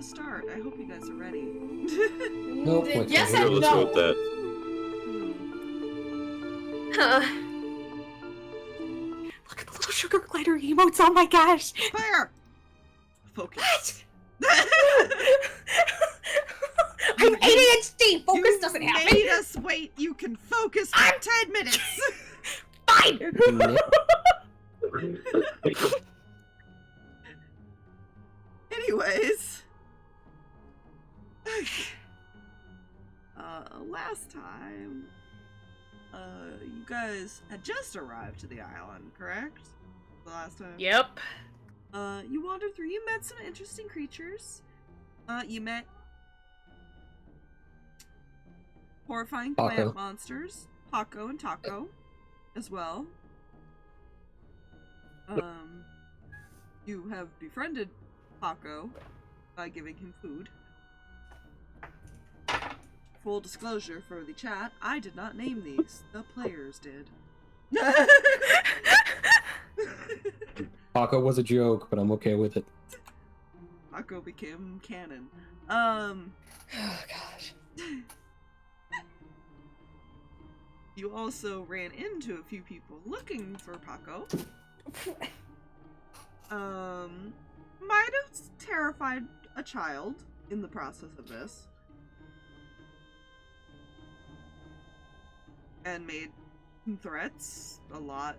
gonna start. I hope you guys are ready. Nope. Yes Sure, and let's go with no. that. Look at the little sugar glider emotes. Oh my gosh. Fire! Focus. I'm ADHD. Focus You doesn't made happen. us wait. You can focus for 10 minutes. Fine. Anyways. Last time, you guys had just arrived to the island, correct? The last time? Yep. You wandered through, you met some interesting creatures. You met horrifying Paco. plant monsters, Paco and Taco, as well. You have befriended Paco by giving him food. Full disclosure for the chat, I did not name these. The players did. Paco was a joke, but I'm okay with it. Paco became canon. Oh gosh. You also ran into a few people looking for Paco. Might have terrified a child in the process of this. And made some threats. A lot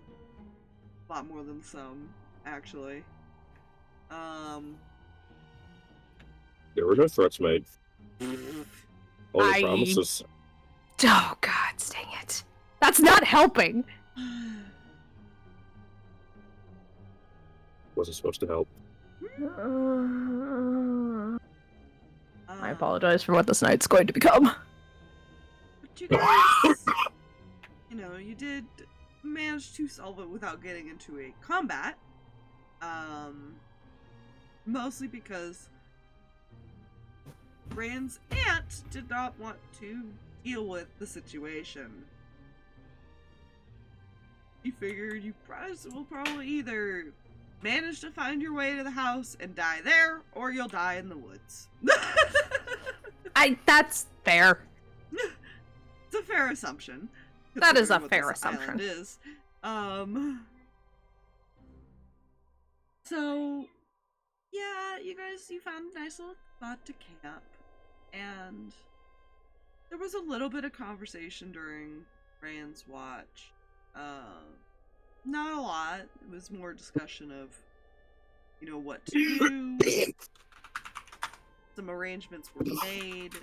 more than some, actually. There were no threats made. Only I- promises. Oh god, dang it. That's not helping. Wasn't supposed to help. I apologize for what this night's going to become. But you guys, you did manage to solve it without getting into a combat. Mostly because Reyan's aunt did not want to deal with the situation. You figured you will probably either manage to find your way to the house and die there, or you'll die in the woods. That's fair. It's a fair assumption. That is a considering what fair this assumption. island is. So, yeah, you found a nice little spot to camp, and there was a little bit of conversation during Reyan's watch. Not a lot. It was more discussion of, what to do. Some arrangements were made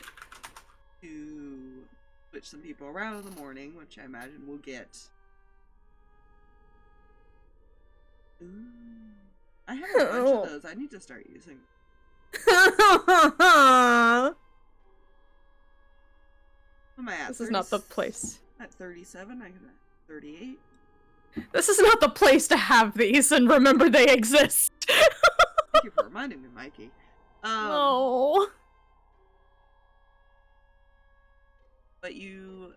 to switch some people around in the morning, which I imagine we'll get. Ooh. I have a bunch of those. I need to start using. What am I at? This is not the place. At 37, I'm at 38. This is not the place to have these and remember they exist. Thank you for reminding me, Mikey. No. But you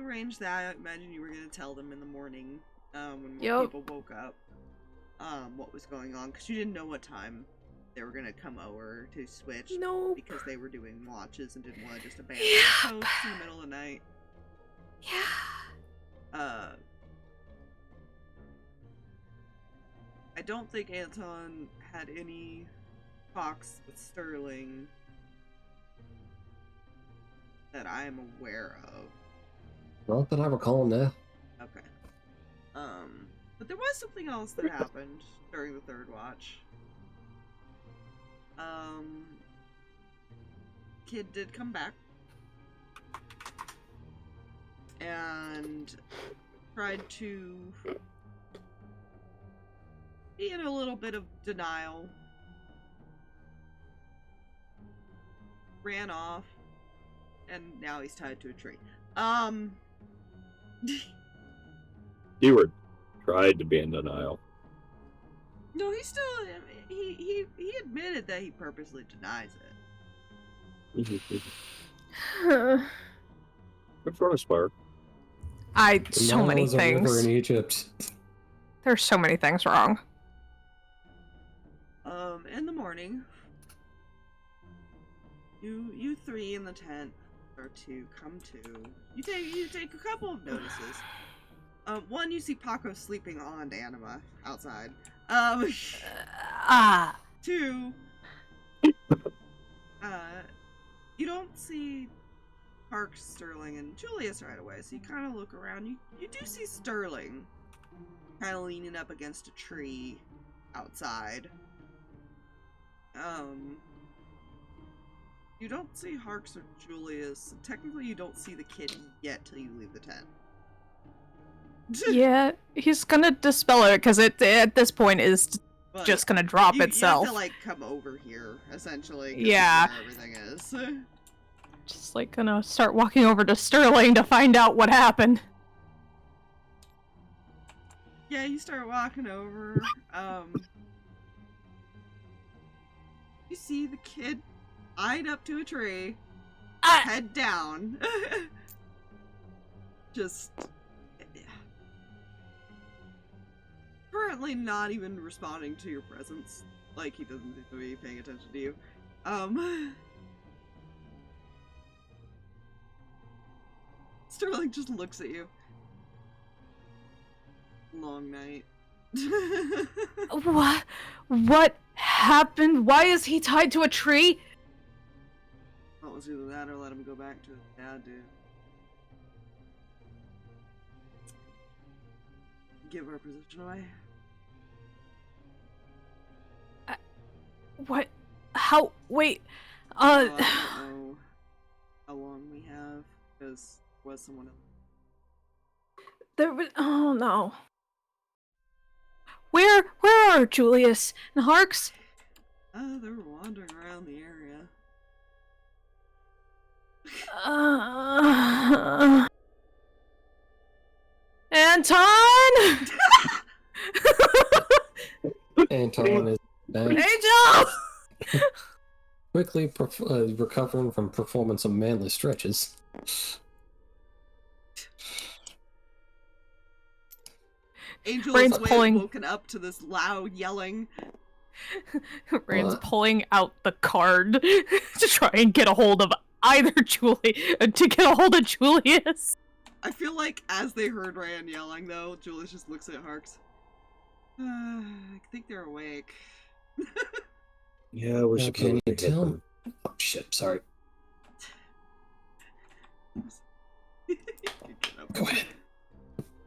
arranged that. I imagine you were gonna tell them in the morning, when more people woke up, what was going on, because you didn't know what time they were gonna come over to switch. No. Because they were doing watches and didn't want to just abandon the post in the middle of the night. Yeah. I don't think Anton had any talks with Sterling that I am aware of. Not that I recall, no. Okay. But there was something else that happened during the third watch. Kid did come back. And tried to be in a little bit of denial. Ran off. And now he's tied to a tree. Keyword. Tried to be in denial. No, he still he admitted that he purposely denies it. Good for Spark. So many Nile is a river things. in Egypt. There's so many things wrong. In the morning. morning, you three in the tent start to come to. You take a couple of notices. One, you see Paco sleeping on Anima outside. Two, you don't see Harx, Sterling, and Julius right away, so you kind of look around. You do see Sterling kind of leaning up against a tree outside. You don't see Harx or Julius. Technically, you don't see the kid yet till you leave the tent. Yeah, he's gonna dispel it because it at this point is But just gonna drop itself. You have to like come over here essentially. 'Cause Yeah. this is where everything is. Just like gonna start walking over to Sterling to find out what happened. Yeah, you start walking over. You see the kid tied up to a tree, head down. Just currently not even responding to your presence. Like he doesn't seem to be paying attention to you. Sterling just looks at you. Long night. What happened? Why is he tied to a tree? Well, it was either that or let him go back to his dad, dude. Give our position away. What? How? Wait. I don't know how long we have, because was someone else. There was. Oh no. Where are Julius and Harx? They're wandering around the area. Anton! Anton is back, Angel! quickly recovering from performance of manly stretches. Angel Rain's is woken up to this loud yelling. Rain's pulling out the card to try and get a hold of either Julius. I feel like as they heard Reyan yelling, though, Julius just looks at Harx. I think they're awake. Yeah, we should Can you probably hit tell? them. Oh shit! Sorry. Go ahead.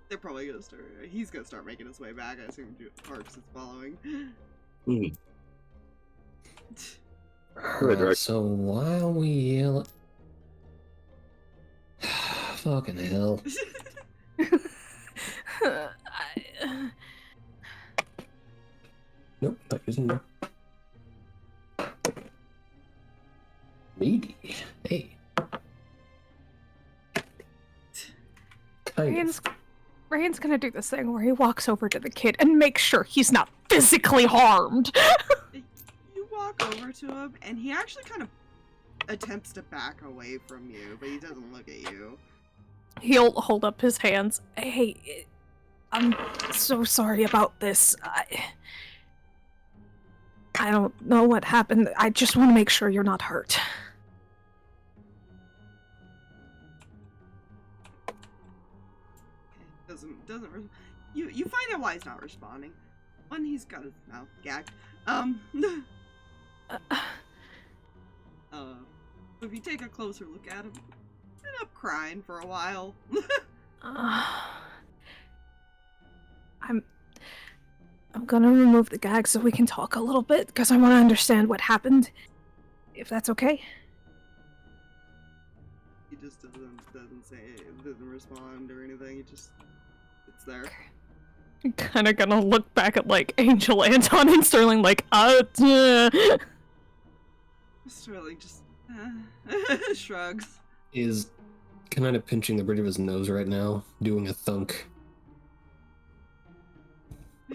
They're probably gonna start. He's gonna start making his way back. I assume Harx is following. Alright, so while we yell, fucking hell. Nope, not using that. Meaty. Hey. Kind of. Rayan's gonna do this thing where he walks over to the kid and makes sure he's not physically harmed. You walk over to him, and he actually kind of attempts to back away from you, but he doesn't look at you. He'll hold up his hands. Hey, I'm so sorry about this. I don't know what happened. I just want to make sure you're not hurt. You find out why he's not responding. One, he's got his mouth gagged. If you take a closer look at him, he's end up crying for a while. I'm gonna remove the gag so we can talk a little bit, because I want to understand what happened. If that's okay. He just doesn't say, doesn't respond or anything. He just sits there. I'm kind of gonna look back at like Angel, Anton, and Sterling like, Sterling just shrugs. Is kind of pinching the bridge of his nose right now, doing a thunk.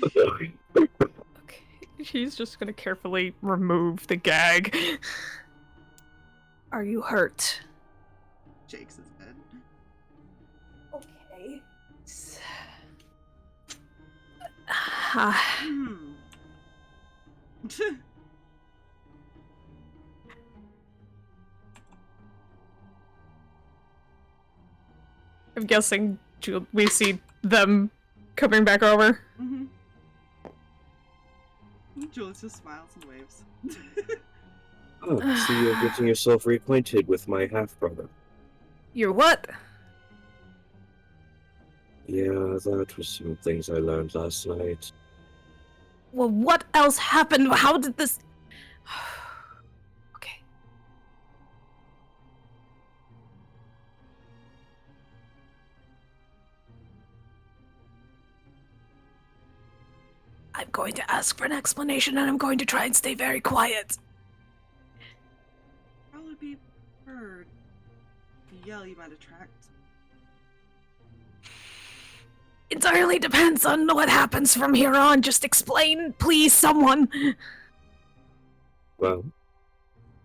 Okay, he's just gonna carefully remove the gag. Are you hurt? Shakes his head. Okay. I'm guessing we see them coming back over. Mm-hmm. Julius just smiles and waves. Oh, so you're getting yourself reacquainted with my half-brother. You're what? Yeah, that was some things I learned last night. Well, what else happened? How did this... Okay. I'm going to ask for an explanation, and I'm going to try and stay very quiet. Probably be heard. If you yell, you might attract. Entirely depends on what happens from here on. Just explain, please, someone. Well,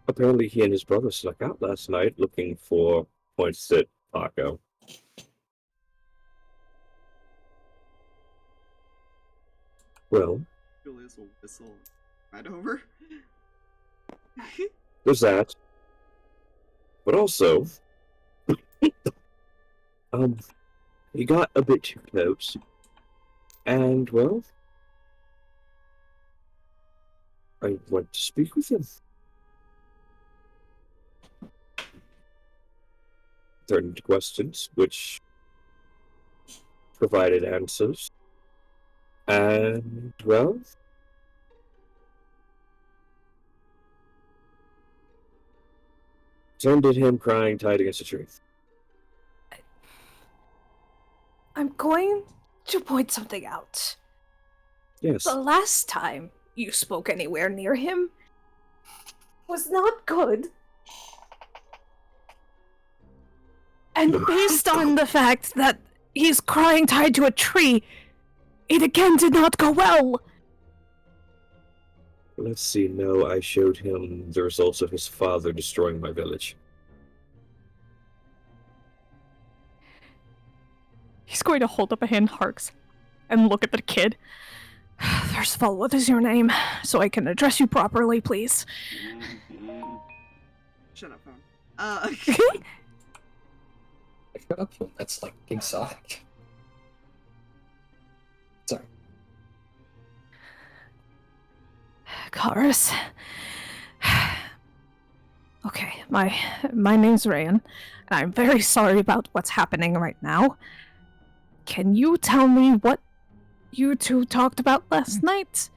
apparently he and his brother snuck out last night looking for points at Paco. Well, Julius will whistle right over. there's that. But also, he got a bit too close. And, well, I went to speak with him. Turned to questions, which provided answers. And, well, turned at him crying tied against a tree. I'm going to point something out. Yes. The last time you spoke anywhere near him was not good. And based on the fact that he's crying tied to a tree, it again did not go well. Let's see, no, I showed him the results of his father destroying my village. He's going to hold up a hand, Harx, and look at the kid. First of all, what is your name? So I can address you properly, please. Shut up, phone. Shut up, that's like exotic. Sorry. Chorus. Okay, my name's Reyan, and I'm very sorry about what's happening right now. Can you tell me what you two talked about last night?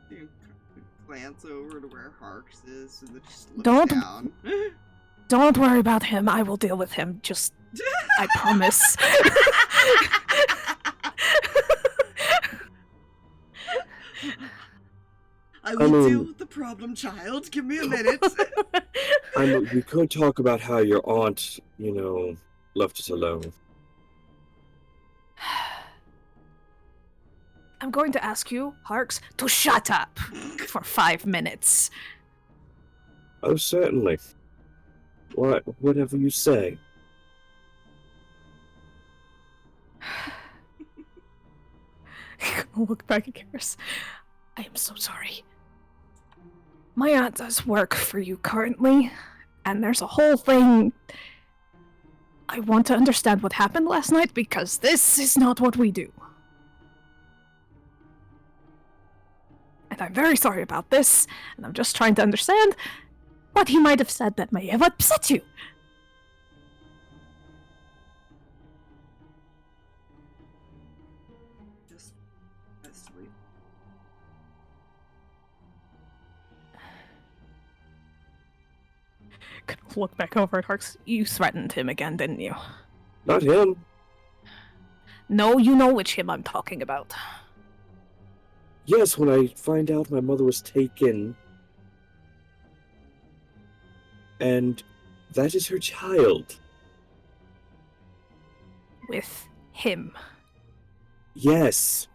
You glance over to where Harx is and then just look Don't- down. Don't worry about him, I will deal with him, just... I promise. I will mean- deal with the problem, child. Give me a minute. We could talk about how your aunt, left us alone. I'm going to ask you, Harx, to shut up for 5 minutes. Oh, certainly. Whatever you say. I'll look back at Karis. I am so sorry. My aunt does work for you currently, and there's a whole thing. I want to understand what happened last night because this is not what we do. And I'm very sorry about this, and I'm just trying to understand what he might have said that may have upset you. Just sleep. Gonna look back over at Harx. You threatened him again, didn't you? Not him. No, you know which him I'm talking about. Yes, when I find out my mother was taken. And that is her child. With him. Yes.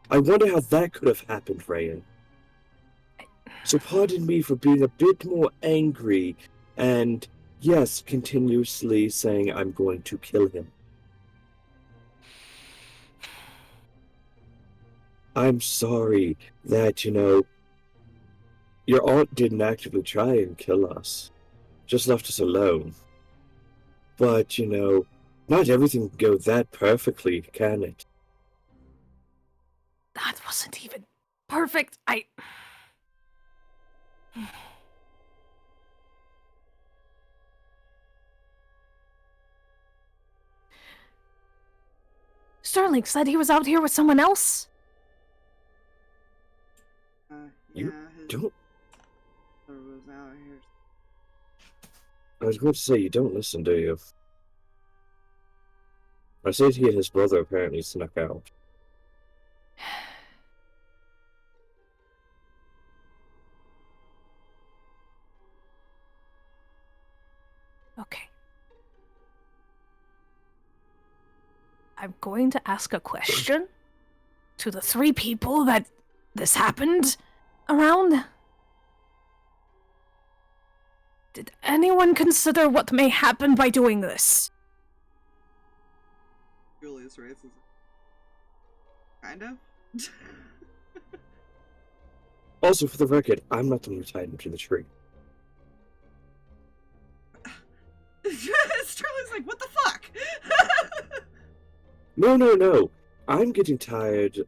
I wonder how that could have happened, Reyan. So pardon me for being a bit more angry and, yes, continuously saying I'm going to kill him. I'm sorry that, Your aunt didn't actively try and kill us, just left us alone. But, you know, not everything can go that perfectly, can it? That wasn't even perfect. Sterling said he was out here with someone else. You his don't... brother was out here. I was going to say, you don't listen, do you? I said he and his brother apparently snuck out. Okay. I'm going to ask a question to the 3 people that this happened around. Did anyone consider what may happen by doing this? Julius raises. Kind of. Also, for the record, I'm not the one who tied him to the tree. Sterling's like, what the fuck? No. I'm getting tired,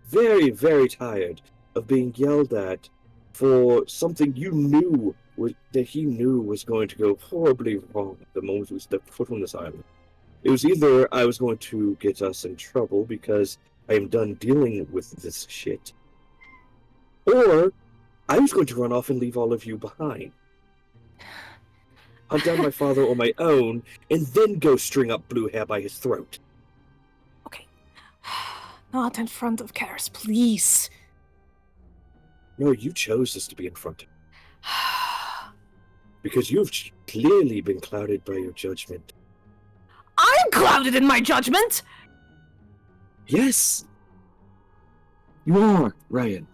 very, very tired, of being yelled at for something that he knew was going to go horribly wrong the moment we stepped foot on this island. It was either I was going to get us in trouble because I am done dealing with this shit, or I was going to run off and leave all of you behind. Hunt down my father on my own, and then go string up Blue Hair by his throat. Okay. Not in front of Karis, please. No, you chose us to be in front of him. Because you've clearly been clouded by your judgment. I'm clouded in my judgment! Yes! You are, Reyan.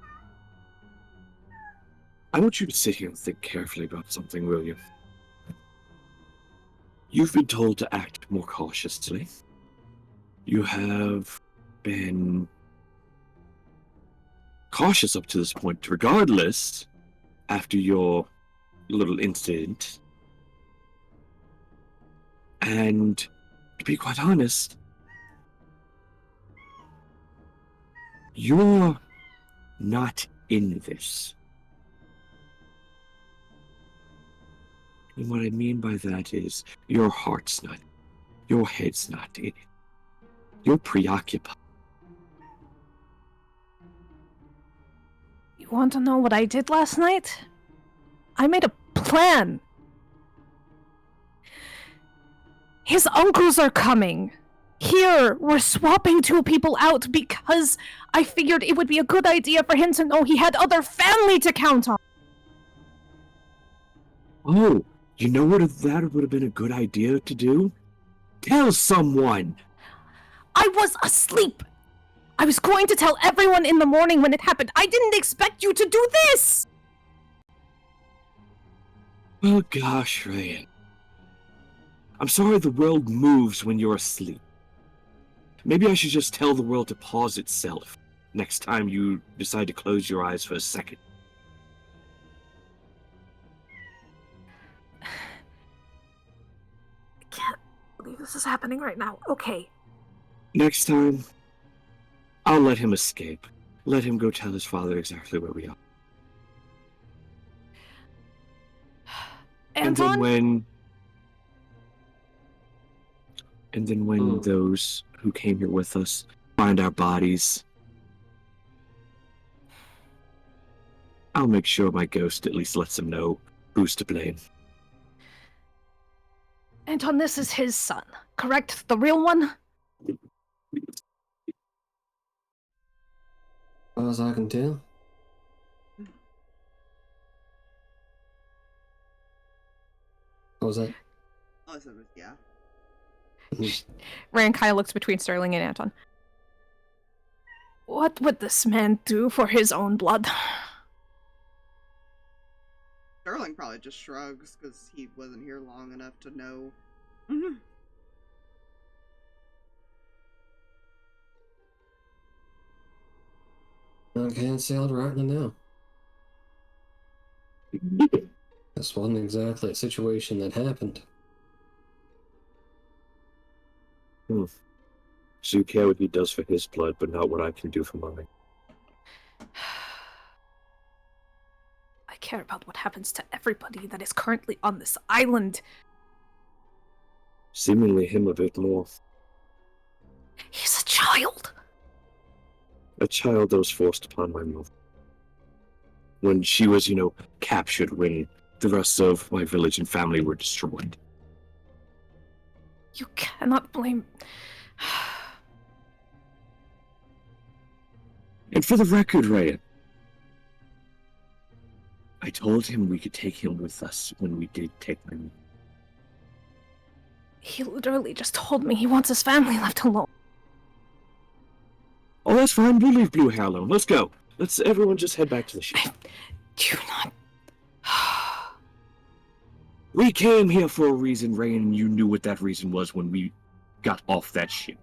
I want you to sit here and think carefully about something, will you? You've been told to act more cautiously. You have been cautious up to this point, regardless, after your little incident. And to be quite honest, you're not in this. And what I mean by that is, your heart's not, your head's not in it. You're preoccupied. You want to know what I did last night? I made a plan. His uncles are coming. Here, we're swapping 2 people out because I figured it would be a good idea for him to know he had other family to count on. Oh, you know what that would have been a good idea to do? Tell someone! I was asleep. I was going to tell everyone in the morning when it happened. I didn't expect you to do this! Well, gosh, Reyan. I'm sorry the world moves when you're asleep. Maybe I should just tell the world to pause itself next time you decide to close your eyes for a second. I can't believe this is happening right now. Okay. Next time, I'll let him escape. Let him go tell his father exactly where we are. Anton? And then when those who came here with us find our bodies, I'll make sure my ghost at least lets them know who's to blame. Anton, this is his son, correct? The real one? As I can tell. What was that? All I said was, yeah. Reyan kind of looks between Sterling and Anton. What would this man do for his own blood? Sterling probably just shrugs because he wasn't here long enough to know. I can't say I'd right now. This wasn't exactly a situation that happened. So you care what he does for his blood, but not what I can do for mine. I care about what happens to everybody that is currently on this island. Seemingly him a bit more. He's a child. A child that was forced upon my mother. When she was, captured when the rest of my village and family were destroyed. You cannot blame... And for the record, Reyan, I told him we could take him with us when we did take him. He literally just told me he wants his family left alone. Oh, that's fine. We'll leave Blue Hair alone. Let's go. Let's everyone just head back to the ship. Do not... We came here for a reason, Reyan, and you knew what that reason was when we got off that ship.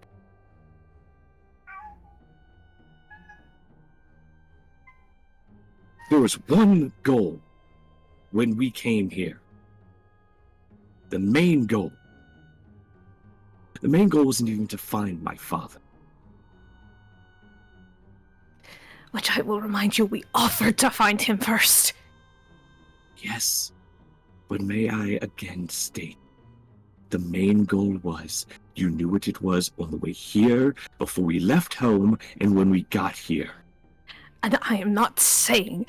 There was one goal when we came here. The main goal. The main goal wasn't even to find my father. Which I will remind you, we offered to find him first. Yes, but may I again state, the main goal was, you knew what it was on the way here, before we left home, and when we got here. And I am not saying...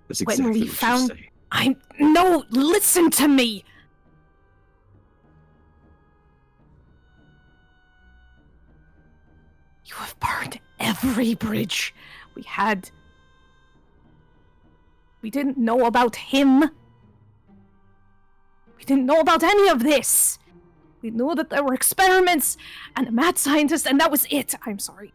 That's exactly when we what found... you say. No, listen to me! You have burned every bridge we had. We didn't know about him. We didn't know about any of this. We knew that there were experiments and a mad scientist, and that was it. I'm sorry.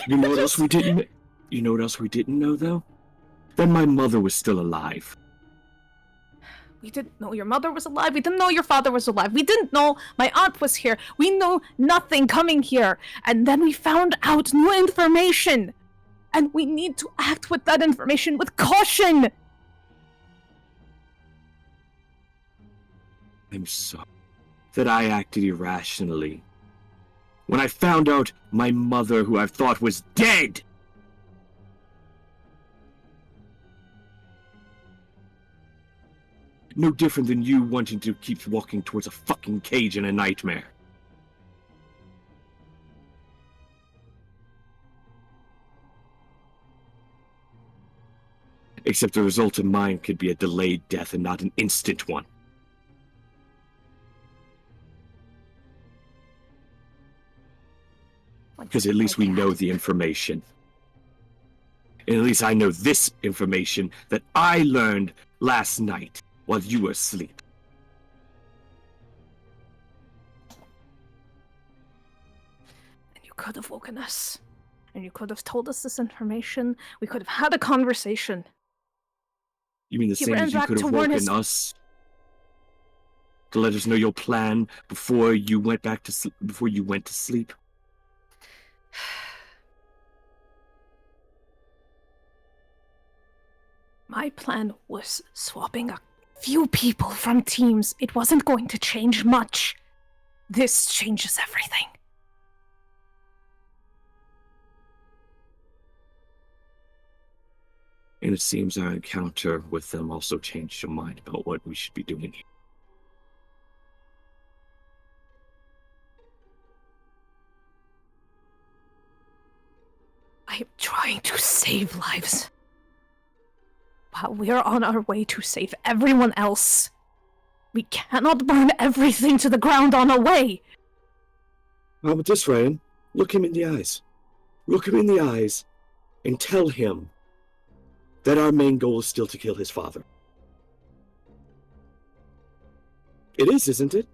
You know what else we didn't? You know what else we didn't know, though? That my mother was still alive. We didn't know your mother was alive. We didn't know your father was alive. We didn't know my aunt was here. We knew nothing coming here. And then we found out new information. And we need to act with that information with caution. I'm sorry that I acted irrationally. When I found out my mother, who I thought was dead, no different than you wanting to keep walking towards a fucking cage in a nightmare. Except the result of mine could be a delayed death and not an instant one. Because at least we know the information. And at least I know this information that I learned last night while you were asleep. And you could have woken us. And you could have told us this information. We could have had a conversation. You mean the same as you could have woken us? To let us know your plan before you went back to before you went to sleep? My plan was swapping a few people from teams. It wasn't going to change much. This changes everything. And it seems our encounter with them also changed your mind about what we should be doing here. I am trying to save lives. While we are on our way to save everyone else. We cannot burn everything to the ground on our way. How about this, Reyan? Look him in the eyes. Look him in the eyes and tell him that our main goal is still to kill his father. It is, isn't it?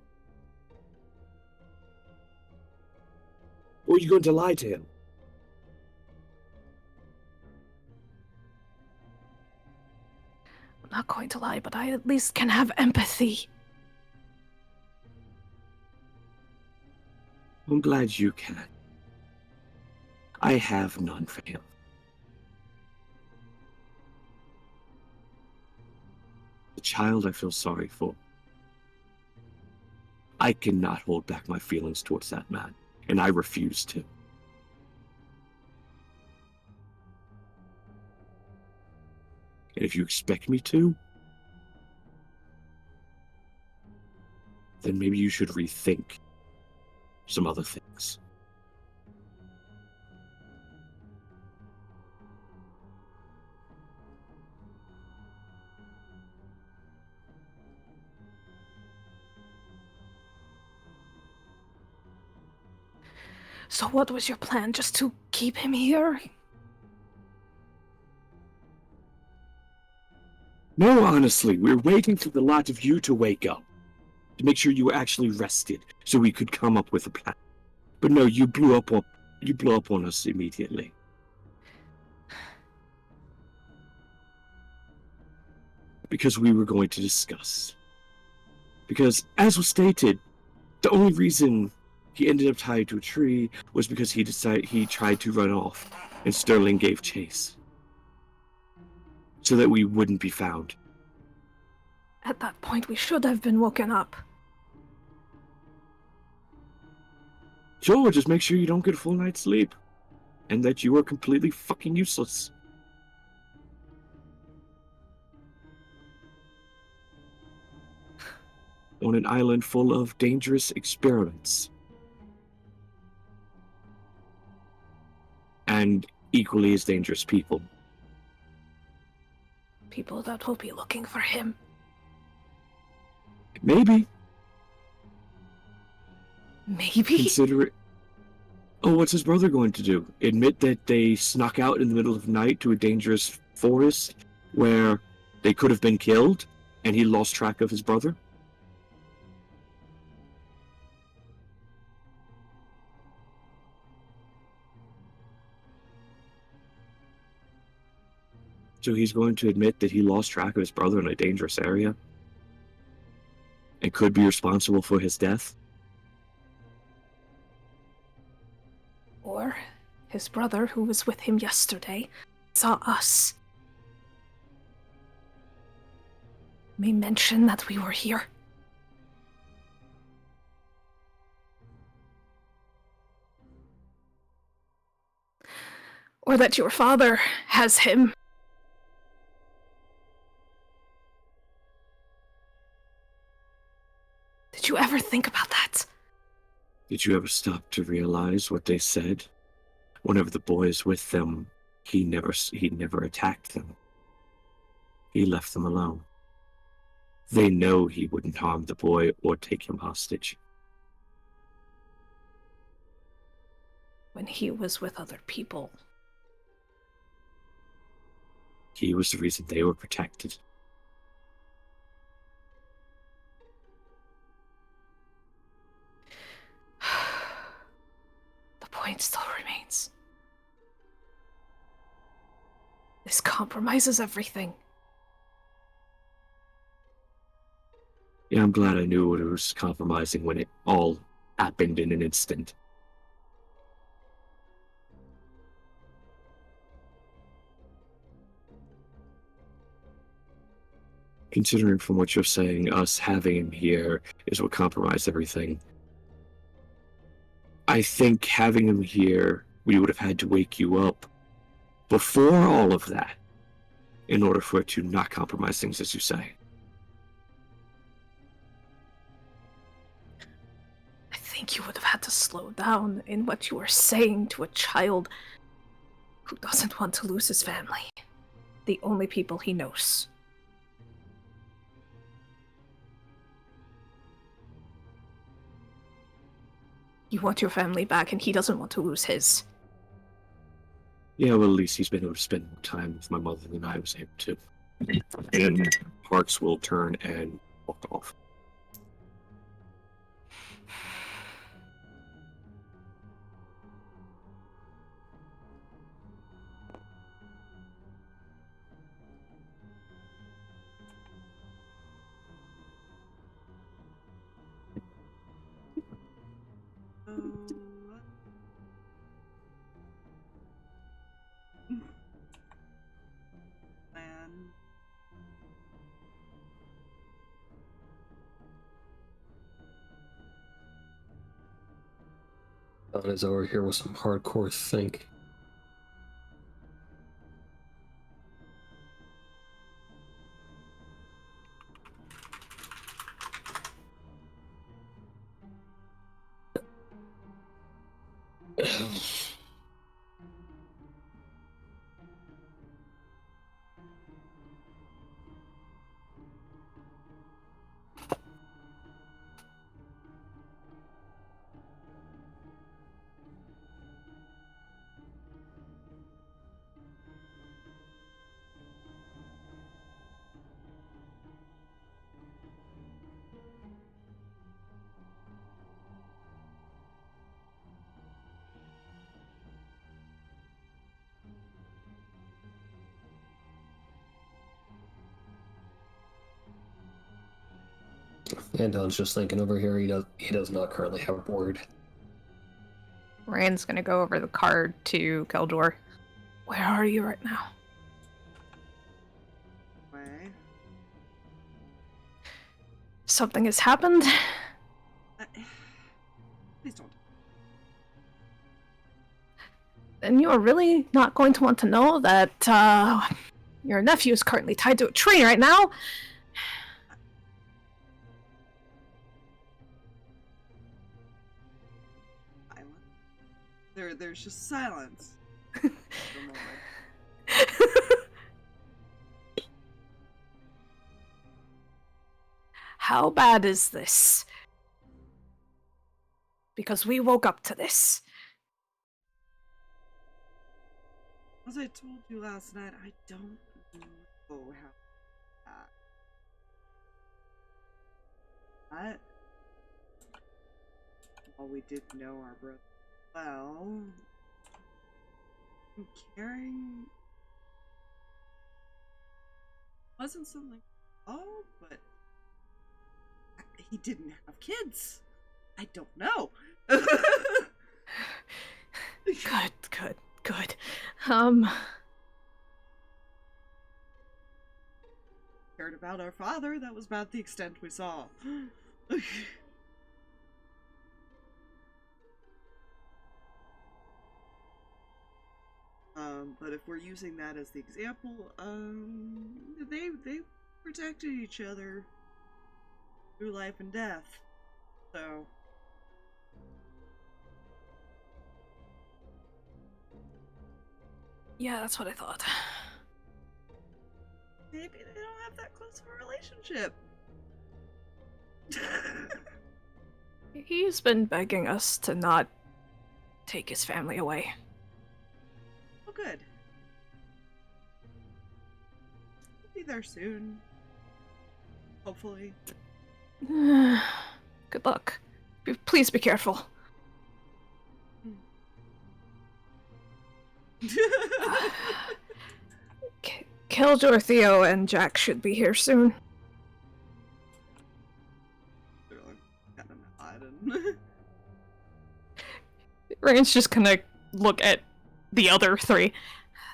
Or are you going to lie to him? I'm not going to lie, but I at least can have empathy. I'm glad you can. I have none for him. The child I feel sorry for. I cannot hold back my feelings towards that man, and I refuse to. And if you expect me to, then maybe you should rethink some other things. So what was your plan? Just to keep him here? No, honestly, we're waiting for the lot of you to wake up, to make sure you were actually rested, so we could come up with a plan. But no, you blew up on us immediately. Because we were going to discuss. Because, as was stated, the only reason he ended up tied to a tree was because he tried to run off, and Sterling gave chase. So that we wouldn't be found. At that point, we should have been woken up. Sure, just make sure you don't get a full night's sleep. And that you are completely fucking useless. On an island full of dangerous experiments. And equally as dangerous people. People that will be looking for him. Maybe. Maybe? Consider it. Oh, what's his brother going to do? Admit that they snuck out in the middle of the night to a dangerous forest where they could have been killed, and he lost track of his brother? So he's going to admit that he lost track of his brother in a dangerous area? And could be responsible for his death? Or his brother, who was with him yesterday, saw us. May mention that we were here. Or that your father has him. Did you ever think about that? Did you ever stop to realize what they said? Whenever the boys with them, he never attacked them. He left them alone. They know he wouldn't harm the boy or take him hostage. When he was with other people. He was the reason they were protected. The point still remains. This compromises everything. Yeah, I'm glad I knew what it was compromising when it all happened in an instant. Considering from what you're saying, us having him here is what compromised everything. I think having him here, we would have had to wake you up before all of that in order for it to not compromise things, as you say. I think you would have had to slow down in what you were saying to a child who doesn't want to lose his family. The only people he knows. You want your family back, and he doesn't want to lose his. Yeah, well, at least he's been able to spend more time with my mother than I was able to. And Harx will turn and walk off. So, Don is over here with some hardcore think. And Don's just thinking over here. He does not currently have a word. Rand's gonna go over the card to Keldor. Where are you right now? Way. Something has happened. Please don't. And you are really not going to want to know that your nephew is currently tied to a tree right now. There's just silence. How bad is this? Because we woke up to this. As I told you last night, I don't know how that. While we did know our brother well, caring wasn't something. Oh, but he didn't have kids. I don't know. Good. Cared about our father. That was about the extent we saw. But if we're using that as the example, they protected each other through life and death. So yeah, that's what I thought. maybe they don't have that close of a relationship. He's been begging us to not take his family away. Oh, good. We'll be there soon. Hopefully. Good luck. Please be careful. Keldor, Theo, and Jack should be here soon. Rain's just gonna look at the other three.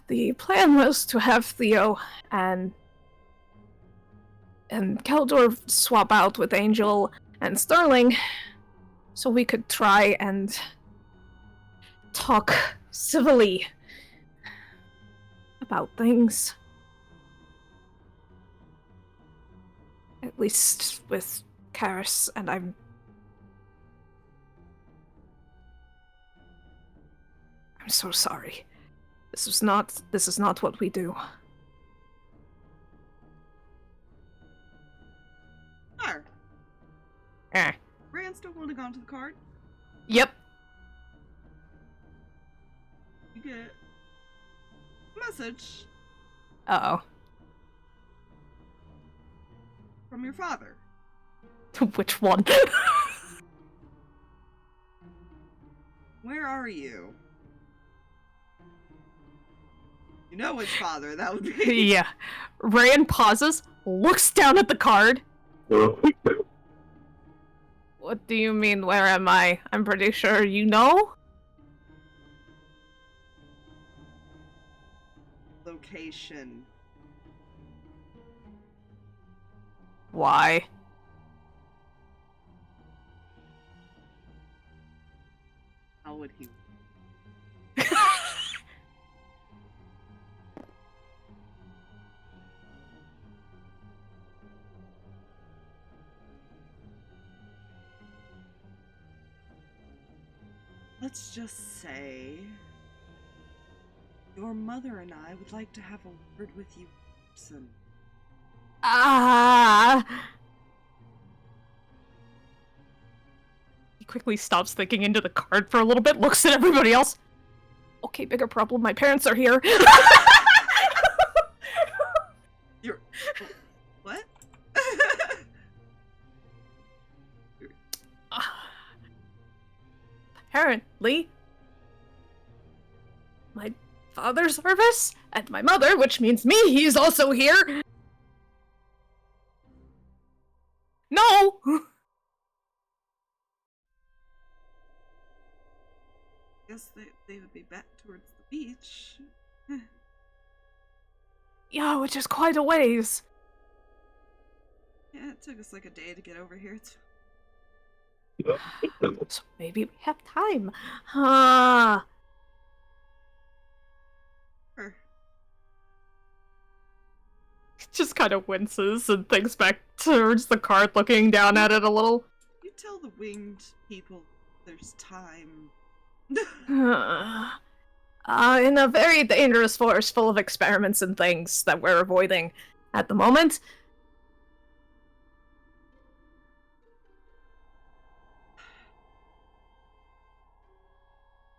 The plan was to have Theo and Keldor swap out with Angel and Sterling so we could try and talk civilly about things. At least with Karis, and I'm so sorry. This is not what we do. Sure. Eh. Rand still holding on to the card. Yep. You get a message Uh-oh. from your father. Which one? Where are you? You know which father that would be. Yeah. Reyan pauses, looks down at the card. What do you mean, where am I? I'm pretty sure you know? Location. Why? How would let's just say your mother and I would like to have a word with you in person. He quickly stops thinking into the card for a little bit, looks at everybody else. Okay, bigger problem. My parents are here. You're... What? Apparently, my father's service and my mother, which means me, he's also here. No! Guess they would be back towards the beach. Yeah, which is quite a ways. Yeah, it took us like a day to get over here. So maybe we have time. Sure. Just kind of winces and thinks back towards the card, looking down at it a little. You tell the winged people there's time. In a very dangerous forest full of experiments and things that we're avoiding at the moment.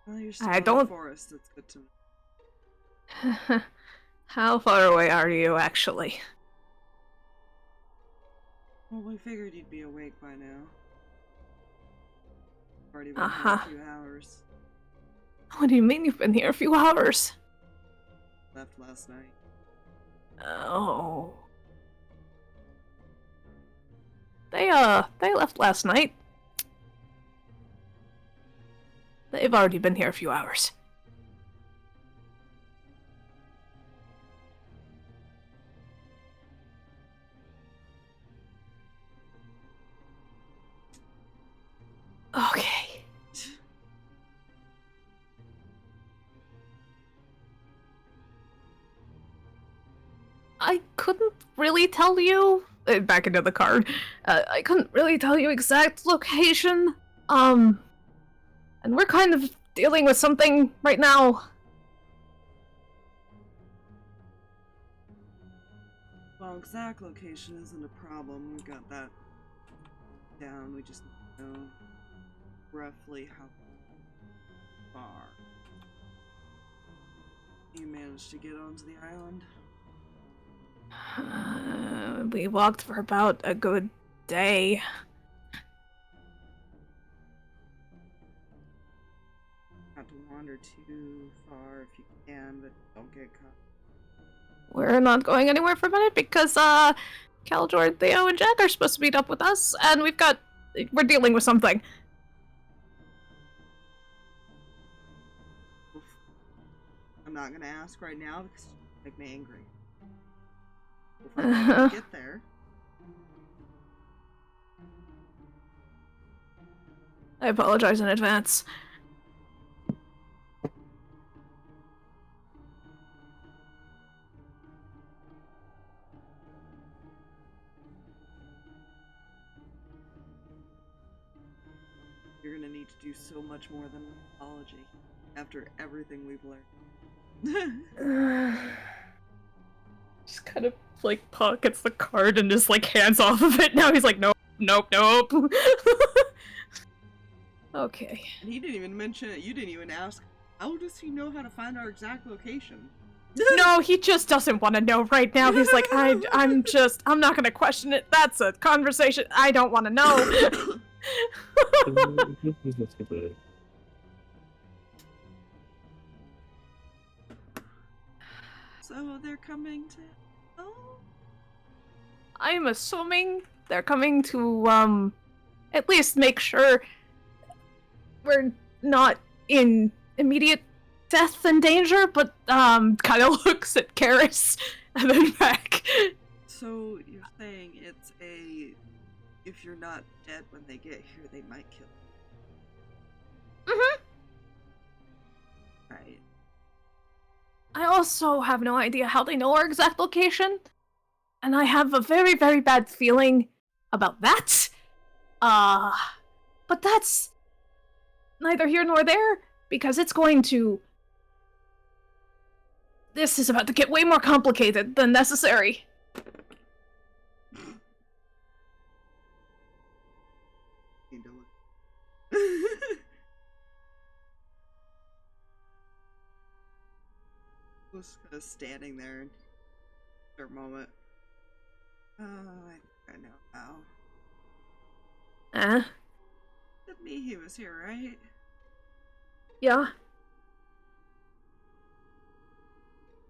Well, you're still I in don't- the forest, that's good to know. How far away are you, actually? Well, we figured you'd be awake by now. Already been Uh-huh. here a few hours. What do you mean you've been here a few hours? Left last night. Oh. They left last night. They've already been here a few hours. Okay. I couldn't really tell you. Back into the card. I couldn't really tell you exact location. And we're kind of dealing with something right now. Well, exact location isn't a problem. We got that down. We just need to know roughly how far you managed to get onto the island. We walked for about a good day. Not to wander too far if you can, but don't get caught. We're not going anywhere for a minute because, Caldor, Theo, and Jack are supposed to meet up with us, and we're dealing with something. Oof. I'm not gonna ask right now because it'll make me angry. We'll find out when we get there. I apologize in advance. You're gonna need to do so much more than an apology after everything we've learned. Just kind of, like, pockets the card and just, like, hands off of it. Now he's like, nope, nope, nope. Okay. And he didn't even mention it. You didn't even ask, how does he know how to find our exact location? No, he just doesn't want to know right now. He's like, I'm not gonna question it. That's a conversation I don't want to know. So they're coming to... Oh? I'm assuming they're coming to, at least make sure we're not in immediate death and danger, but, kind of looks at Karis and then back. So you're saying it's a... If you're not dead when they get here, they might kill you. Mm-hmm. Right. I also have no idea how they know our exact location, and I have a very, very bad feeling about that. But that's neither here nor there, because it's going to... This is about to get way more complicated than necessary. Was kind of standing there for a moment. Oh, I think I know how. Said Mihi was here, right? Yeah.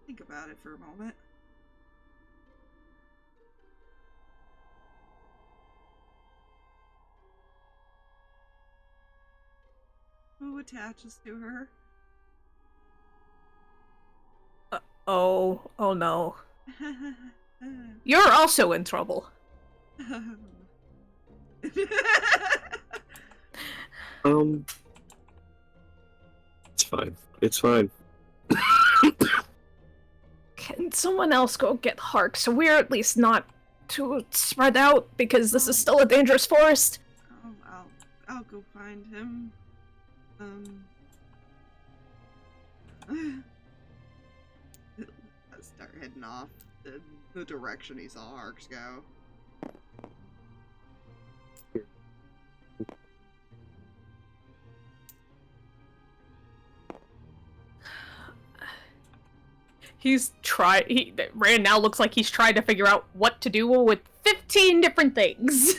Think about it for a moment. Who attaches to her? Oh no. You're also in trouble. It's fine. It's fine. Can someone else go get Harx so we're at least not too spread out, because this is still a dangerous forest? I'll go find him. Let's start heading off the direction he saw Harx go. Reyan now looks like he's trying to figure out what to do with 15 different things.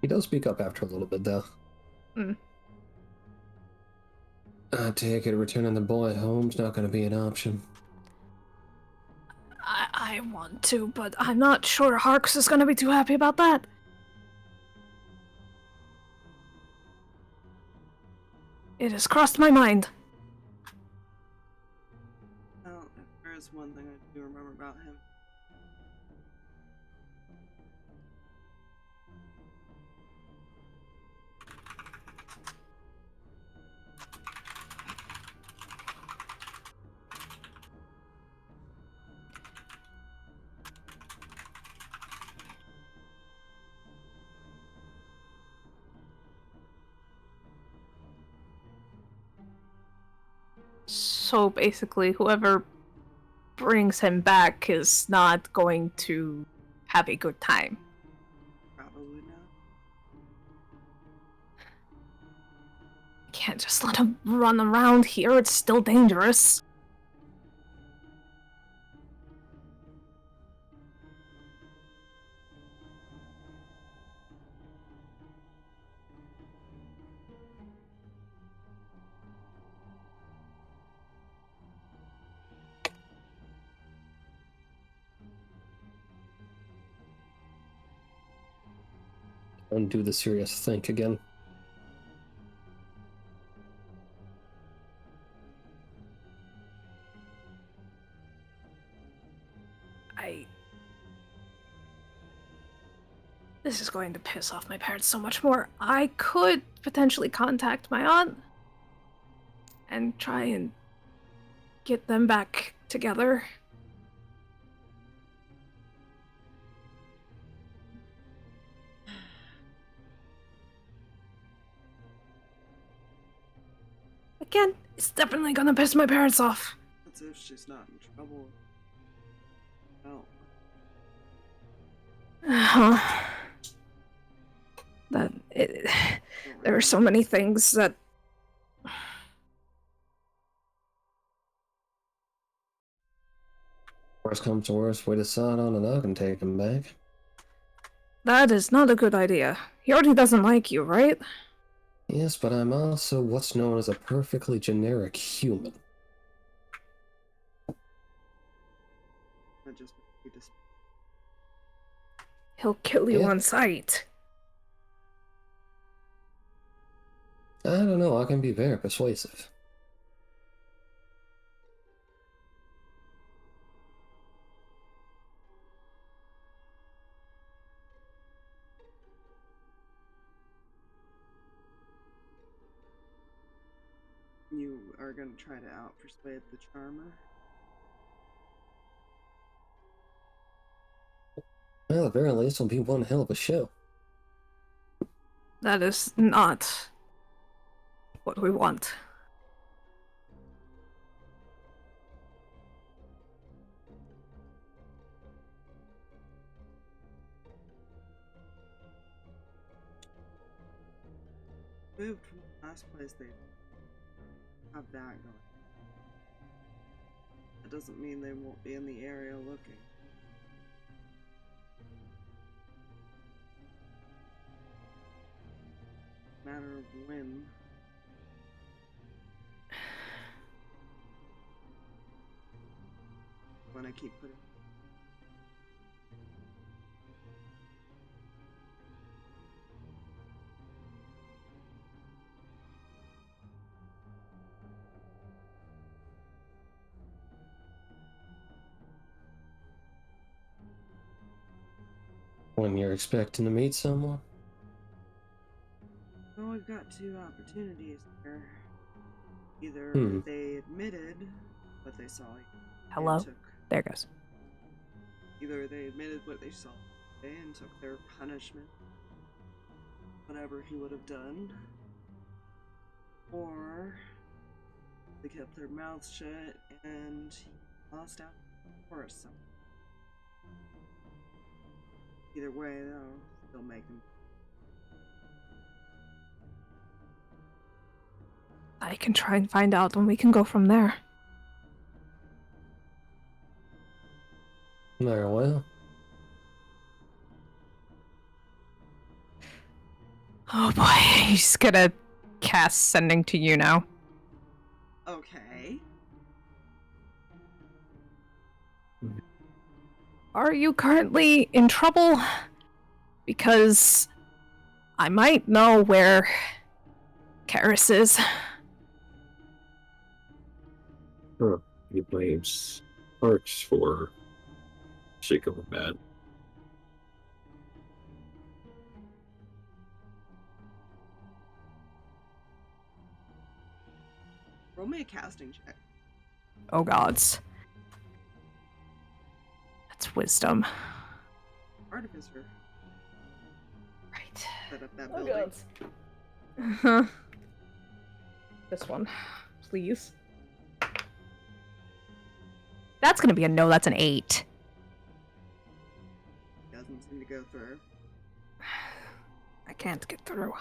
He does speak up after a little bit, though. I take it returning the boy home's not going to be an option. I want to, but I'm not sure Harx is going to be too happy about that. It has crossed my mind. Well, there is one thing I do remember about him. So basically, whoever brings him back is not going to have a good time. Probably not. Can't just let him run around here, it's still dangerous. Undo the serious think again. This is going to piss off my parents so much more. I could potentially contact my aunt and try and get them back together. Again, it's definitely gonna piss my parents off. That's if she's not in trouble. Well. There are so many things that... Worst comes to worst, we decide on and I can take him back. That is not a good idea. He already doesn't like you, right? Yes, but I'm also what's known as a perfectly generic human. He'll kill you Yeah. on sight. I don't know, I can be very persuasive. You are going to try to out-persuade the charmer? Well, at the very least, it'll be one hell of a show. That is not what we want. Moved from the last place they have that going. That doesn't mean they won't be in the area looking. Matter of when. When I keep putting. When you're expecting to meet someone? Well, we've got two opportunities here. Either they admitted what they saw. Hello? And took, There it goes. either they admitted what they saw and took their punishment, whatever he would have done, or they kept their mouths shut and he lost out for us. So either way, they'll still make him. I can try and find out, and we can go from there. Very well. Oh boy, he's gonna cast Sending to You now. Okay. Are you currently in trouble? Because I might know where Karis is. Huh. He blames Harx for shake of a bad. Roll me a casting check. Oh gods. That's wisdom. Artificer. Right. Set up that building. Uh-huh. This one, please. That's gonna be a no, that's an 8. Doesn't seem to go through. I can't get through.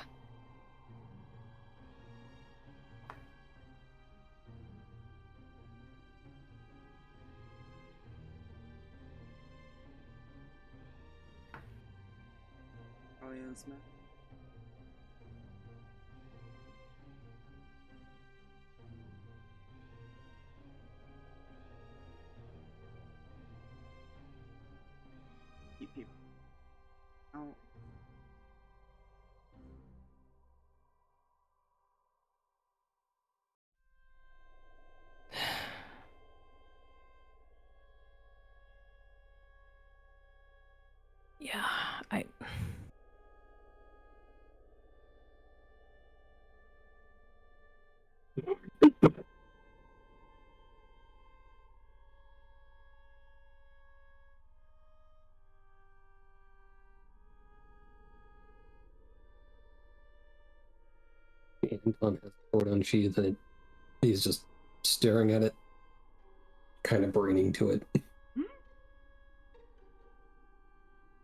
Oh yeah, it's not. Keep people out. Yeah, I... Anton has the sword unsheathed and he's just staring at it, kind of braining to it.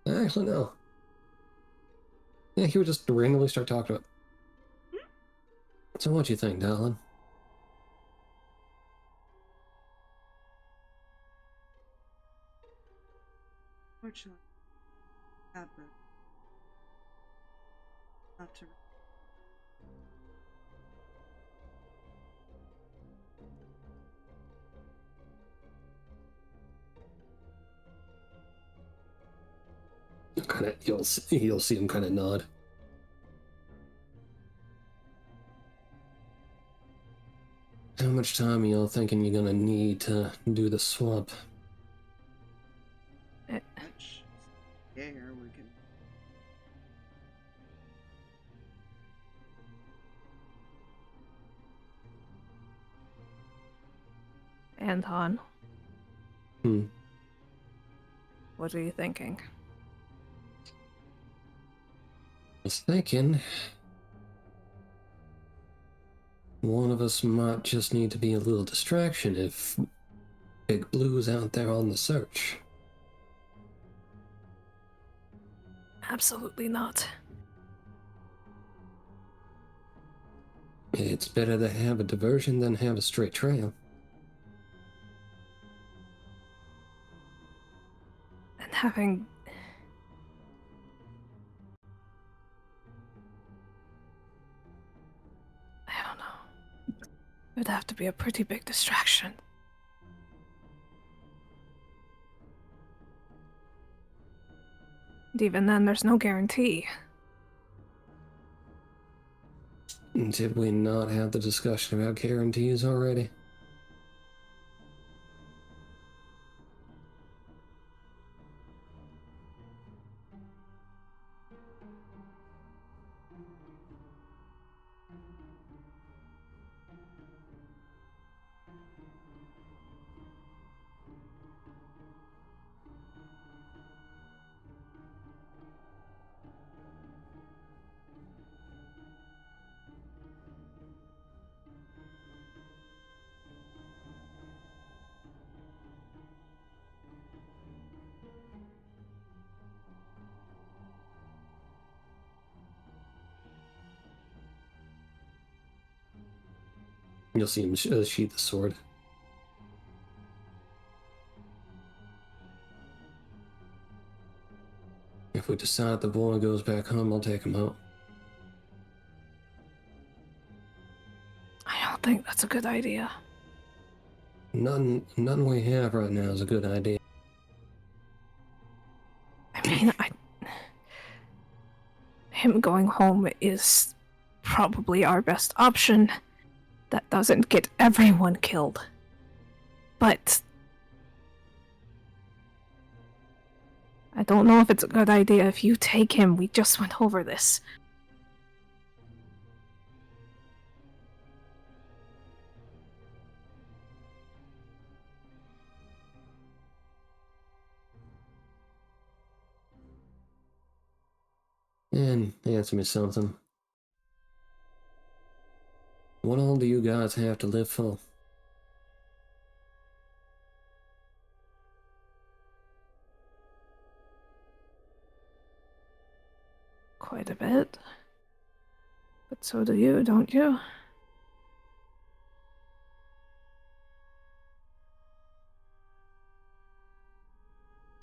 Actually, no. Yeah, he would just randomly start talking to it. So what do you think, darling? Fortunately, happen. Not to. Kind of, you'll see him kind of nod. How much time are y'all thinking you're gonna need to do the swap? Much. Yeah, here we can. Anton, Hmm. what are you thinking? was thinking one of us might just need to be a little distraction if Big Blue's out there on the search. Absolutely not. It's better to have a diversion than have a straight trail. And having... I don't know. It would have to be a pretty big distraction. And even then, there's no guarantee. Did we not have the discussion about guarantees already? You'll see him sheath the sword. If we decide the boy goes back home, I'll take him out. I don't think that's a good idea. None we have right now is a good idea. I mean, him going home is probably our best option. That doesn't get everyone killed. But I don't know if it's a good idea if you take him. We just went over this. And answer me something. What all do you guys have to live for? Quite a bit. But so do you, don't you?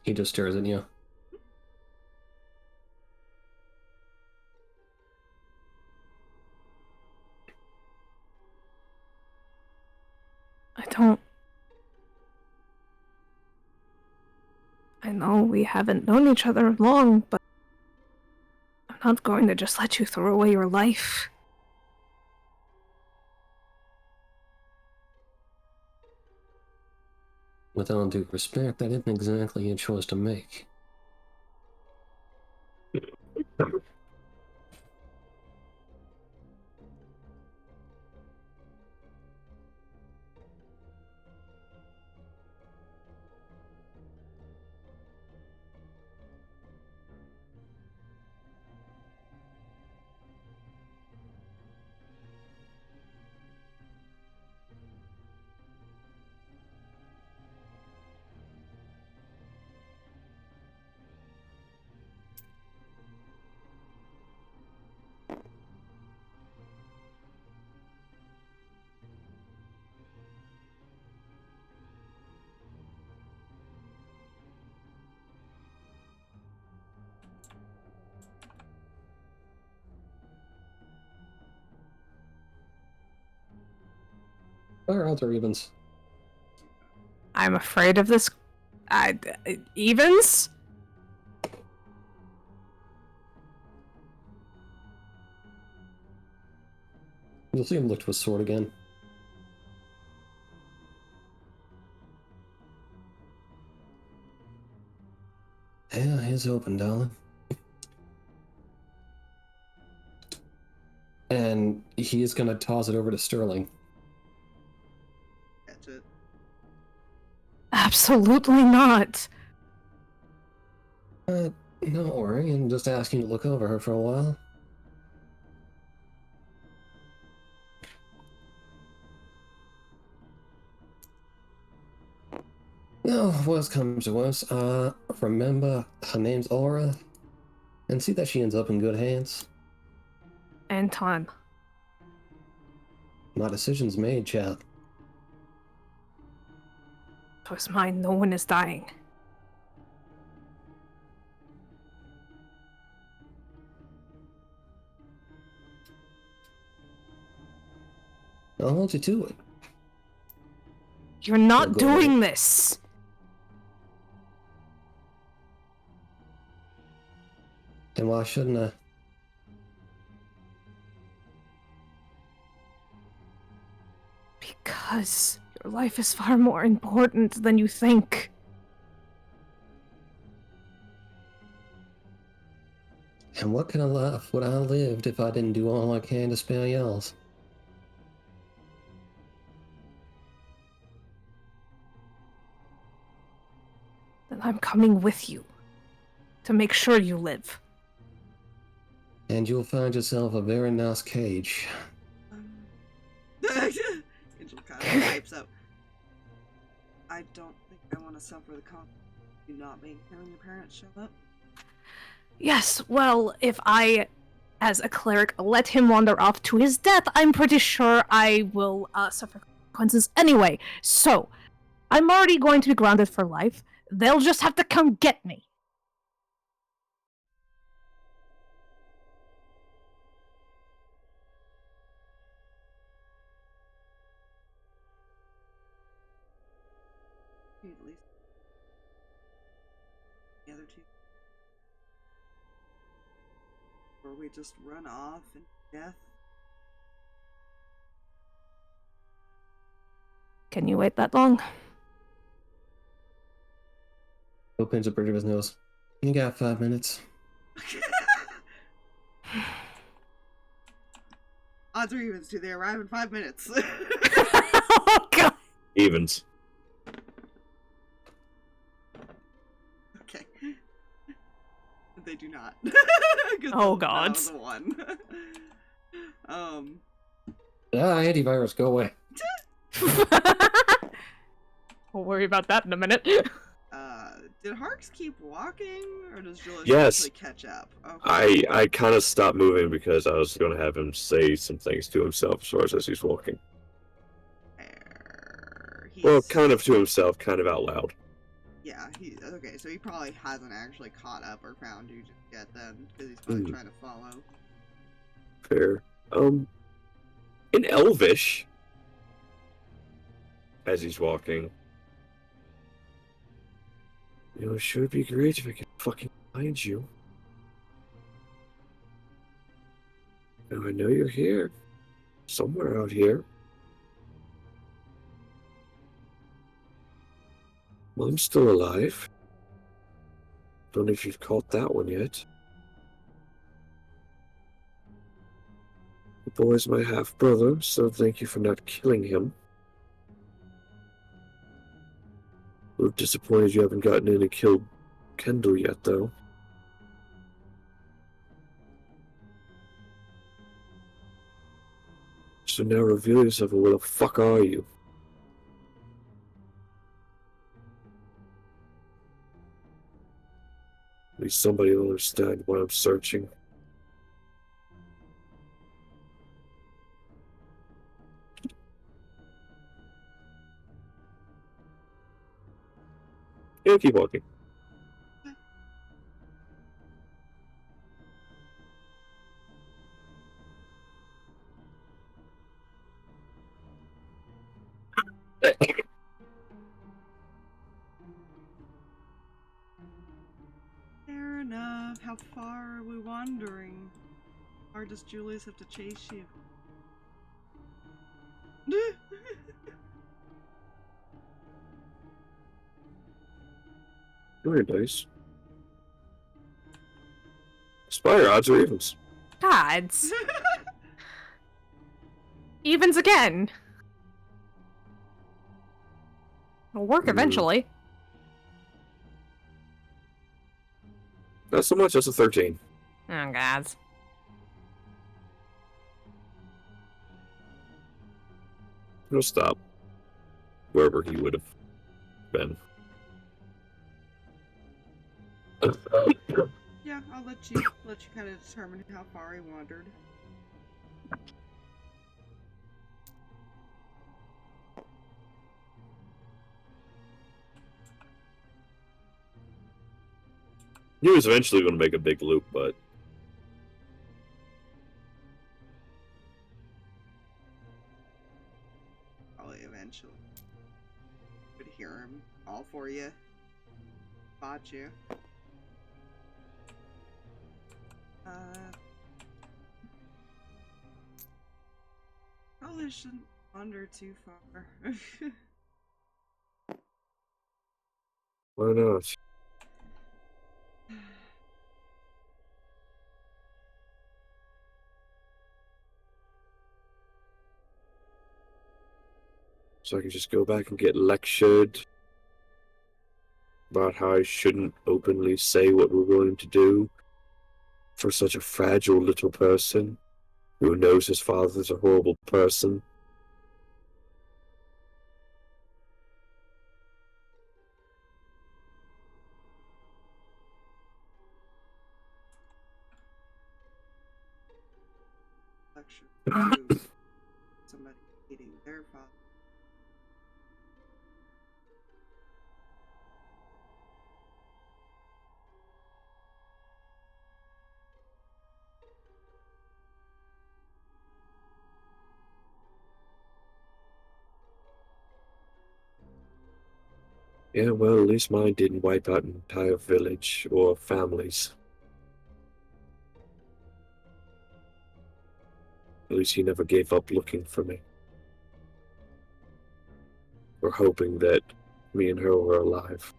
He just stares at you. I know we haven't known each other long, but I'm not going to just let you throw away your life. With all due respect, that isn't exactly a choice to make. Or other evens. I'm afraid of this. Evens? You'll see him look to his sword again. Yeah, he's open, darling. And he's gonna toss it over to Sterling. Catch it. Absolutely not. Don't worry, I'm just asking you to look over her for a while. No, worst comes to worst, remember her name's Aura, and see that she ends up in good hands. Anton. My decision's made, chat. Choice mine, no one is dying. I'll hold you to it. You're not Go ahead. doing this! Then why shouldn't I? Because your life is far more important than you think. And what kind of life would I lived if I didn't do all I can to spare y'all's? Then I'm coming with you. To make sure you live. And you'll find yourself a very nice cage. Angel kind of pipes up. I don't think I want to suffer the consequences of you not being here when your parents show up. Yes, well, if I, as a cleric, let him wander off to his death, I'm pretty sure I will suffer consequences anyway. So, I'm already going to be grounded for life. They'll just have to come get me. At least the other two. Or we just run off in death. Can you wait that long? Opens the bridge of his nose. You got 5 minutes. Odds or evens, do they arrive in 5 minutes? Oh, God. Evens. Okay. They do not. Oh, God. That was a 1. Antivirus, go away. We'll worry about that in a minute. Did Harx keep walking, or does Julius Yes. actually catch up? Okay. I kind of stopped moving because I was going to have him say some things to himself as far as he's walking. Well, kind of to himself, kind of out loud. Yeah, okay, so he probably hasn't actually caught up or found you just yet then, because he's probably trying to follow. Fair. In Elvish, as he's walking, you know, it sure be great if I could fucking find you. Now I know you're here. Somewhere out here. Mom's still alive. Don't know if you've caught that one yet. The boy's my half-brother, so thank you for not killing him. A little disappointed you haven't gotten in and killed Kendall yet, though. So now reveal yourself, and where the fuck are you? At least somebody will understand why I'm searching. Yeah, keep walking. Fair enough. How far are we wandering? Or does Julius have to chase you? Come here, dice. Spire, odds or evens? Gods. Evens again. It'll work eventually. Not so much, that's a 13. Oh, gods. He'll stop wherever he would have been. Yeah, I'll let you kind of determine how far he wandered. He was eventually going to make a big loop, but Probably eventually. Could hear him all for you. Spot you. Probably shouldn't wander too far. why not? So I can just go back and get lectured about how I shouldn't openly say what we're going to do for such a fragile little person who knows his father's a horrible person. Lecture to somebody hating their father. Yeah, well, at least mine didn't wipe out an entire village or families. At least he never gave up looking for me. Or hoping that me and her were alive.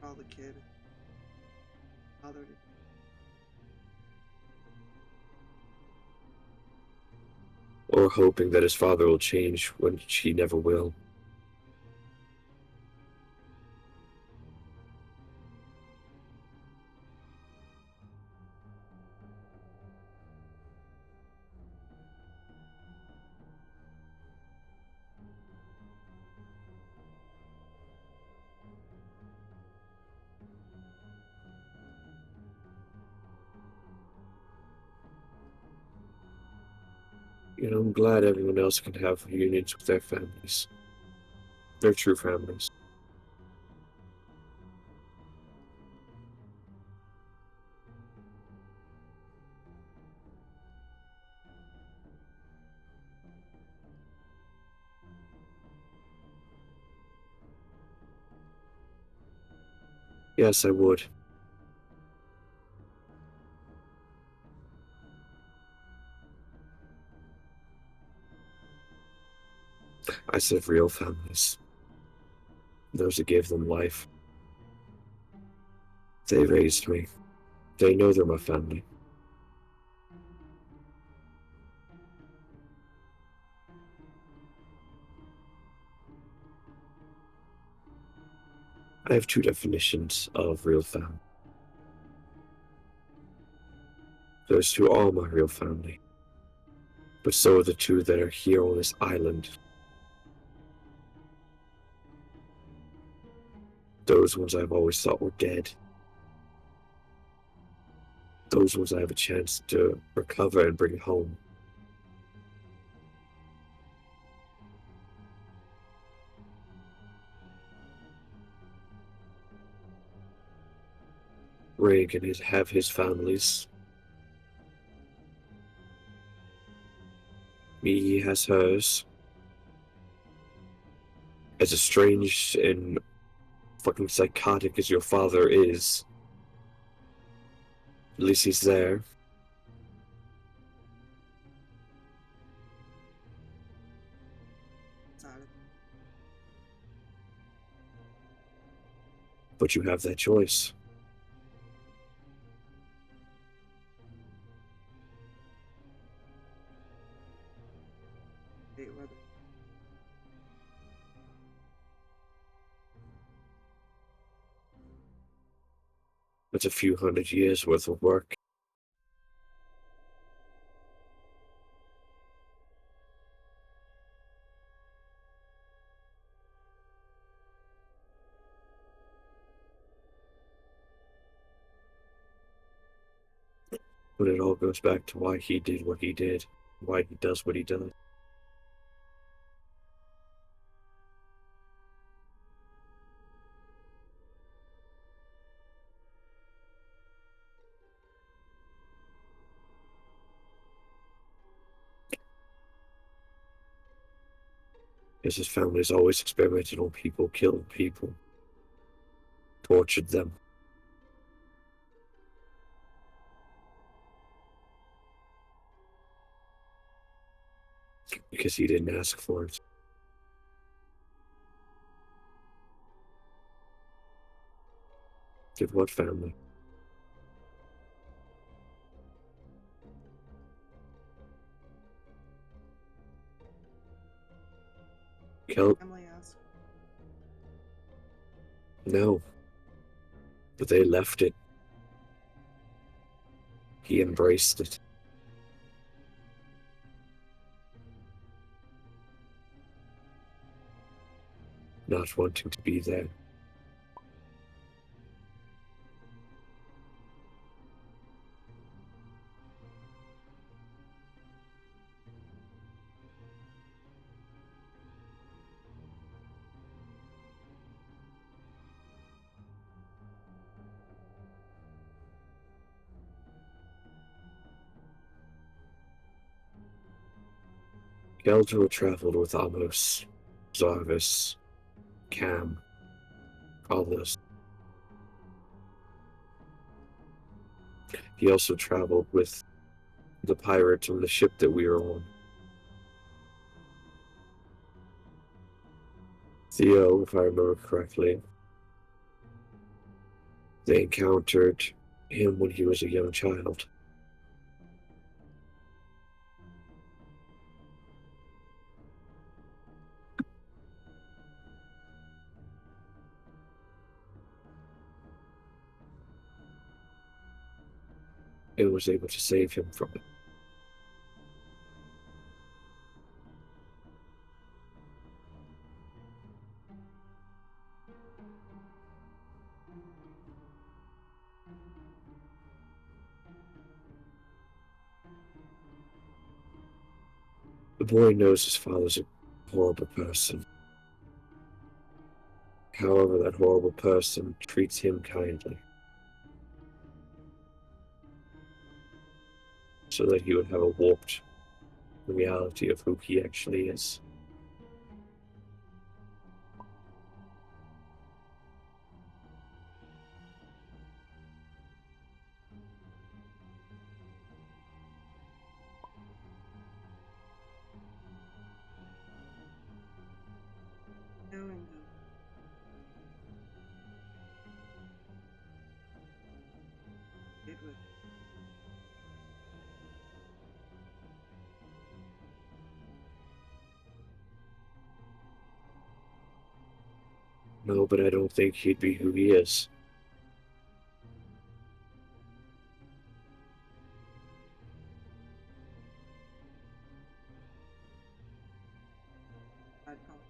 Call the kid. Father to Or hoping that his father will change when she never will. You know, I'm glad everyone else can have reunions with their families. Their true families. Yes, I would. I said real families. Those that gave them life. They raised me. They know they're my family. I have two definitions of real family. Those two are my real family. But so are the two that are here on this island. Those ones I've always thought were dead. Those ones I have a chance to recover and bring home. Ray can have his families. Mihi has hers. As estranged and fucking psychotic as your father is, at least he's there. side of But you have that choice. it, whether That's a few hundred years worth of work. But it all goes back to why he did what he did, why he does what he does. Because his family's always experimented on people, killed people, tortured them. Because he didn't ask for it. Did what family? Family asked. No. But they left it. He embraced it. Not wanting to be there. Geldro traveled with Amos, Zarvis, Cam, others. He also traveled with the pirate on the ship that we were on. Theo, if I remember correctly, they encountered him when he was a young child. And was able to save him from it. The boy knows his father's a horrible person. However, that horrible person treats him kindly. So that he would have a warped reality of who he actually is. Knowing them. It would. No, but I don't think he'd be who he is. I'd probably.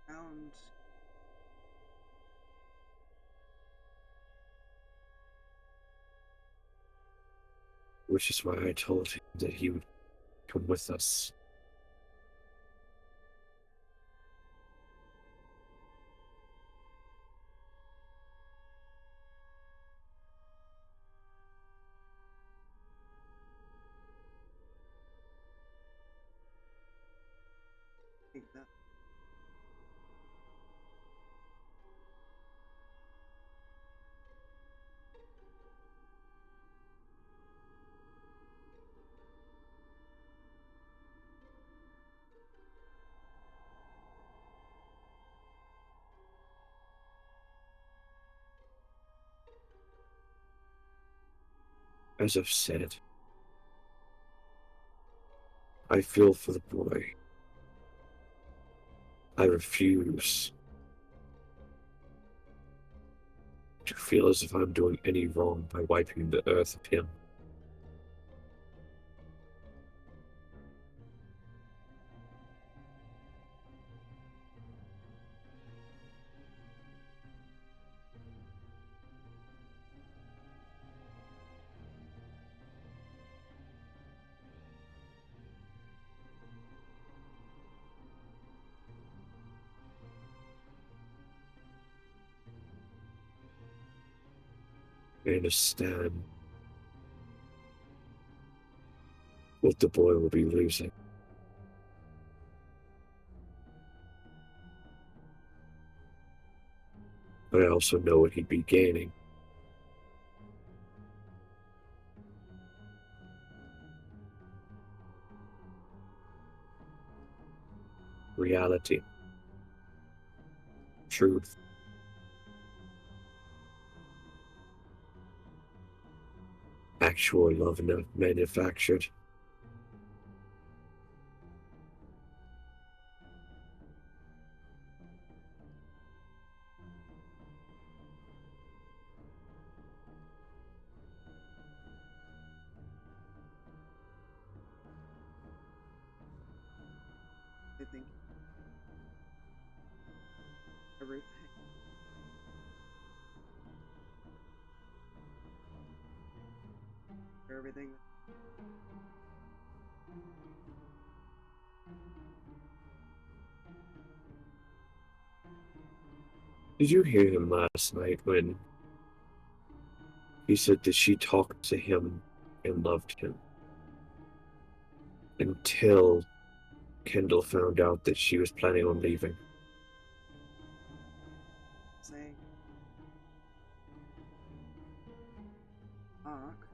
Found. Which is why I told him that he would come with us. Take that. As I've said, I feel for the boy. I refuse to feel as if I'm doing any wrong by wiping the earth of him. I understand what the boy will be losing. But I also know what he'd be gaining. Reality. Truth. Actual love not manufactured. I think everything. Everything. Did you hear him last night when he said that she talked to him and loved him? Until Kendall found out that she was planning on leaving. Saying, fuck.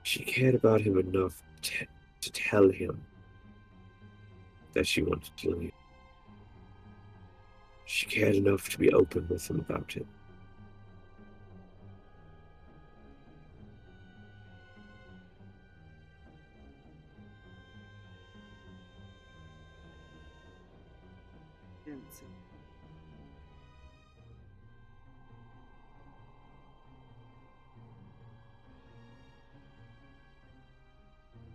She cared about him enough to tell him that she wanted to leave. She cared enough to be open with him about it. Didn't see.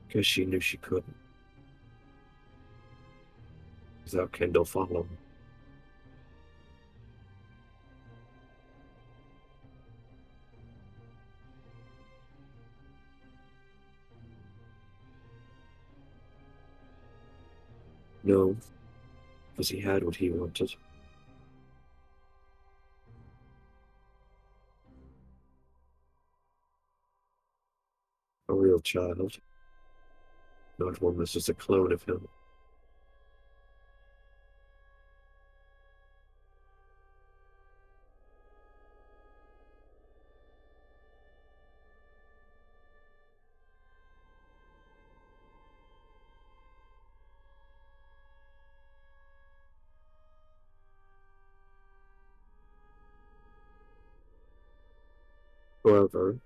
Because she knew she couldn't. Without Kendall following. No, because he had what he wanted. A real child. Not one that's just a clone of him. However,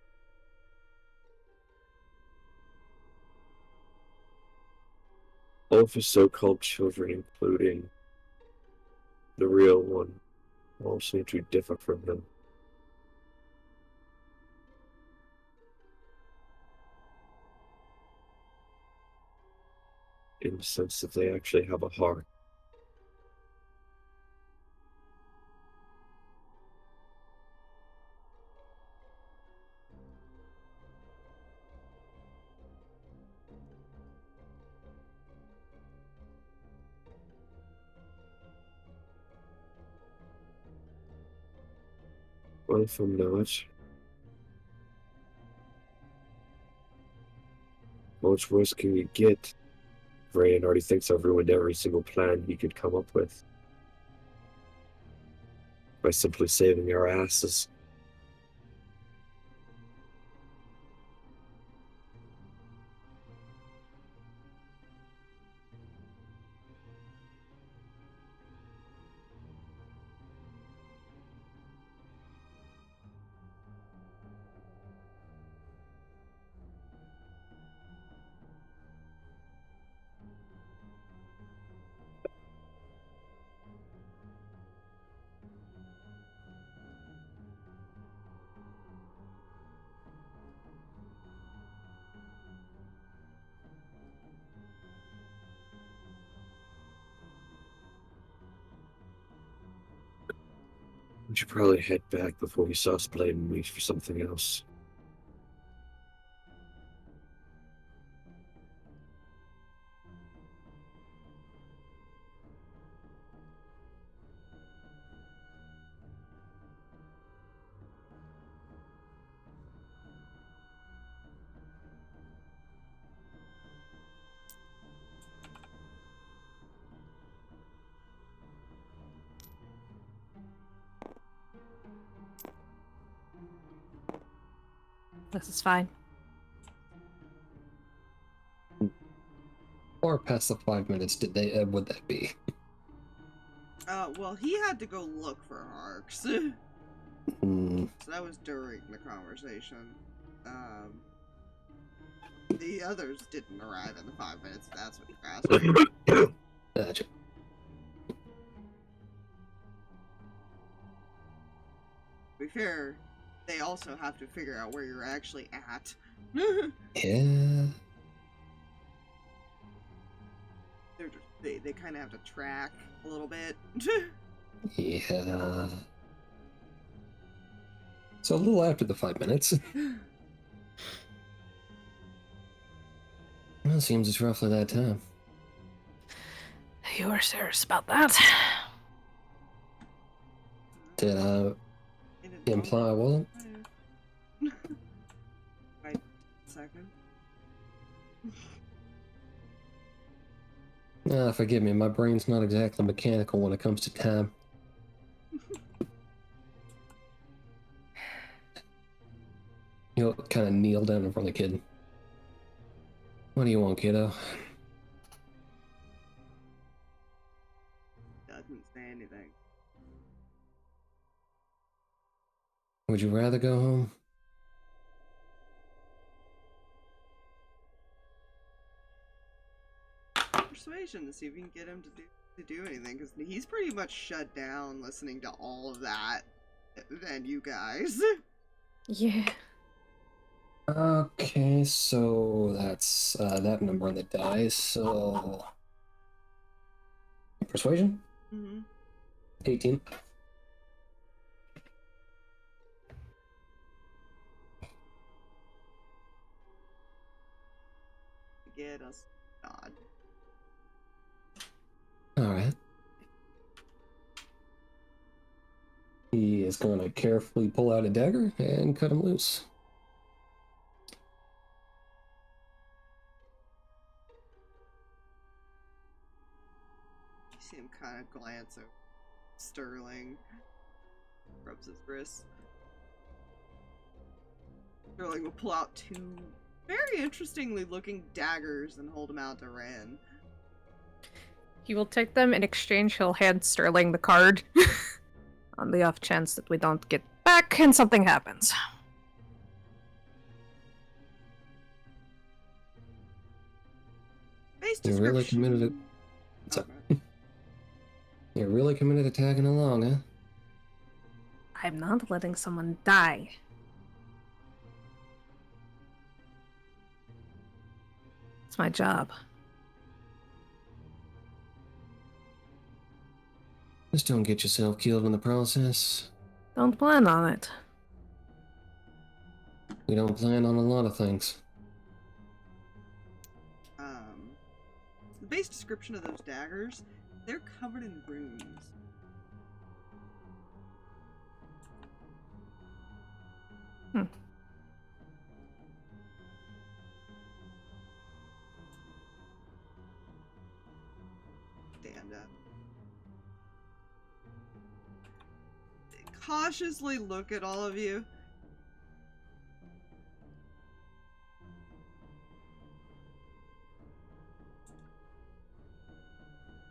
all of his so-called children, including the real one, all seem to differ from him. In the sense that they actually have a heart. Well, if I'm not, how much worse can you get? Reyan already thinks I've ruined every single plan he could come up with. By simply saving our asses. We should probably head back before he starts blaming me for something else. This is fine. Or past the 5 minutes would that be? Well, he had to go look for Harx. Hmm. So that was during the conversation. The others didn't arrive in the 5 minutes, if that's what you're asking. Gotcha. To be fair, they also have to figure out where you're actually at. Yeah. They kind of have to track a little bit. Yeah. So a little after the 5 minutes. Well, it seems it's roughly that time. You were serious about that? Did I imply I wasn't? Wait a second. Forgive me, my brain's not exactly mechanical when it comes to time. You'll kind of kneel down in front of the kid. What do you want, kiddo? Doesn't say anything. Would you rather go home? Persuasion to see if we can get him to do anything, because he's pretty much shut down listening to all of that than you guys. Yeah. Okay, so that's that number on the dice, so... Persuasion? Mm-hmm. 18. Get us God. Alright. He is going to carefully pull out a dagger and cut him loose. You see him kind of glance over Sterling. Rubs his wrist. Sterling will pull out two very interestingly looking daggers and hold them out to Reyan. He will take them. In exchange, he'll hand Sterling the card. On the off chance that we don't get back and something happens. Base You really description. committed it. What's up? You're really committed to tagging along, huh? I'm not letting someone die. It's my job. Just don't get yourself killed in the process. Don't plan on it. We don't plan on a lot of things. The base description of those daggers, they're covered in runes. Stand up. They cautiously look at all of you.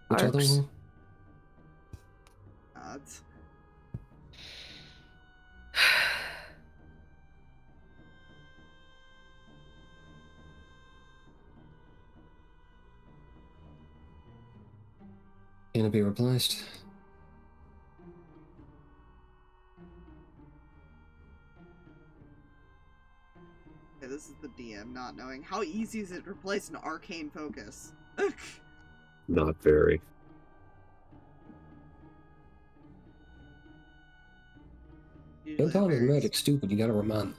Which other Harx. one? Odds. Can it be replaced? Okay, this is the DM not knowing. How easy is it to replace an arcane focus? Not very. thought his very magic's stupid, you gotta remind them.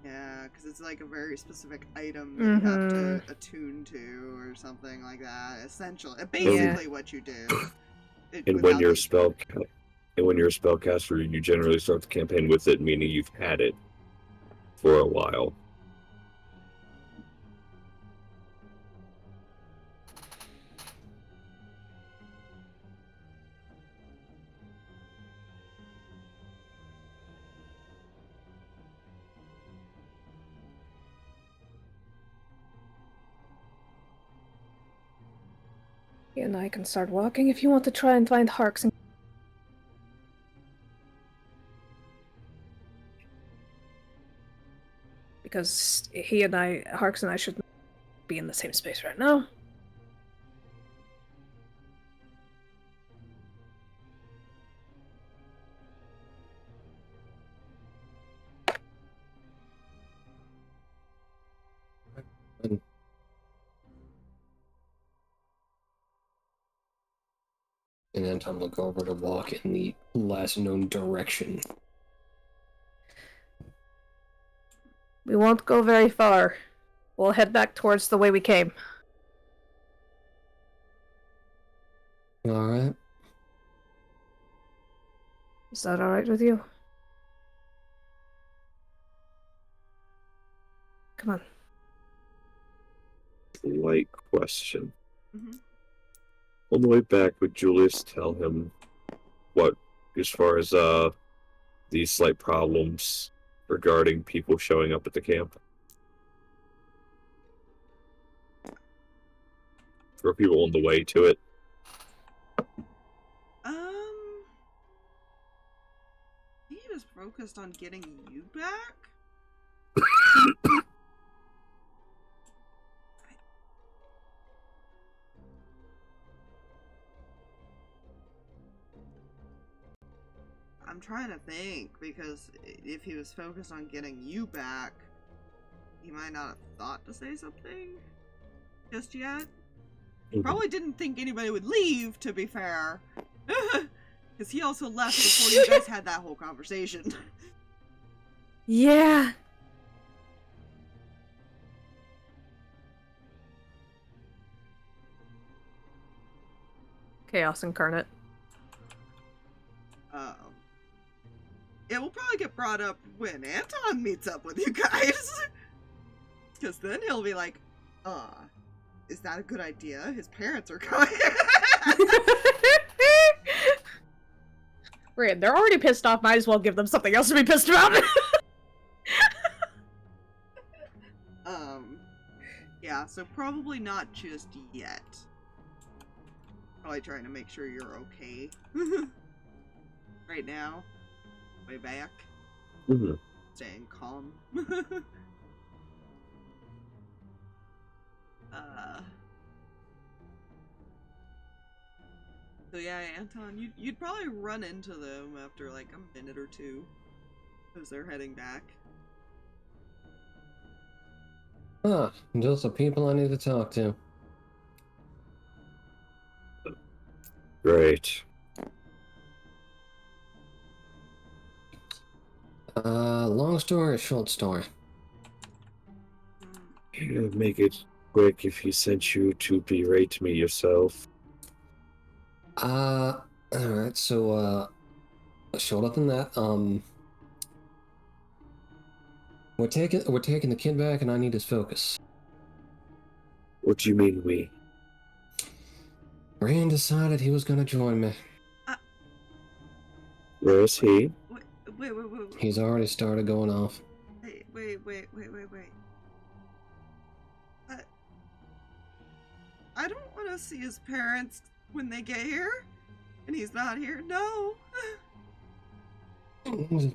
Yeah, because it's like a very specific item that you have to attune to or something like that. Essentially, basically what you do. And when you're a spellcaster, you generally start the campaign with it, meaning you've had it for a while. And I can start walking if you want to try and find Harx. Because Harx and I should be in the same space right now. And then Tom will go over to walk in the last known direction. We won't go very far. We'll head back towards the way we came. Alright. Is that alright with you? Come on. Light question. Mm-hmm. On the way back, would Julius tell him what, as far as these slight problems regarding people showing up at the camp? Or people on the way to it? He was focused on getting you back? I'm trying to think, because if he was focused on getting you back, he might not have thought to say something just yet. Probably didn't think anybody would leave, to be fair. Because he also left before you guys had that whole conversation. Yeah. Chaos incarnate. It will probably get brought up when Anton meets up with you guys. Because then he'll be like, is that a good idea? His parents are coming. Reyan, they're already pissed off. Might as well give them something else to be pissed about. Yeah, so probably not just yet. Probably trying to make sure you're okay. Right now. Way back. Mm-hmm. Staying calm. So yeah, Anton, you'd probably run into them after like a minute or two as they're heading back. Ah, just the people I need to talk to. Great. Long story or short story? Yeah, make it quick if he sent you to berate me yourself. Alright, so, shorter than that, we're taking the kid back and I need his focus. What do you mean, we? Reyan decided he was gonna join me. Where is he? Wait. He's already started going off. Hey, wait. I don't want to see his parents when they get here, and he's not here. No.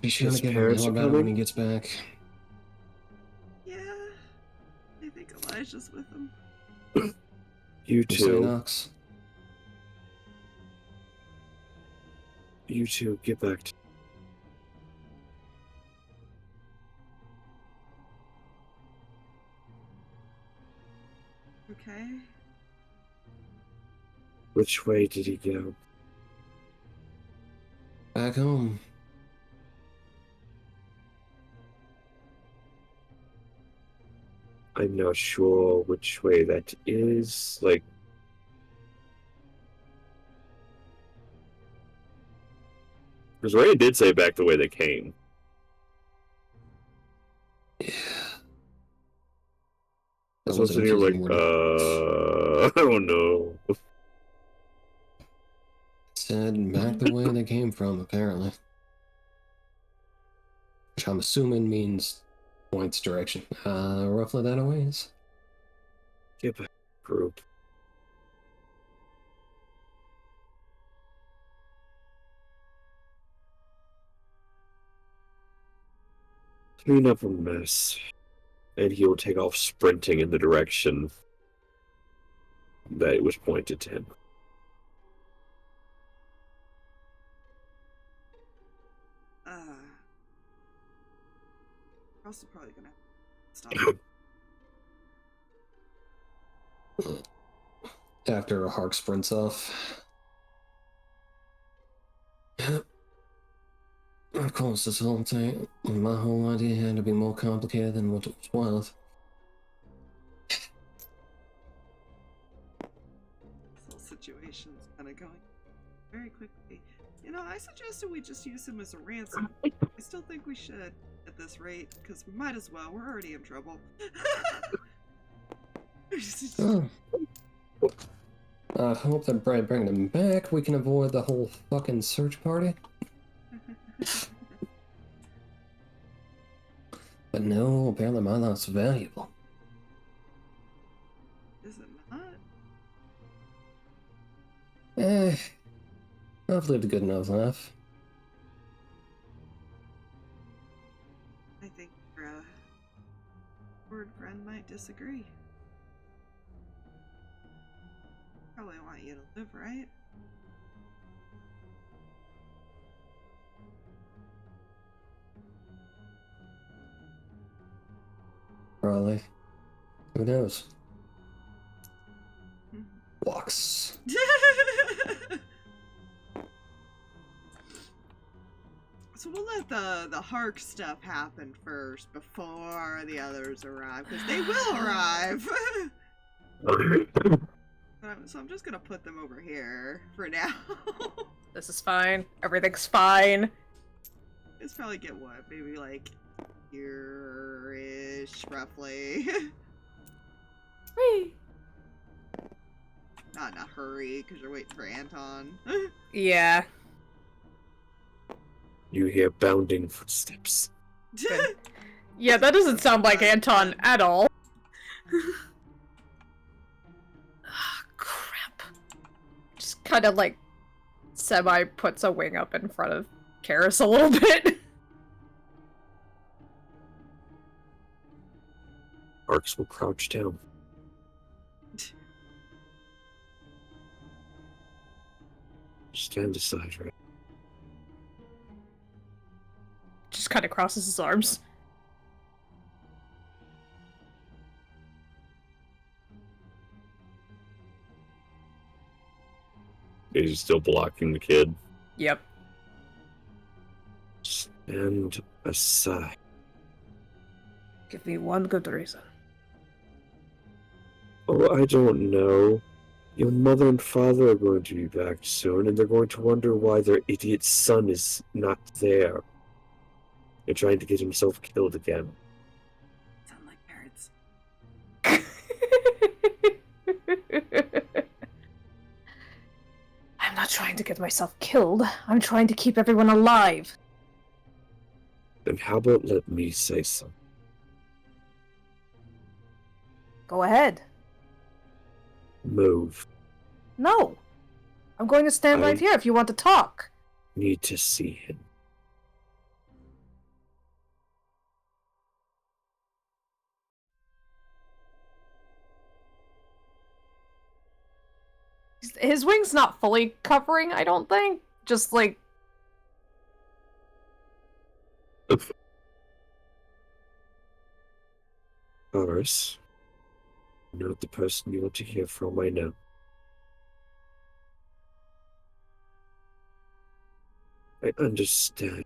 Be sure His to get parents him are about it when he coming? gets back. Yeah, I think Elijah's with him. You You say, two. Knox? You two, get back to... Okay. Which way did he go? Back home. I'm not sure which way that is. Like, because Reyan did say back the way they came. Yeah. That's what's in here, like, I don't know. Said back the way they came from, apparently. Which I'm assuming means points direction. Roughly that a ways. Get back, group. Clean up a mess. And he will take off sprinting in the direction that it was pointed to him. Also probably gonna stop. After Harx sprints off. Yep. Of course, this whole thing, my whole idea had to be more complicated than what it was worth. This whole situation's kind of going very quickly. You know, I suggested we just use him as a ransom. I still think we should at this rate, because we might as well. We're already in trouble. Oh. I hope that by bringing him back, we can avoid the whole fucking search party. But no, apparently my life's valuable. Is it not? I've lived a good enough life. I think your word friend might disagree. Probably want you to live, right? Probably. Who knows? Walks. So we'll let the Hark stuff happen first before the others arrive, because they will arrive. So I'm just gonna put them over here for now. This is fine. Everything's fine. It's probably get what? Maybe like here-ish, roughly. Whee! Not in a hurry, because you're waiting for Anton. Yeah. You hear bounding footsteps. Good. Yeah, that doesn't sound like Anton at all. Ah, crap. Just kind of like semi puts a wing up in front of Karis a little bit. Harx will crouch down. Stand aside, right? Just kind of crosses his arms. He's still blocking the kid. Yep. Stand aside. Give me one good reason. Oh, I don't know. Your mother and father are going to be back soon, and they're going to wonder why their idiot son is not there. They're trying to get himself killed again. Sound like parrots. I'm not trying to get myself killed. I'm trying to keep everyone alive. Then how about let me say something? Go ahead. Move. No. I'm going to stand right here if you want to talk. Need to see him. His wing's not fully covering, I don't think. Just like... Harx, not the person you want to hear from, I know. I understand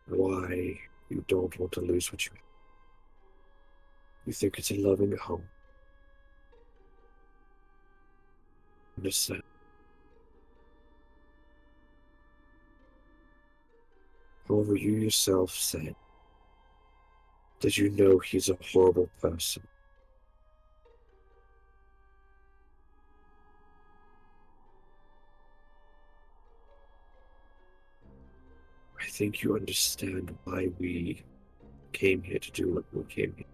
why you don't want to lose what you have. You think it's a loving home. Understand. However, you yourself said that you know he's a horrible person. I think you understand why we came here to do what we came here.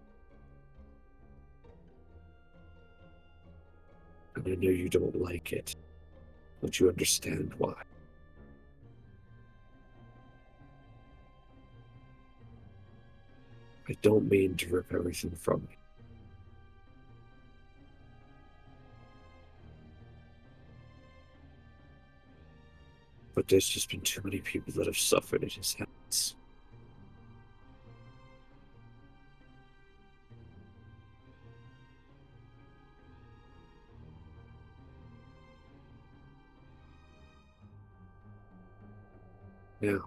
And I know you don't like it, but you understand why. I don't mean to rip everything from you. But there's just been too many people that have suffered at his hands. Now,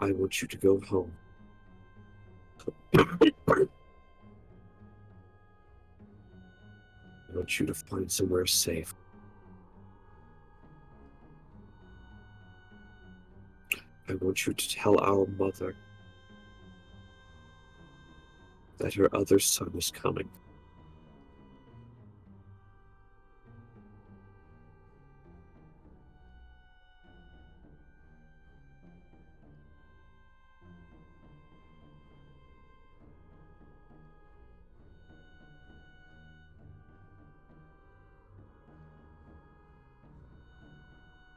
I want you to go home. I want you to find somewhere safe. I want you to tell our mother that her other son is coming.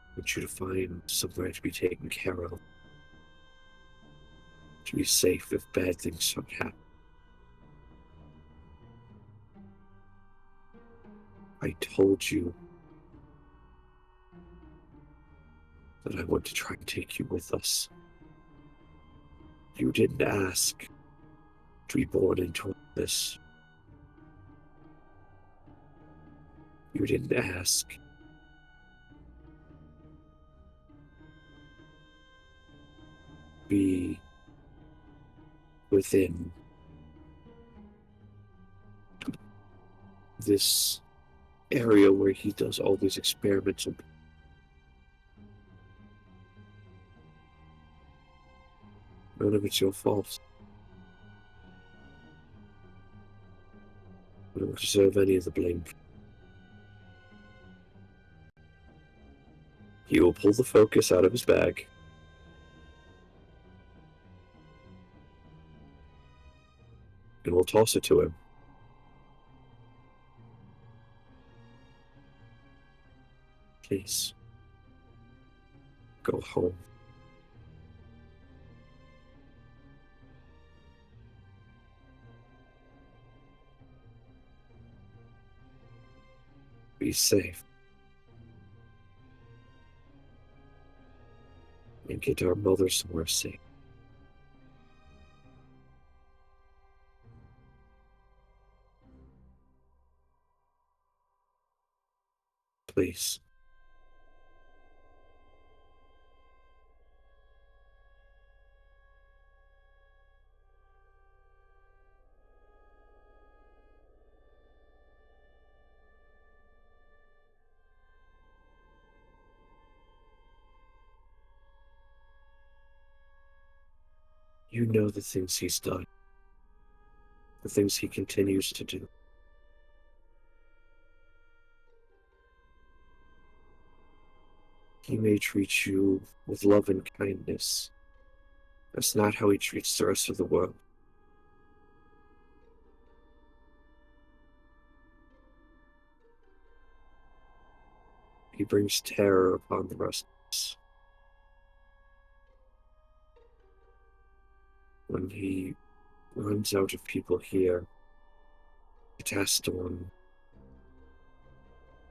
I want you to find somewhere to be taken care of. To be safe if bad things start happening. I told you that I want to try and take you with us. You didn't ask to be born into this. You didn't ask. Be within this area where he does all these experiments. None of it's your fault. You don't deserve any of the blame. He will pull the focus out of his bag. And we'll toss it to him. Please. Go home. Be safe. And get our mother somewhere safe. Please. You know the things he's done. The things he continues to do. He may treat you with love and kindness. That's not how he treats the rest of the world. He brings terror upon the rest of us. When he runs out of people here, Catastorm,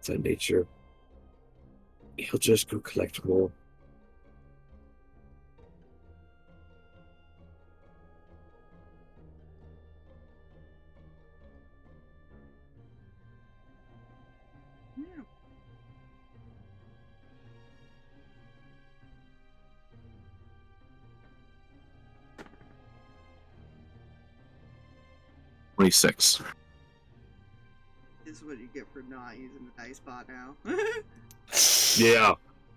that nature, he'll just go collect more. 26. This is what you get for not using the dice bot now.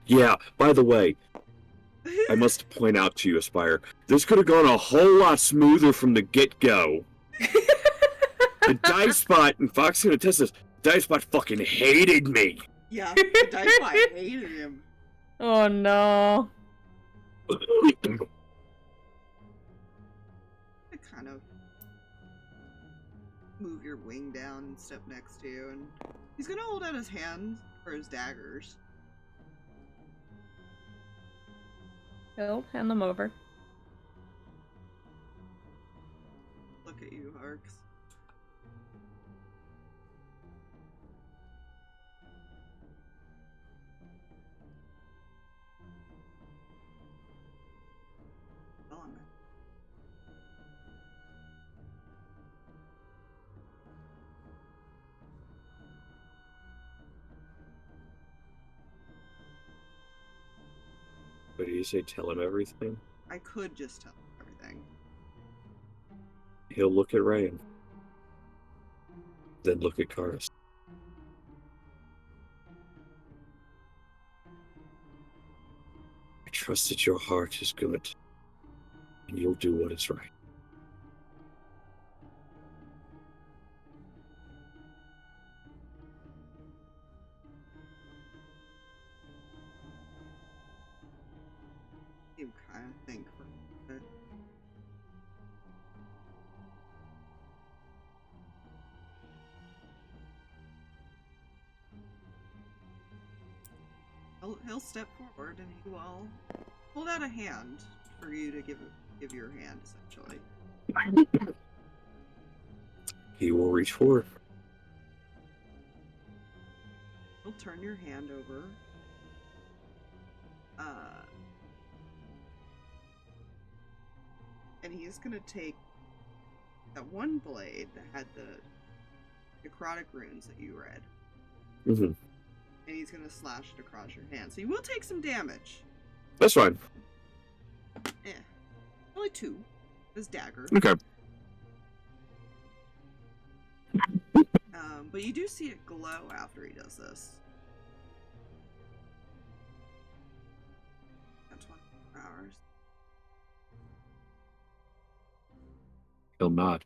Yeah. By the way, I must point out to you, Aspire, this could have gone a whole lot smoother from the get-go. The dice bot, and Fox is gonna test this, dice bot fucking hated me. Yeah, the dice bot hated him. Oh no. To kind of move your wing down and step next to you, and he's gonna hold out his hand for his daggers. He'll hand them over. Look at you, Harx. But did you say tell him everything? I could just tell him everything. He'll look at Reyan. Then look at Karis. I trust that your heart is good, and you'll do what is right. You kind of think for a bit. He'll step forward and he will hold out a hand for you to give your hand, essentially. He will reach forward. He'll turn your hand over. And he's gonna take that one blade that had the necrotic runes that you read. Mm-hmm. And he's gonna slash it across your hand. So you will take some damage. That's fine. Only 2. His dagger. Okay. But you do see it glow after he does this. At 24 hours. He'll nod.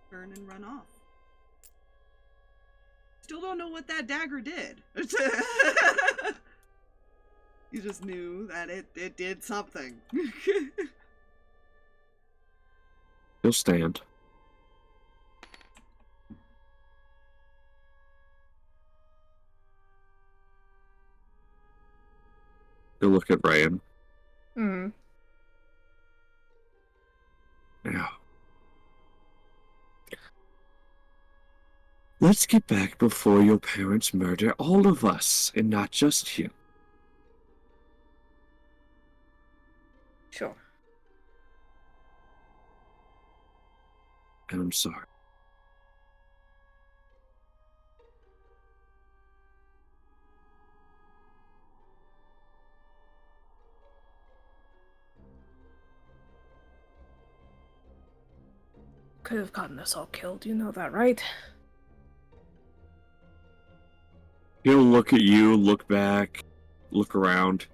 Turn and run off. Still don't know what that dagger did. You just knew that it did something. He'll stand. He'll look at Reyan. Hmm. Now, let's get back before your parents murder all of us, and not just you. Sure. And I'm sorry. Could have gotten us all killed, you know that, right? He'll look at you, look back, look around.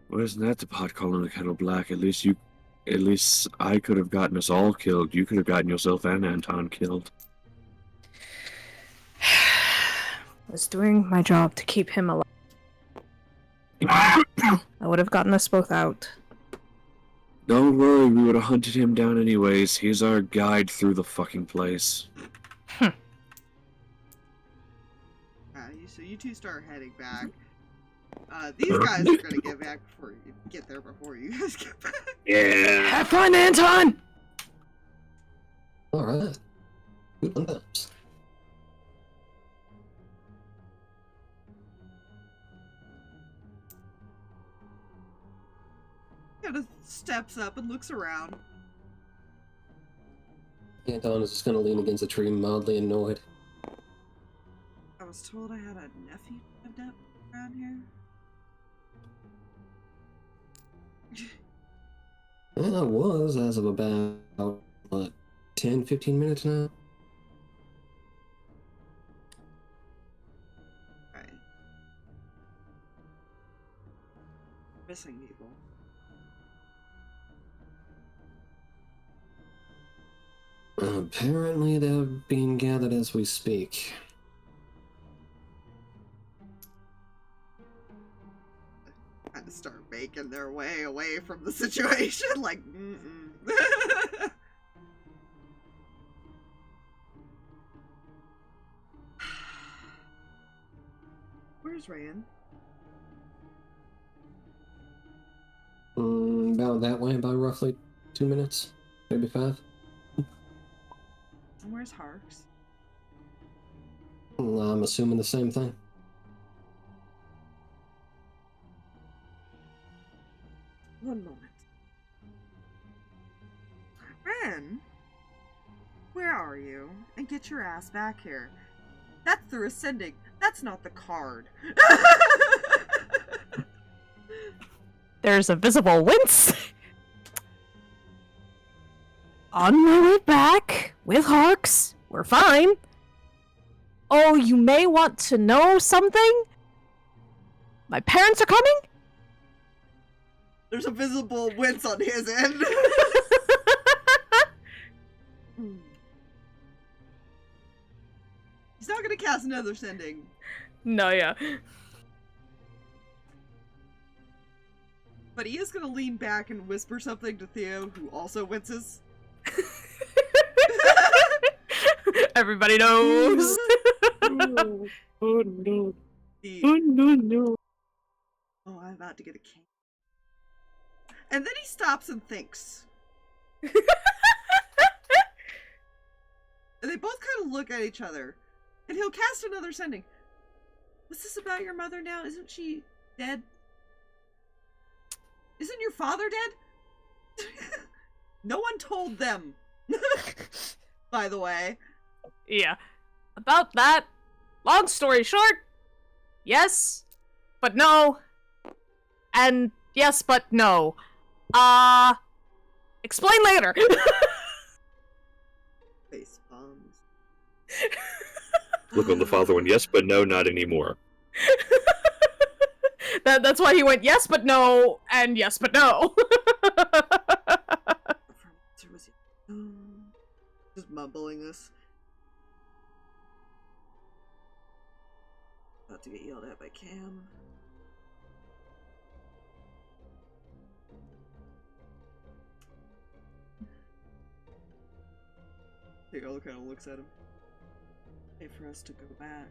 Well, isn't that the pot calling the kettle black? At least I could have gotten us all killed. You could have gotten yourself and Anton killed. I was doing my job to keep him alive. I would have gotten us both out. Don't worry, we would have hunted him down anyways. He's our guide through the fucking place. So you two start heading back. These guys are gonna get back before you get there before you guys get back. Yeah. Have fun, Anton! Alright. Good one, times. Kind of steps up and looks around. Anton is just gonna lean against a tree, mildly annoyed. I was told I had a nephew lived up around here. I was as of about, what, 10, 15 minutes now? Okay. Missing people. Apparently they're being gathered as we speak. Kind of start making their way away from the situation, like, mm-mm. Where's Reyan? About that way, about roughly 2 minutes, maybe 5. And where's Harx? I'm assuming the same thing. One moment. Ren, where are you? And get your ass back here. That's through ascending. That's not the card. There's a visible wince. On my way back with Harx. We're fine. Oh, you may want to know something? My parents are coming? There's a visible wince on his end. He's not gonna cast another sending. No, yeah. But he is gonna lean back and whisper something to Theo, who also winces. Everybody knows. Oh no. The, Oh no. oh, I'm about to get a cane. And then he stops and thinks. And they both kind of look at each other. And he'll cast another sending. What's this about your mother now? Isn't she dead? Isn't your father dead? No one told them. By the way. Yeah. About that, long story short, yes, but no. And yes, but no. Explain later. Face bombs. Look on the father one, yes, but no, not anymore. That's why he went yes, but no, and yes, but no. Just mumbling this. About to get yelled at by Cam. Theo kind of looks at him. Wait for us to go back.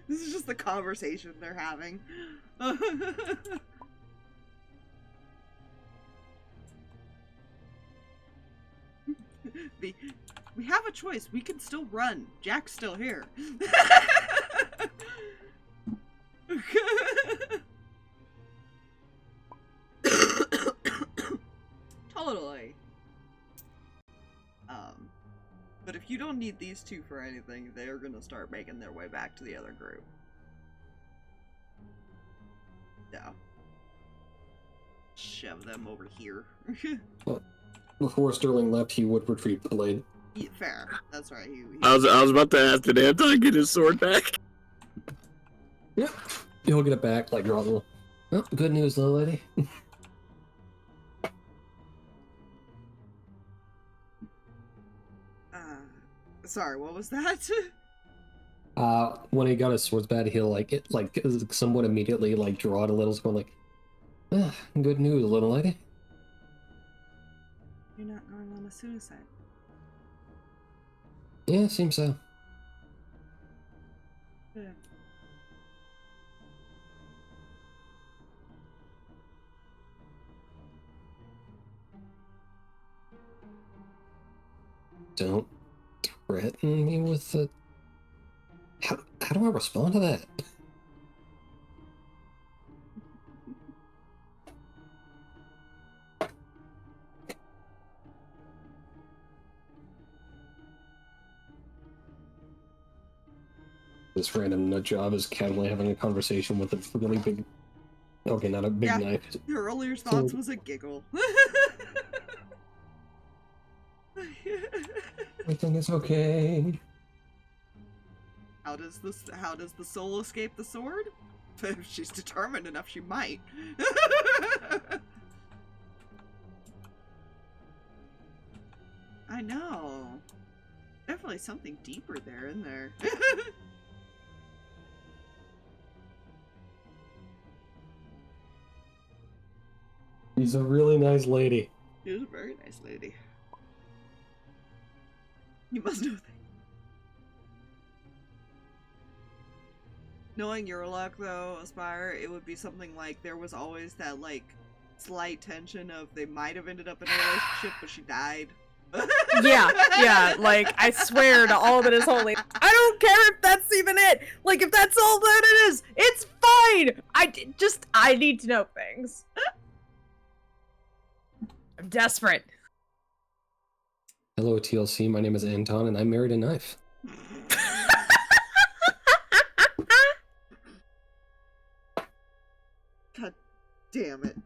This is just the conversation they're having. We have a choice. We can still run. Jack's still here. Totally. But if you don't need these two for anything, they're gonna start making their way back to the other group. Yeah. Shove them over here. Well, before Sterling left, he would retrieve the blade. Yeah, fair. That's right. He I was about to ask, did Anton get his sword back? Yep. He'll get it back, like, draw the... Oh, good news, little lady. Sorry, what was that? When he got his swords back, he'll, like, somewhat immediately, like, draw it a little, going like, ah, good news, little lady. You're not going on a suicide. Yeah, it seems so. Good. Don't threaten me with the... How do I respond to that? This random nut job is casually having a conversation with a really big... Okay, not a big Yeah. knife. Your earlier thoughts was a giggle. Everything is okay. How does the soul escape the sword? If she's determined enough, she might. I know. Definitely something deeper there, isn't there? She's a really nice lady. She's a very nice lady. You must know things. Knowing your luck, though, Aspire, it would be something like there was always that, like, slight tension of they might have ended up in a relationship, but she died. Yeah, like, I swear to all that is holy. I don't care if that's even it! Like, if that's all that it is, it's fine! I need to know things. I'm desperate. Hello, TLC. My name is Anton, and I married a knife. God damn it.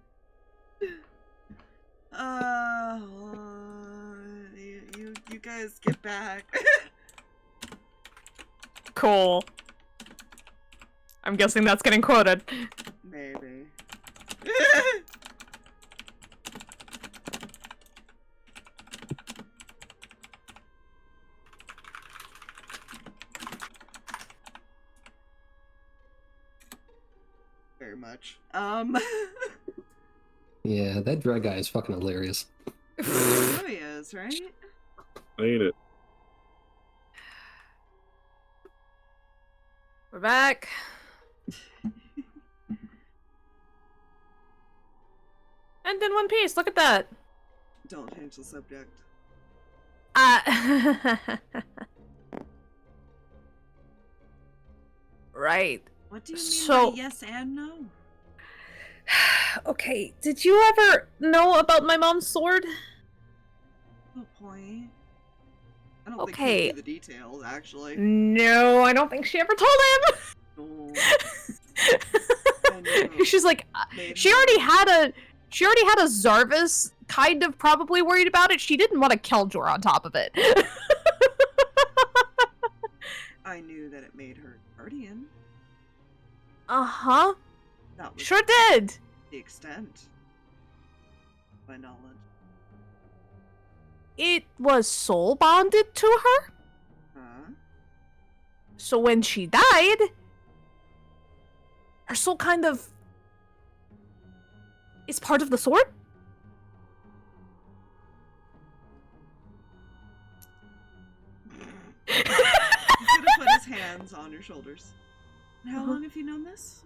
You guys get back. Cool. I'm guessing that's getting quoted. Maybe. Very much. Yeah, that drag guy is fucking hilarious. Oh, he is, right? Ain't it? We're back. And in one piece, look at that. Don't change the subject. Right. What do you mean So- by yes and no? Okay, did you ever know about my mom's sword? No point. I don't Okay. think he knew the details, actually. No, I don't think she ever told him. No. I know. She's like, Maybe. she already had a Zarvis, kind of probably worried about it. She didn't want to kill Jor on top of it. I knew that it made her guardian. Uh-huh. That was Sure did. the extent of my knowledge. It was soul bonded to her. Huh? So when she died, her soul kind of is part of the sword? He's gonna put his hands on your shoulders. And how Uh-huh. long have you known this?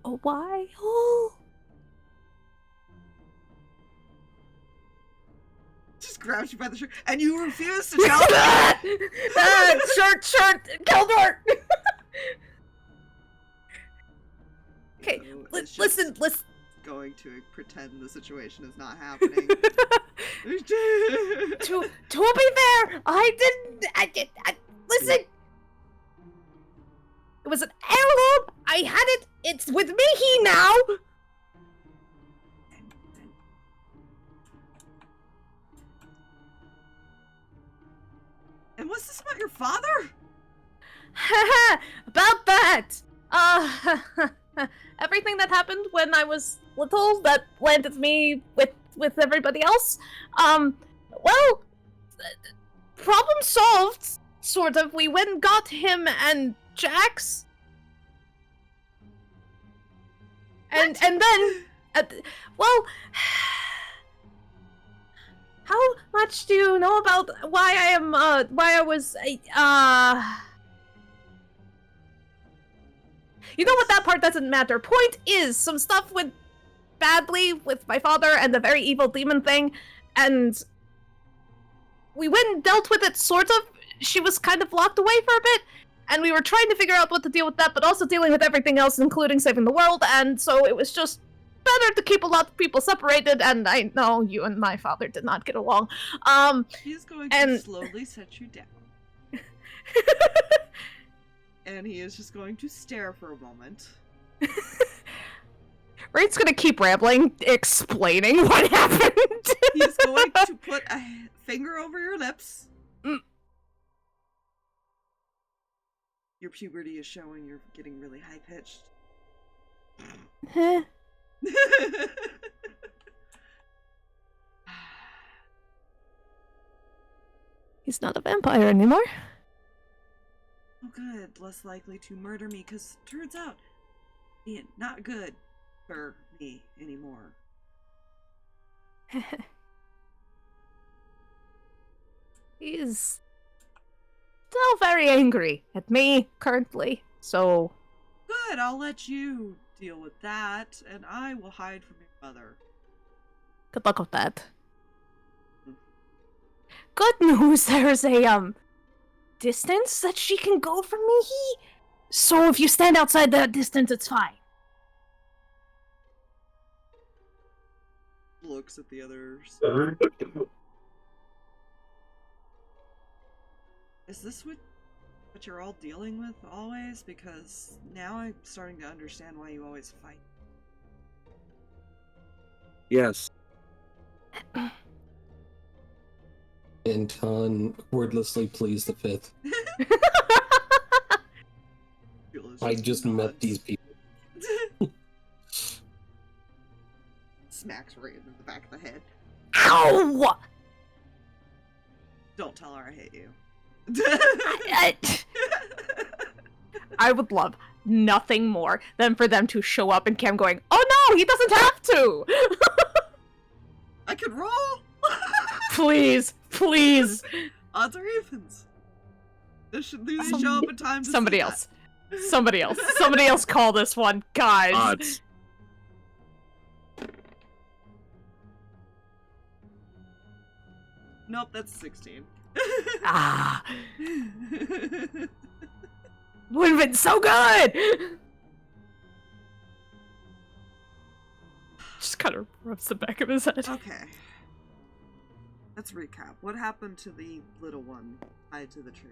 A while? Just grabs you by the shirt, and you refuse to tell me. Shirt, Keldor! Okay, No, it's just listen. Going to pretend the situation is not happening. To be fair, listen. It was an heirloom. I had it. It's with Mihi now. And what's this about your father? About that. Everything that happened when I was little that landed me with everybody else. Well, problem solved, sort of. We went and got him and Jax. And then, well, how much do you know about why I was, You know what, that part doesn't matter. Point is, some stuff went badly with my father and the very evil demon thing, and we went and dealt with it, sort of. She was kind of locked away for a bit, and we were trying to figure out what to deal with that, but also dealing with everything else, including saving the world, and so it was just better to keep a lot of people separated, and I know you and my father did not get along. He's going to slowly set you down. And he is just going to stare for a moment. Ray's gonna keep rambling, explaining what happened. He's going to put a finger over your lips. Your puberty is showing, you're getting really high-pitched. He's not a vampire anymore. Oh good, less likely to murder me, because turns out, being not good for me anymore. He's still very angry at me currently, so... Good, I'll let you deal with that, and I will hide from your mother. Good luck with that. Good news, there's a, distance that she can go from Mihi. So if you stand outside that distance, it's fine. Looks at the others. Is this what you're all dealing with always? Because now I'm starting to understand why you always fight. Yes. Anton wordlessly pleads the fifth. I just met these people. Smacks right in the back of the head. Ow! Don't tell her I hate you. I would love nothing more than for them to show up and Cam going, "Oh no, he doesn't have to!" I could roll! Please, please. Odds are evens. These show up in time to Somebody see else. Somebody else. Somebody else call this one, guys. Odds. Nope, that's 16. Ah. Would have been so good! Just kind of rubs the back of his head. Okay. Let's recap. What happened to the little one tied to the tree?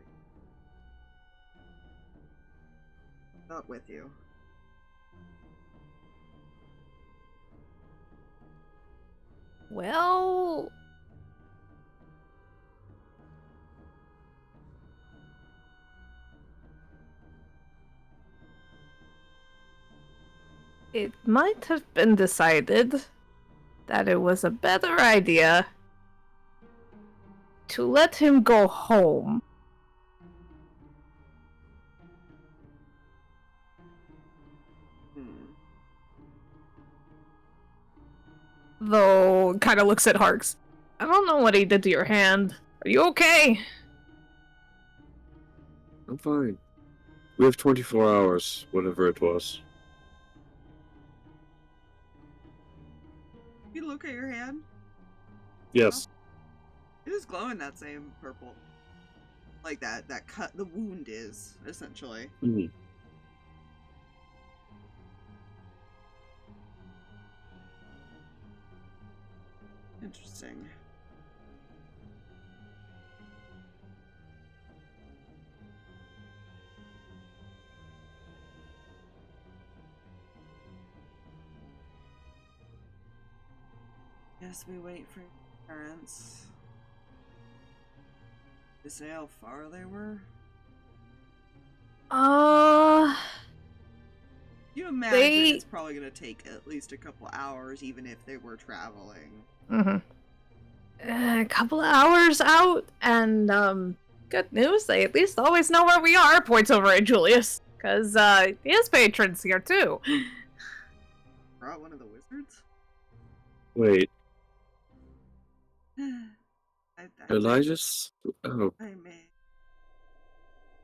Not with you. Well... it might have been decided that it was a better idea to let him go home. Though, kind of looks at Harx. I don't know what he did to your hand. Are you okay? I'm fine. We have 24 hours, whatever it was. You look at your hand. Yes. It is glowing that same purple. Like that cut, the wound is, essentially. Mm-hmm. Interesting. Guess we wait for your parents. To say how far they were? You imagine it's probably gonna take at least a couple hours, even if they were traveling. Mm-hmm. A couple of hours out, and, good news, they at least always know where we are, points over at Julius. Because, his patron's here, too. Brought one of the wizards? Wait. I Elijah's? Oh.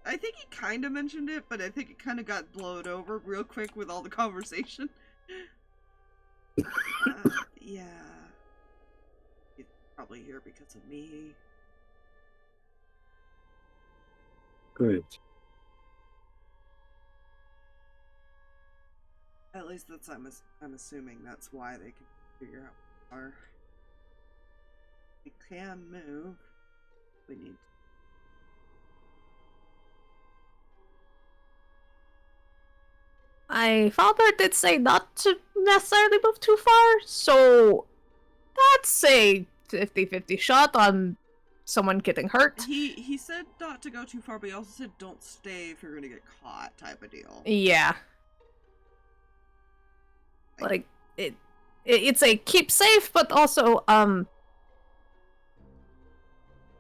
I think he kind of mentioned it, but I think it kind of got blown over real quick with all the conversation. Yeah. He's probably here because of me. Great. At least that's I'm assuming that's why they can figure out where we can move. We need to. My father did say not to necessarily move too far, so that's a 50-50 shot on someone getting hurt. He said not to go too far, but he also said don't stay if you're gonna get caught, type of deal. Yeah. Like it's a keep safe, but also I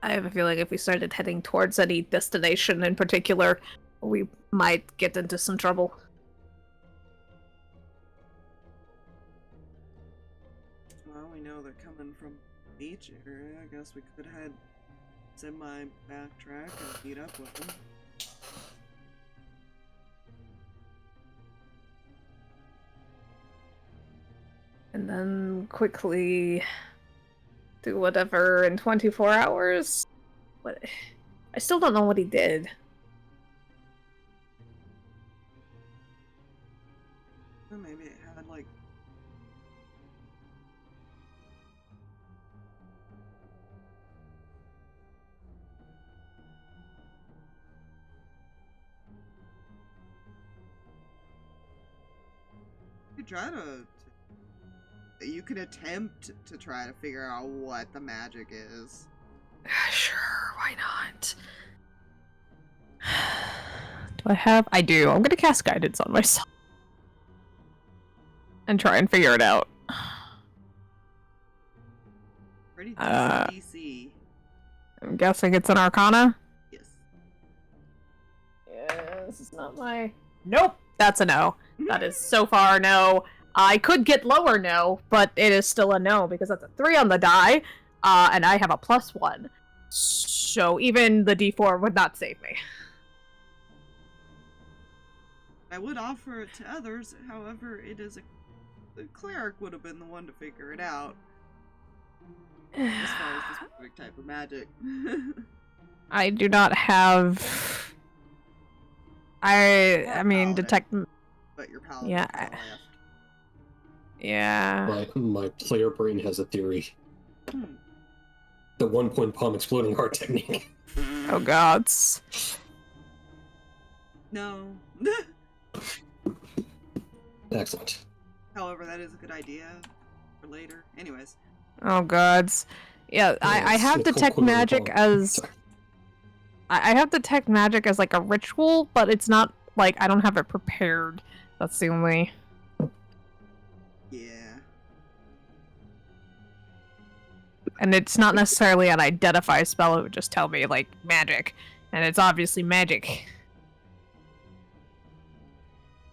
have a feeling if we started heading towards any destination in particular, we might get into some trouble. Well, we know they're coming from the beach area. I guess we could head semi-backtrack and meet up with them. And then quickly do whatever in 24 hours? What? I still don't know what he did. Or maybe it had, like... You could try to... You can attempt to try to figure out what the magic is. Sure, why not? Do I have? I do. I'm gonna cast guidance on myself. And try and figure it out. Pretty decent DC. I'm guessing it's an Arcana? Yes. Yeah, this is not my... Nope! That's a no. That is so far a no. I could get lower no, but it is still a no, because that's a 3 on the die, and I have a +1. So even the D4 would not save me. I would offer it to others, however, it is the cleric would have been the one to figure it out. As far as the specific type of magic. I do not have... I mean, detect... But your paladin Yeah. is left. Yeah. My player brain has a theory. The 1-point palm exploding heart technique. Oh gods. No. Excellent. However, that is a good idea for later. Anyways. Oh gods. Yeah, I have detect magic as... I have detect magic as like a ritual, but it's not like I don't have it prepared. That's the only... Yeah. And it's not necessarily an identify spell, it would just tell me, like, magic. And it's obviously magic.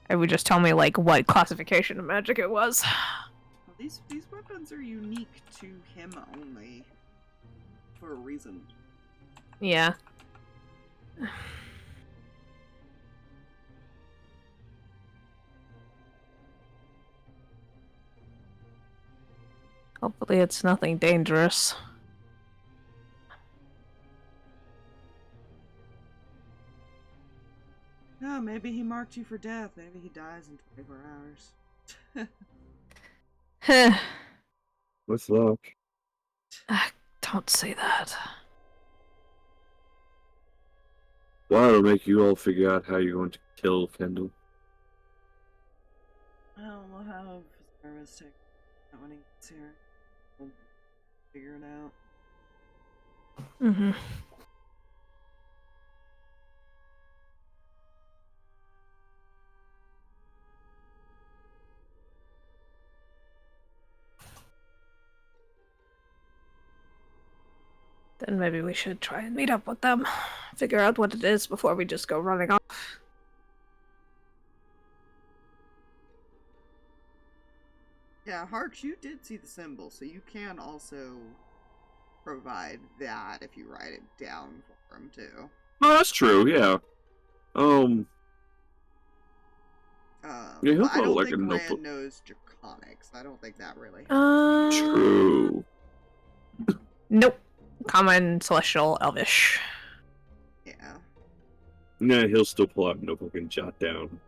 It would just tell me, like, what classification of magic it was. Well, these weapons are unique to him only. For a reason. Yeah. Hopefully it's nothing dangerous. Oh, maybe he marked you for death. Maybe he dies in 24 hours. With luck. Don't say that. Well, it'll make you all figure out how you're going to kill Kendall. Well, we'll have Service take that when he gets here. We'll figure it out. Mm-hmm. Then maybe we should try and meet up with them. Figure out what it is before we just go running off. Yeah, Harx, you did see the symbol, so you can also provide that if you write it down for him, too. Oh, that's true, yeah. Yeah, he'll I put don't like think a Reyan notebook. knows Draconics. I don't think that really True. Nope. Common, Celestial, Elvish. Yeah. Yeah, he'll still pull out a notebook and jot down.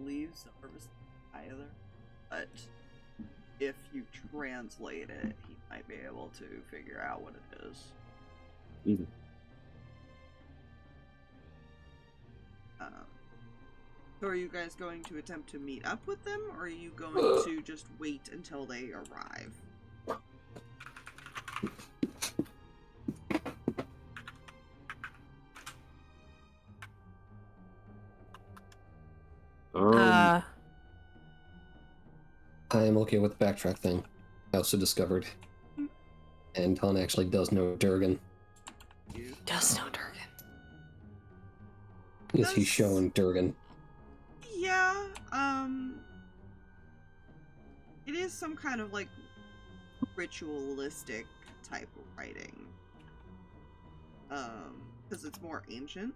believe Silver's either, but if you translate it, he might be able to figure out what it is. Mhm. So are you guys going to attempt to meet up with them, or are you going to just wait until they arrive? I am okay with the backtrack thing. I also discovered Anton actually does know Durgan. Does know Durgan. Is he showing Durgan? Yeah, it is some kind of, like, ritualistic type of writing. Because it's more ancient.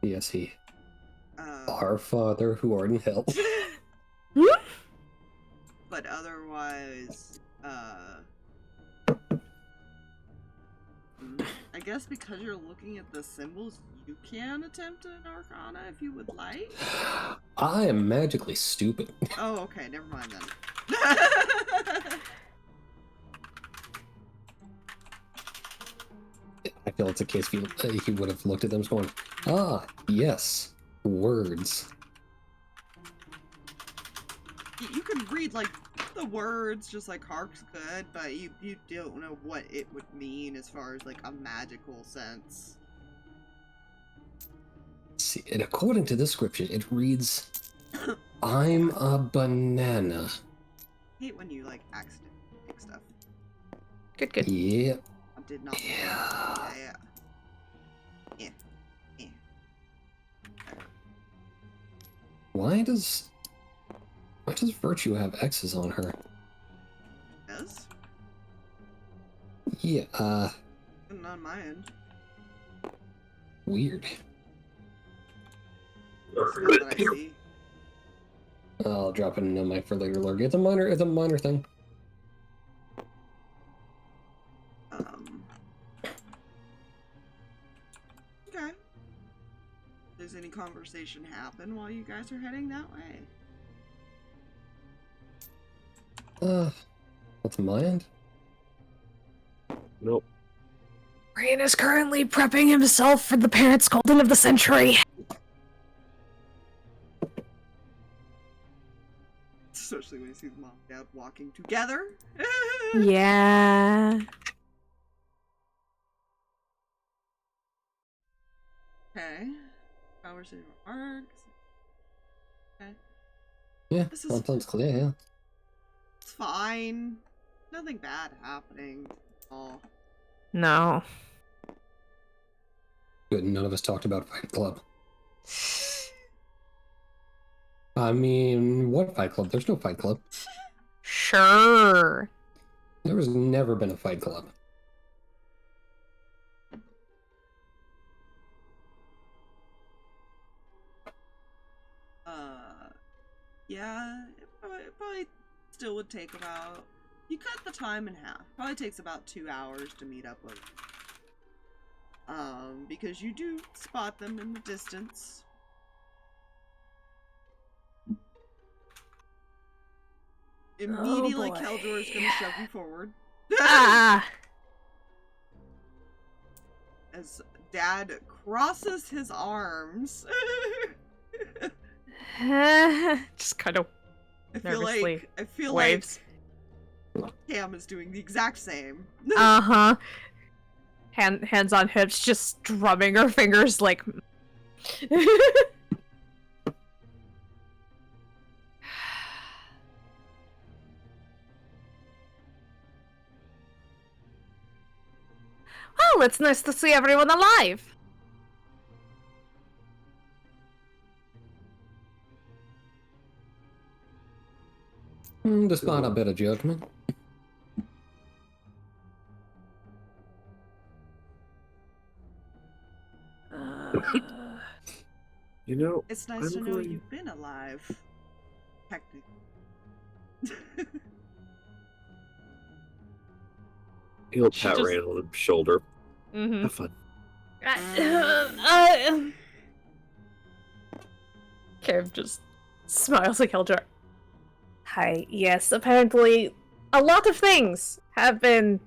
Yes, he. Our Father who art in hell. But otherwise, I guess because you're looking at the symbols, you can attempt an Arcana if you would like. I am magically stupid. Oh, okay, never mind then. I feel it's a case he would have looked at them going, ah, yes, words. You can read, like, the words just like Harx could, but you don't know what it would mean as far as, like, a magical sense. See, and according to the description, it reads, I'm a banana. I hate when you, like, accidentally pick stuff. Good, good. Yeah. I did not. Yeah. Yeah. Why does Virtue have X's on her? Does? Yeah, Not on my end. weird. Not that I see. I'll drop it in the mic for later, Lurg. It's a minor thing. Okay. Does any conversation happen while you guys are heading that way? What's my end? Nope. Reyan is currently prepping himself for the parent scolding of the century. Especially when you see the mom and dad walking together. Yeah. Okay. Conversation remarks. Okay. Yeah, This is- Anton's clear, yeah. It's fine. Nothing bad happening. Oh. No. Good, none of us talked about Fight Club. I mean, what Fight Club? There's no Fight Club. Sure. There has never been a Fight Club. Yeah, it probably still would take about... You cut the time in half. Probably takes about 2 hours to meet up with. Because you do spot them in the distance. Immediately, boy. Keldor is gonna shove you forward. Ah. As Dad crosses his arms. Just kind of I feel nervously like waves. Cam is doing the exact same. Uh-huh. Hands on hips, just drumming her fingers like... Well, it's nice to see everyone alive. Despite a bit of judgment. You know, It's nice to know you've been alive. Technically. he'll She pat just- Rand on the shoulder. Mm-hmm. Have fun. Kev just smiles like Eldra. Hi, yes, apparently a lot of things have been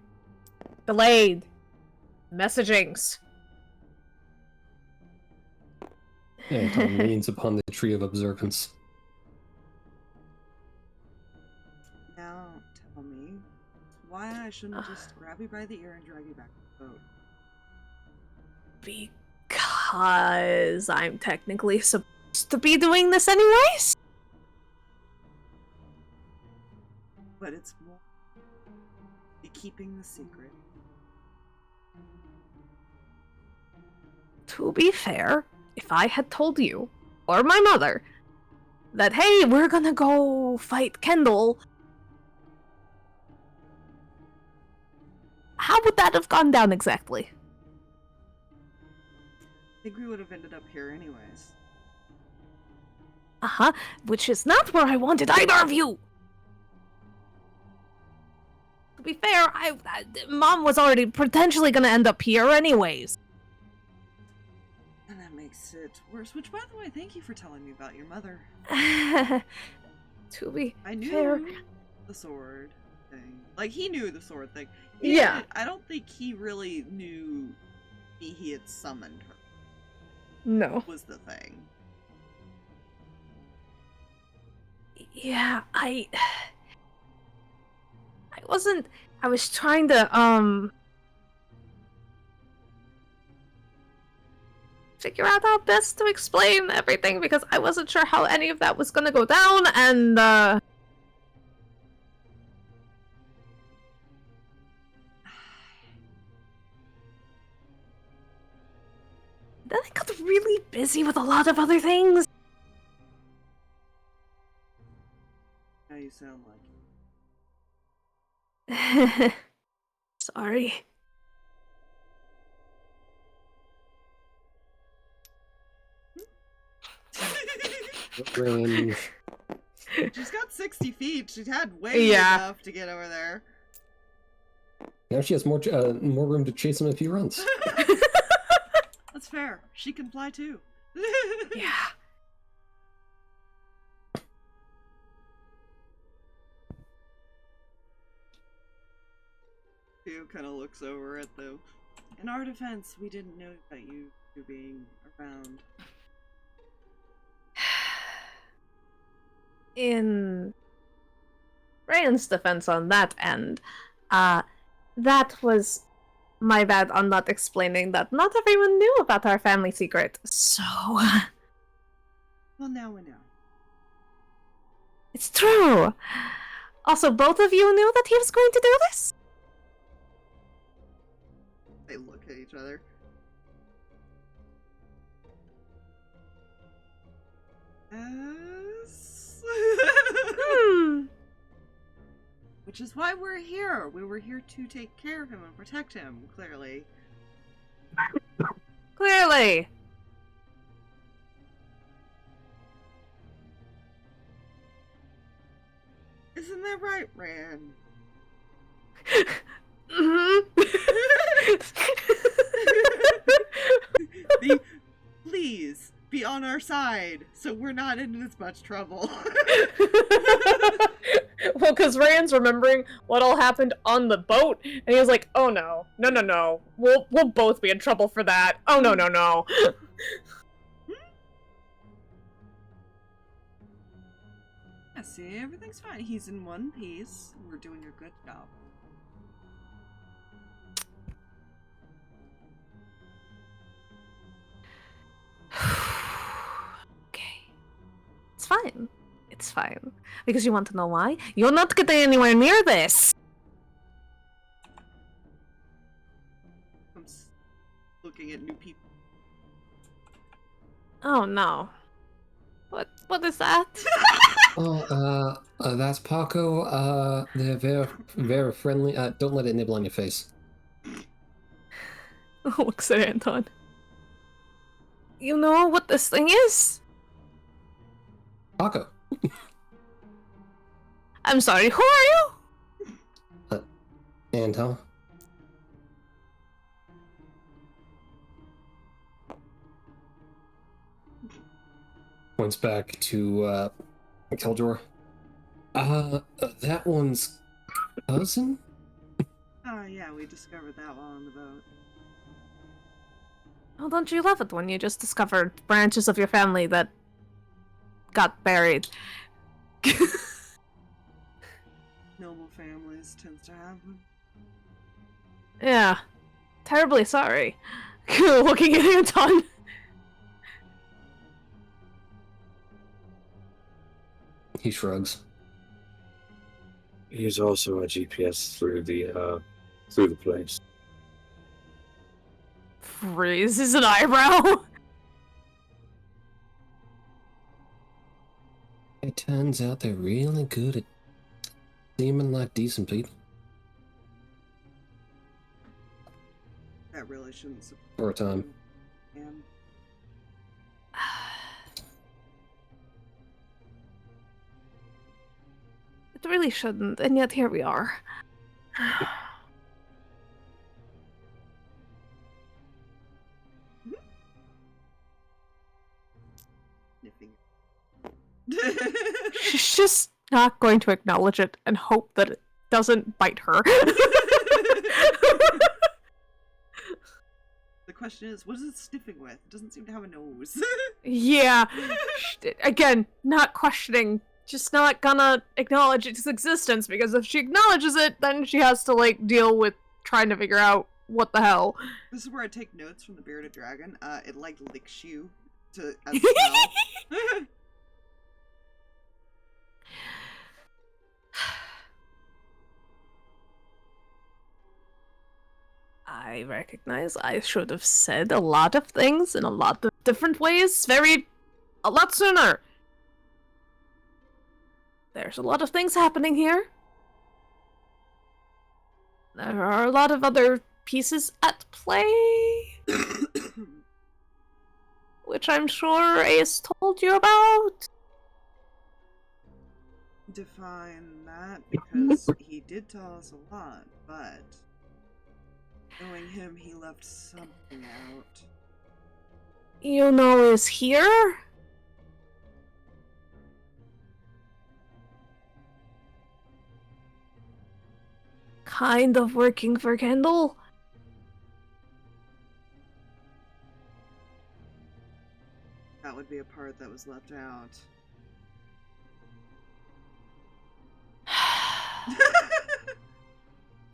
delayed. Messagings. Anton leans upon the tree of observance. Now, tell me why I shouldn't just grab you by the ear and drag you back to the boat. Because I'm technically supposed to be doing this anyways? But it's more be keeping the secret. To be fair, if I had told you, or my mother, that hey, we're gonna go fight Kendall, how would that have gone down exactly? I think we would have ended up here anyways. Uh-huh, which is not where I wanted either of you! To be fair, Mom was already potentially gonna end up here anyways. And that makes it worse, which, by the way, thank you for telling me about your mother. To be I knew fair... the sword thing. Like, he knew the sword thing. Yeah. I don't think he really knew he had summoned her. No. Was the thing. Yeah, I was trying to, figure out how best to explain everything because I wasn't sure how any of that was gonna go down, and, then I got really busy with a lot of other things. Now you sound like Sorry. Range. She's got 60 feet. She's had way enough to get over there. Now she has more room to chase him if he runs. That's fair. She can fly too. Yeah. Theo kind of looks over at the... In our defense, we didn't know about you being around. In Reyan's defense on that end, that was my bad on not explaining that not everyone knew about our family secret, so... Well, now we know. It's true! Also, both of you knew that he was going to do this? They look at each other. Yes. Which is why we're here. We were here to take care of him and protect him, clearly. Clearly! Isn't that right, Reyan? Please be on our side so we're not in as much trouble. Well, because Reyan's remembering what all happened on the boat, and he was like, oh no, no. We'll both be in trouble for that. Oh no. Yeah, see, everything's fine. He's in one piece. We're doing a good job. Okay. It's fine. Because you want to know why? You're not getting anywhere near this! I'm looking at new people. Oh no. What is that? That's Paco. They're very, very friendly. Don't let it nibble on your face. Looks at Anton. You know what this thing is? Paco. I'm sorry, who are you? Anton. Points back to Keldor. That one's cousin? Oh, yeah, we discovered that while on the boat. Oh, don't you love it when you just discovered branches of your family that got buried? Noble families tends to have them. Yeah. Terribly sorry. Looking at Anton. He shrugs. He's also a GPS through the place. Raises an eyebrow. It turns out they're really good at seeming like decent people. That really shouldn't surprise For a time. you, man. It really shouldn't, and yet here we are. Sniffing. She's just not going to acknowledge it and hope that it doesn't bite her. The question is, what is it sniffing with? It doesn't seem to have a nose. Yeah. Again, not questioning. Just not gonna acknowledge its existence, because if she acknowledges it, then she has to, like, deal with trying to figure out what the hell. This is where I take notes from the bearded dragon. It, like, licks you to as a smell. I recognize I should have said a lot of things in a lot of different ways a lot sooner. There's a lot of things happening here. There are a lot of other pieces at play, which I'm sure Ace told you about. Define that, because he did tell us a lot, but knowing him, he left something out. You know is here? Kind of working for Kendall. That would be a part that was left out.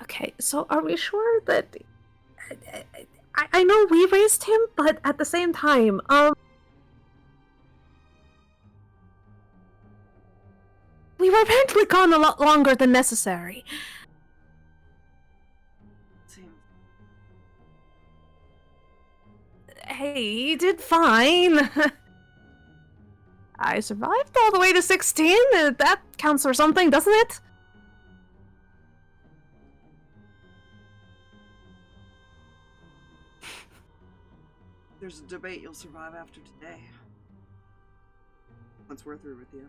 Okay, so are we sure that... I know we raised him, but at the same time, we were apparently gone a lot longer than necessary. Hey, he did fine. I survived all the way to 16. That counts for something, doesn't it? There's a debate you'll survive after today. Once we're through with you.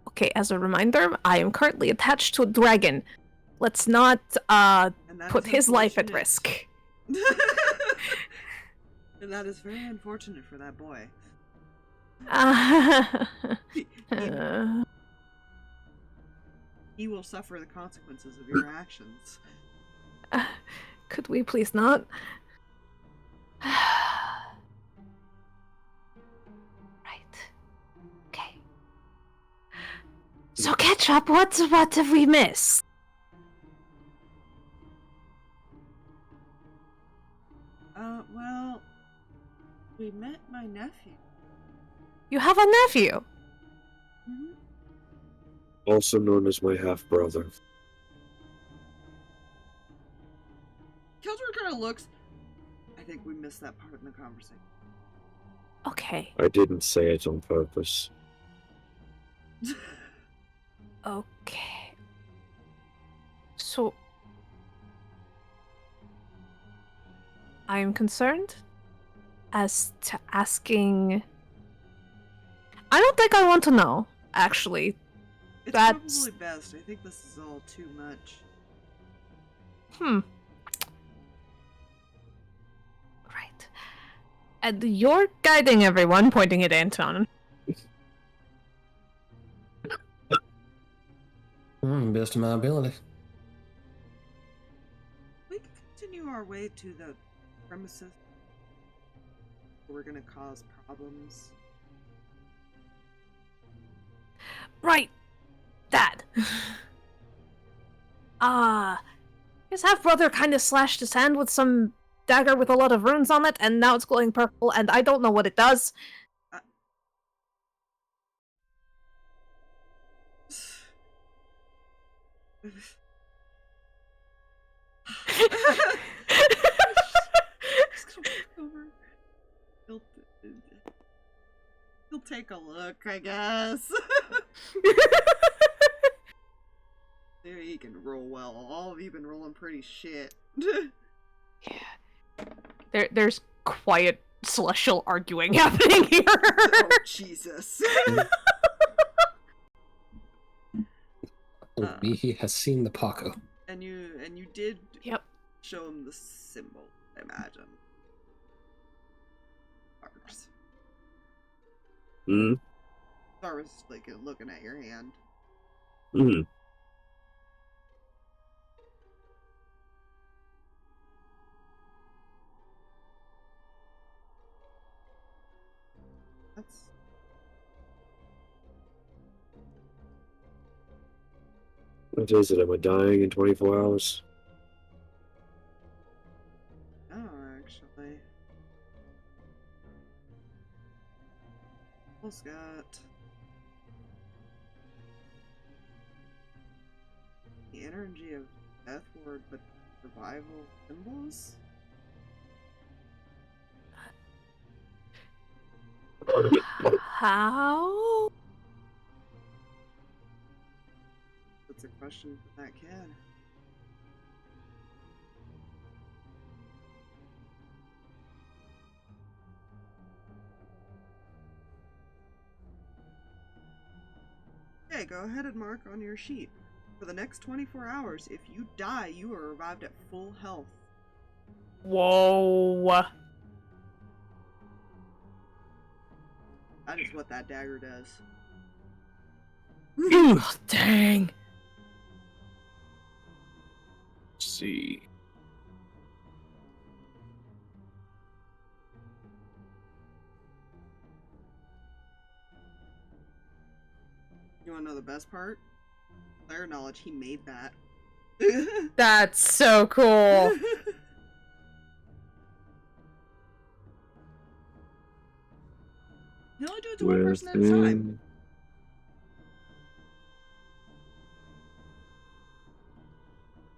Okay, as a reminder, I am currently attached to a dragon. Let's not, put his life at risk. And that is very unfortunate for that boy. He will suffer the consequences of your actions. Could we please not? Right. Okay. So, Ketchup, what have we missed? Well, we met my nephew. You have a nephew? Mm-hmm. Also known as my half-brother. Keldor kind of looks. I think we missed that part in the conversation. Okay. I didn't say it on purpose. Okay. So... I am concerned as to asking... I don't think I want to know, actually. It's That's... probably best. I think this is all too much. Right. And you're guiding everyone, pointing at Anton. Best of my ability. We can continue our way to the premises. We're gonna cause problems. Right. That. His half-brother kind of slashed his hand with some dagger with a lot of runes on it, and now it's glowing purple, and I don't know what it does. Just gonna walk over. He'll take a look, I guess. Maybe he can roll well. All of you been rolling pretty shit. Yeah. There's quiet celestial arguing happening here. Oh, Jesus. Mihi has seen the Paco. And you did Yep. show him the symbol, I imagine. Harx. Hmm. I was like looking at your hand. Hmm. That's What is it? Am I dying in 24 hours? oh, actually. Almost got the energy of death ward, but survival symbols. How? That's a question for that kid. Okay, go ahead and mark on your sheet. For the next 24 hours, if you die, you are revived at full health. Whoa. That is what that dagger does. Oh, dang. Let's see. You wanna know the best part? Player knowledge, he made that. That's so cool. You only do it to one person at a time.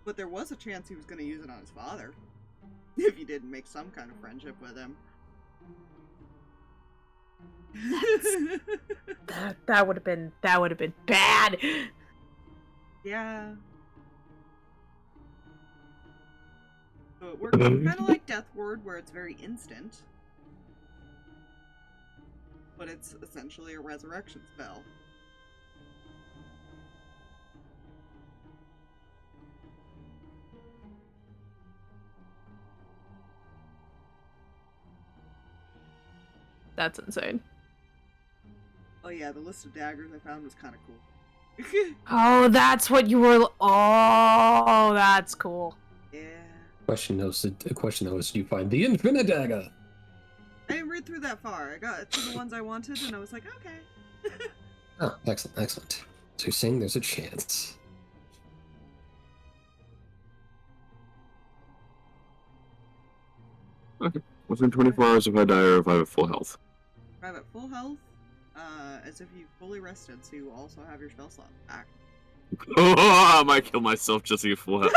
But there was a chance he was going to use it on his father. If he didn't make some kind of friendship with him. That would have been bad. Yeah. So it works kind of like Death Ward, where it's very instant. But it's essentially a resurrection spell. That's insane. Oh yeah, the list of daggers I found was kind of cool. Oh, that's what you were. Oh, that's cool. Yeah. Question though is, did you find the Infinite Dagger? I didn't read through that far. I got to the ones I wanted, and I was like, okay. Oh, excellent, excellent. So you're saying there's a chance. Okay. Within 24 hours, if I die or if I have full health. Arrive at full health, as if you fully rested, so you also have your spell slot back. Oh, I might kill myself just to get full health.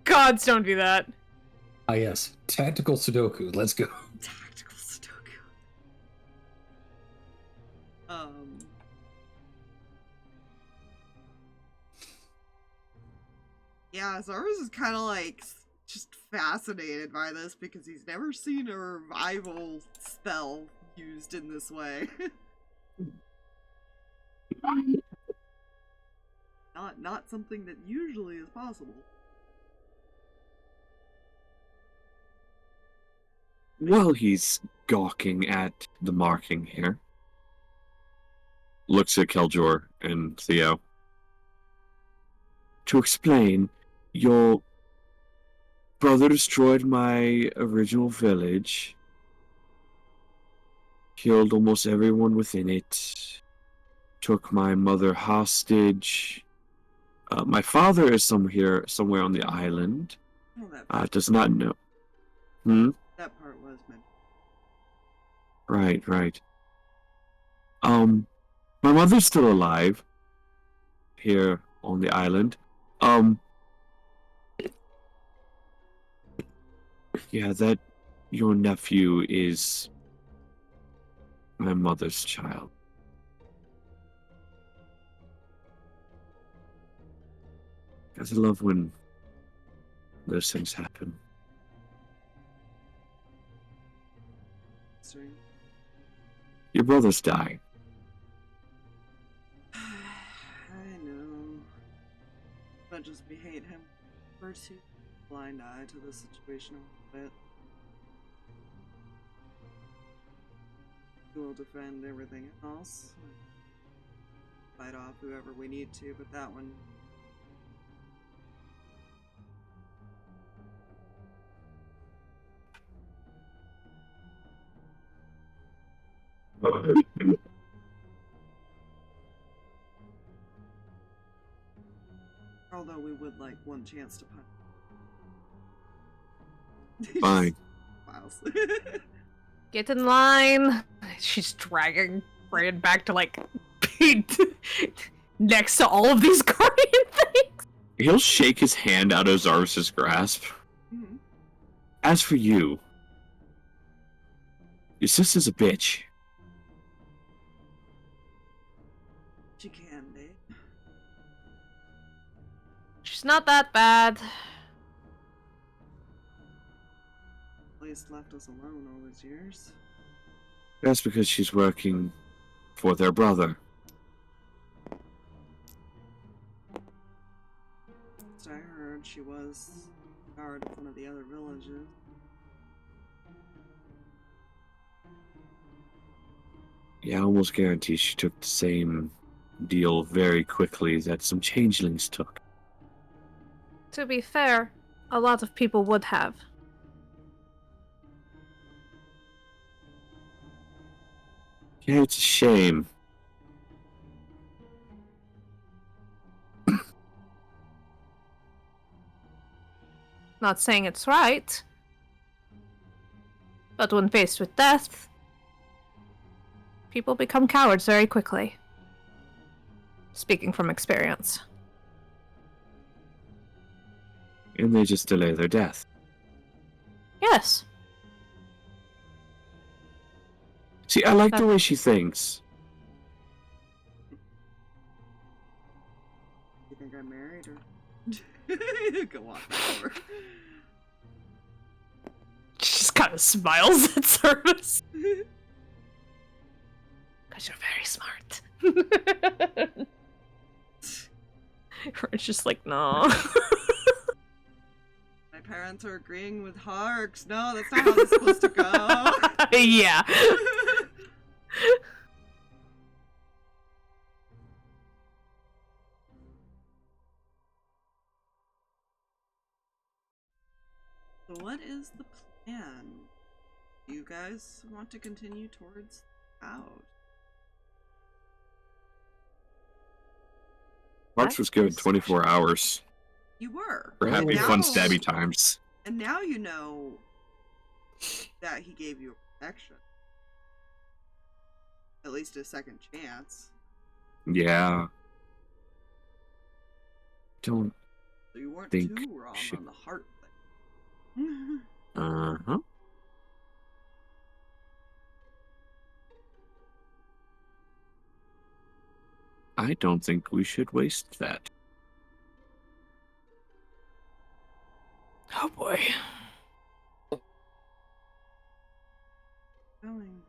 Gods, don't do that. Ah yes, tactical Sudoku, let's go. Tactical Sudoku. Yeah, Zarvas is kind of like just fascinated by this because he's never seen a revival spell used in this way. Not something that usually is possible. While he's gawking at the marking here, looks at Keljor and Theo. to explain, your brother destroyed my original village, killed almost everyone within it, took my mother hostage. My father is somewhere on the island. Oh, that Does not know. that part was meant. Right. My mother's still alive here on the island. Yeah, that your nephew is my mother's child. I love when those things happen. Sorry. Your brothers die. I know. But just we hate him. We're too blind eye to the situation a little bit. We'll defend everything else. Fight off whoever we need to, but that one. Although we would like one chance to punch. Fine. Smiles. Get in line. She's dragging Reyan back to like next to all of these guardian things. He'll shake his hand out of Zarvis's grasp. Mm-hmm. As for you, your sister's a bitch. She can be. She's not that bad. At least left us alone all those years. That's because she's working for their brother. As I heard, she was guard of one of the other villages. Yeah, I almost guarantee she took the same deal very quickly that some changelings took. To be fair, a lot of people would have. Yeah, it's a shame. Not saying it's right. But when faced with death, people become cowards very quickly. Speaking from experience. And they just delay their death. Yes. See, I like the way she thinks. You think I married her? Go on, over. She just kind of smiles at Service. Because you're very smart. It's just like, no. My parents are agreeing with Harx. No, that's not how this is supposed to go. Yeah. So what is the plan? Do you guys want to continue towards out? March was good 24 hours. You were. For happy, fun, stabby times. And now you know that he gave you a protection. At least a second chance. Yeah. Don't So you weren't think too wrong she- on the heart thing. Uh-huh. I don't think we should waste that. Oh boy. Going.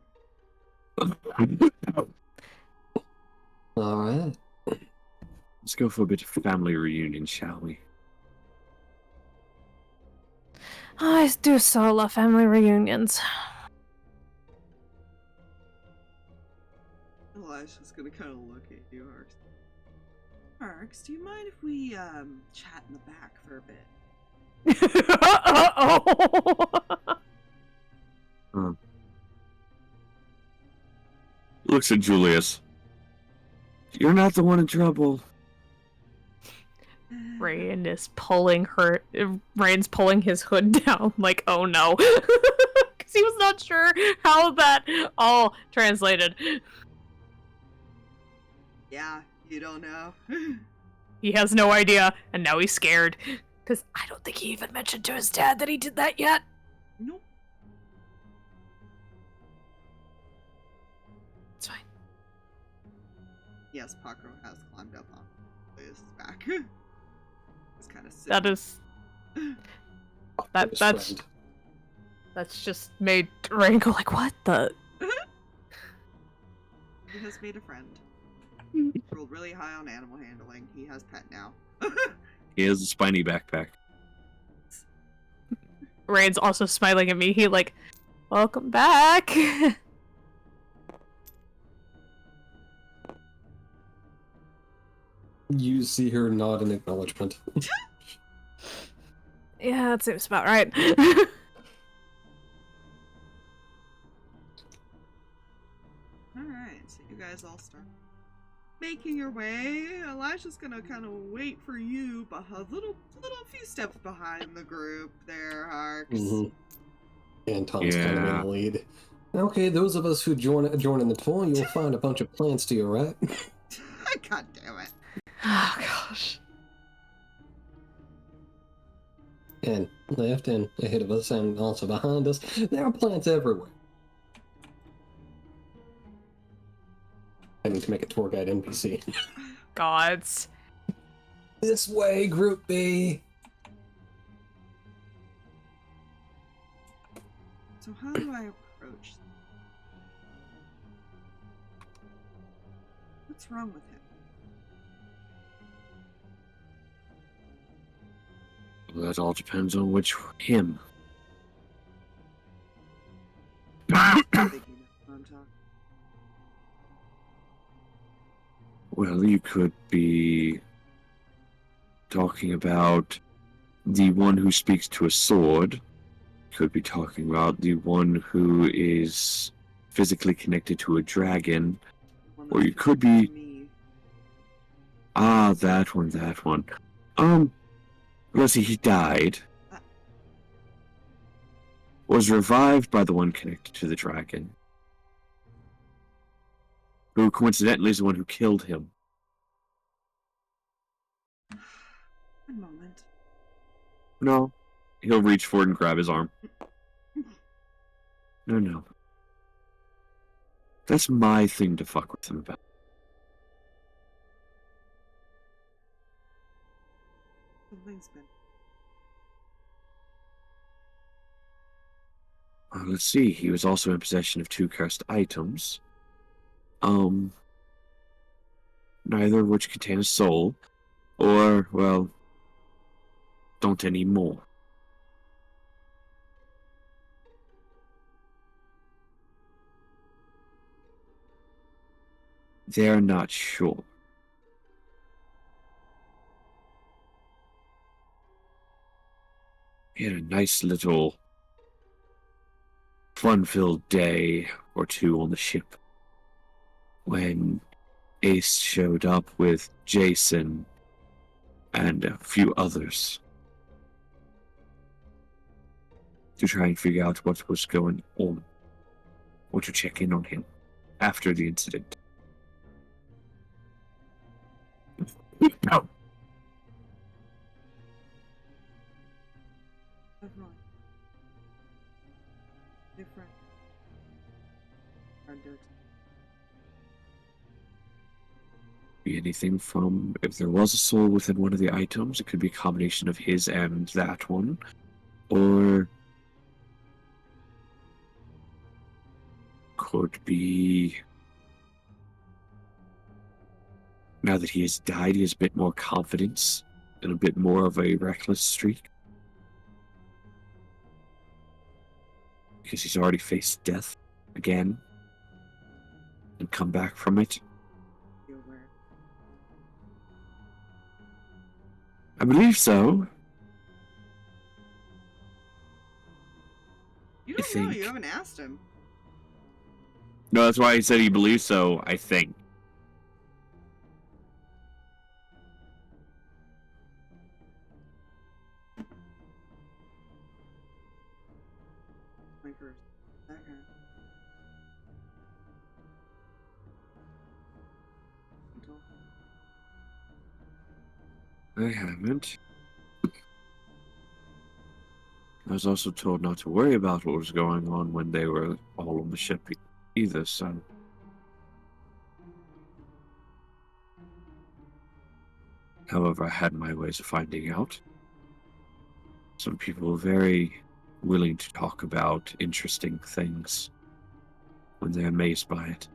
Alright. Let's go for a bit of family reunion, shall we? I do so love family reunions. Elijah's gonna kind of look at you, Harx, do you mind if we chat in the back for a bit? Uh-oh. Looks at Julius. You're not the one in trouble. Reyan's pulling his hood down, like, oh no. Because he was not sure how that all translated. Yeah, you don't know. He has no idea, and now he's scared. Because I don't think he even mentioned to his dad that he did that yet. Nope. It's fine. Yes, Paco has climbed up on his back. It's kind of sick. That is... That's just made Reyan go like, what the... He has made a friend. Rolled really high on animal handling. He has pet now. He has a spiny backpack. Reyan's also smiling at me. He like, welcome back. You see her nod in acknowledgement. Yeah, that seems about right. Alright, so you guys all start making your way. Elijah's gonna kind of wait for you, but a few steps behind the group there, Harx. Mm-hmm. Anton's kind of in the lead. Okay, those of us who join in the tour, you'll find a bunch of plants to your right. God damn it. Oh gosh. And left and ahead of us and also behind us, there are plants everywhere. I need to make a tour guide NPC. Gods. This way, Group B. So how do I approach them? What's wrong with him? Well, that all depends on which him. Well, you could be talking about the one who speaks to a sword. Could be talking about the one who is physically connected to a dragon. Or you could be... Ah, that one. Let's see, he died. Was revived by the one connected to the dragon. Who coincidentally is the one who killed him. One moment. No. He'll reach forward and grab his arm. No. That's my thing to fuck with him about. Something's been... Let's see, he was also in possession of 2 cursed items. Neither of which contain a soul, or, well, don't anymore. They're not sure. He had a nice little fun-filled day or two on the ship when Ace showed up with Jason and a few others to try and figure out what was going on, or to check in on him after the incident. No. Everyone. Different. Are dirty. Be anything from, if there was a soul within one of the items, it could be a combination of his and that one, or could be, now that he has died, he has a bit more confidence and a bit more of a reckless streak, because he's already faced death again and come back from it. Be aware. I believe so. You I don't know. think. You haven't asked him. No, that's why he said he believes so, I think. My first. Okay. I haven't. I was also told not to worry about what was going on when they were all on the ship either, so... However, I had my ways of finding out. Some people are very willing to talk about interesting things when they're amazed by it.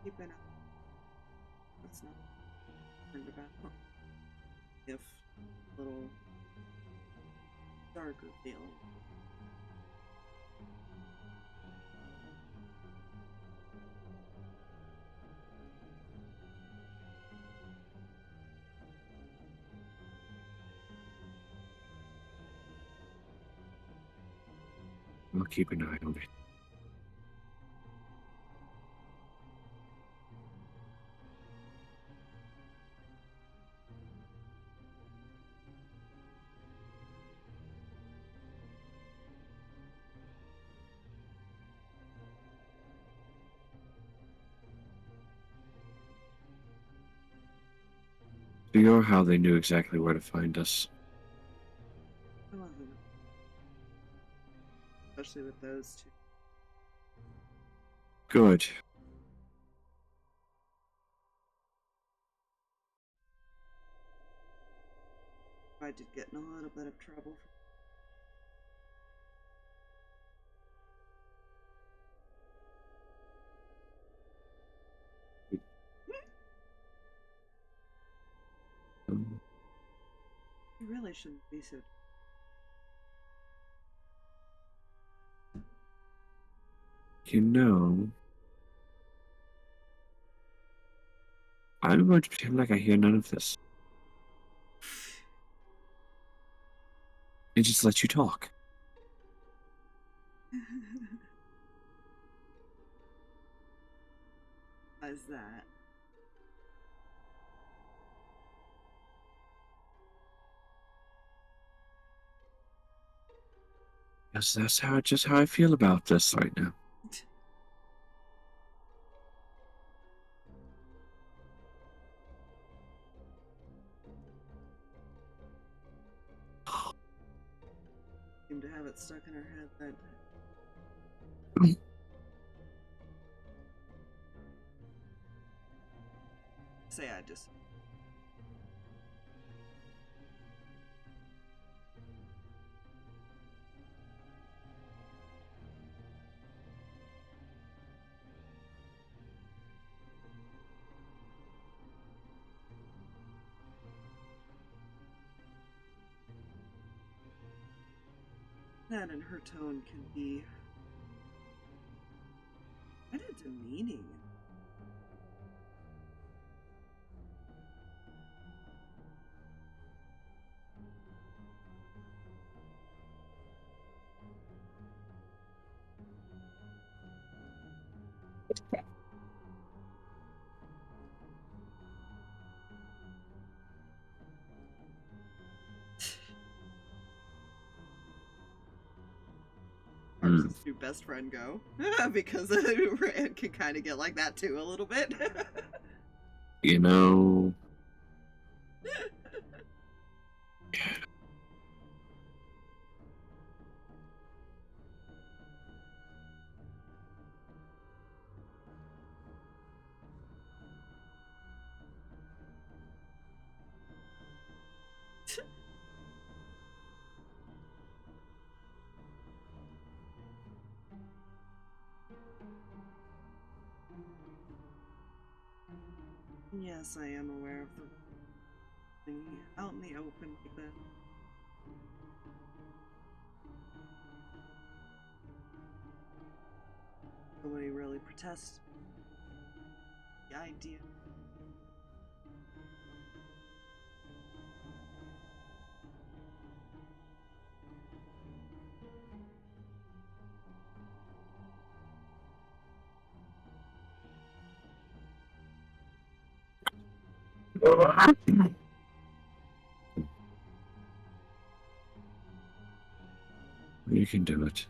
Keep it up. That's not concerned about. If little darker feeling. I'll keep an eye on it. So you're how they knew exactly where to find us. I love them. Especially with those two. Good. I did get in a little bit of trouble. You really shouldn't be so. You know, I'm going to pretend like I hear none of this. And just let you talk. How's that? Yes, that's just how I feel about this right now. Seem to have it stuck in her head that. Say I just. That and her tone can be kind of demeaning. How does this new best friend go? Because Reyan can kind of get like that too a little bit. You know... Yes, I am aware of the thing out in the open like that. test the idea. You can do it.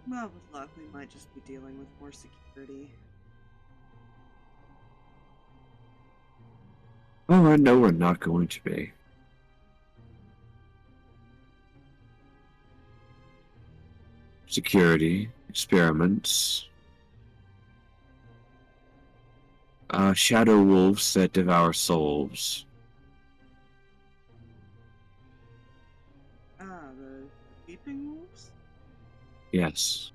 Well, with luck, we might just be dealing with more security. Oh, I know we're not going to be. Security, experiments, shadow wolves that devour souls. The weeping wolves? Yes,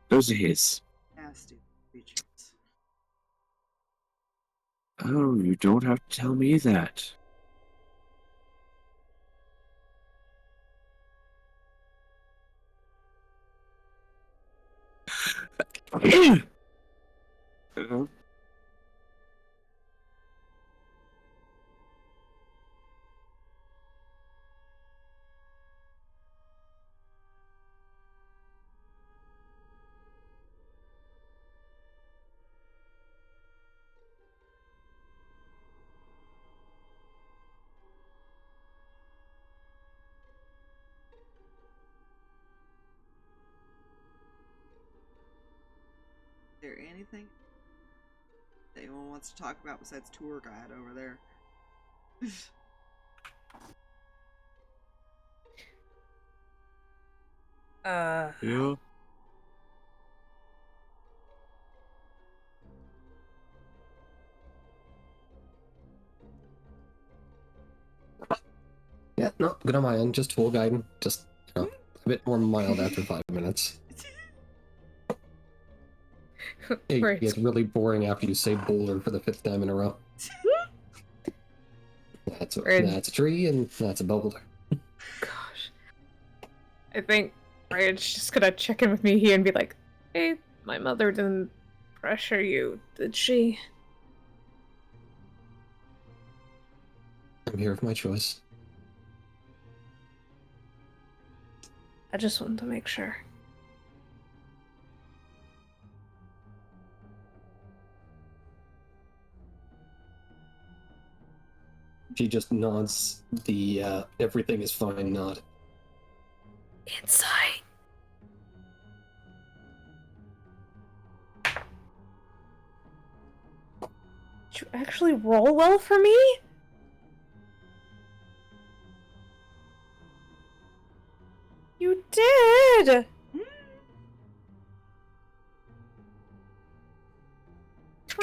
those are his. Nasty creatures. Oh, you don't have to tell me that. Uh-huh. Is there anything that anyone wants to talk about besides tour guide over there? Yeah. Yeah, no, good on my end. Just tool guiding. Just, a bit more mild after 5 minutes. It Right. gets really boring after you say boulder for the 5th time in a row. That's a tree, and that's a boulder. Gosh. I think Ryan's just gonna check in with Mihi and be like, hey, my mother didn't pressure you, did she? I'm here with my choice. I just wanted to make sure. She just nods the everything is fine nod. Inside. Did you actually roll well for me? You did!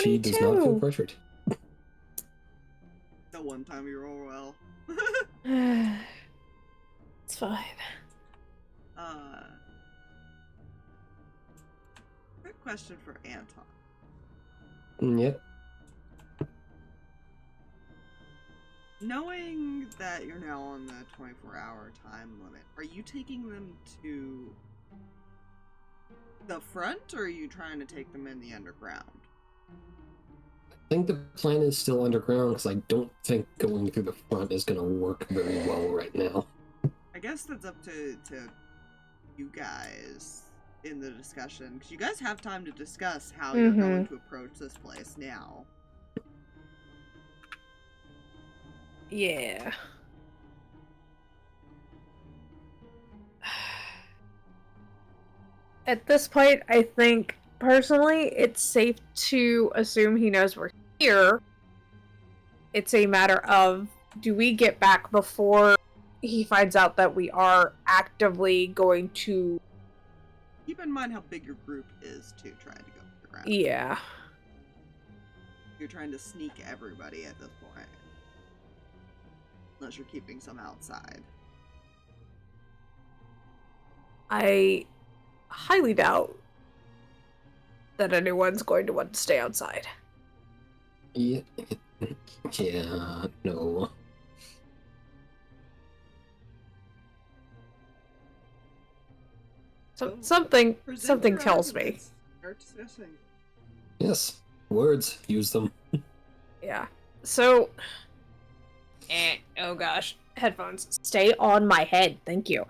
She does not feel 22. pressured. The one time you roll well. It's fine. Quick question for Anton. Yep. Knowing that you're now on the 24-hour time limit, are you taking them to the front, or are you trying to take them in the underground? I think the plan is still underground because I don't think going through the front is going to work very well right now. I guess that's up to you guys in the discussion, because you guys have time to discuss how you're going to approach this place now. Yeah. At this point, I think, personally, it's safe to assume he knows we're here. It's a matter of, do we get back before he finds out that we are actively going to... Keep in mind how big your group is, too, trying to go underground. Yeah. You're trying to sneak everybody at this point. Unless you're keeping some outside. I highly doubt that anyone's going to want to stay outside. Yeah. Yeah, no. So, Something present your tells me. arguments. Start discussing. Yes. Words. Use them. Yeah. So, oh gosh, headphones. Stay on my head. Thank you.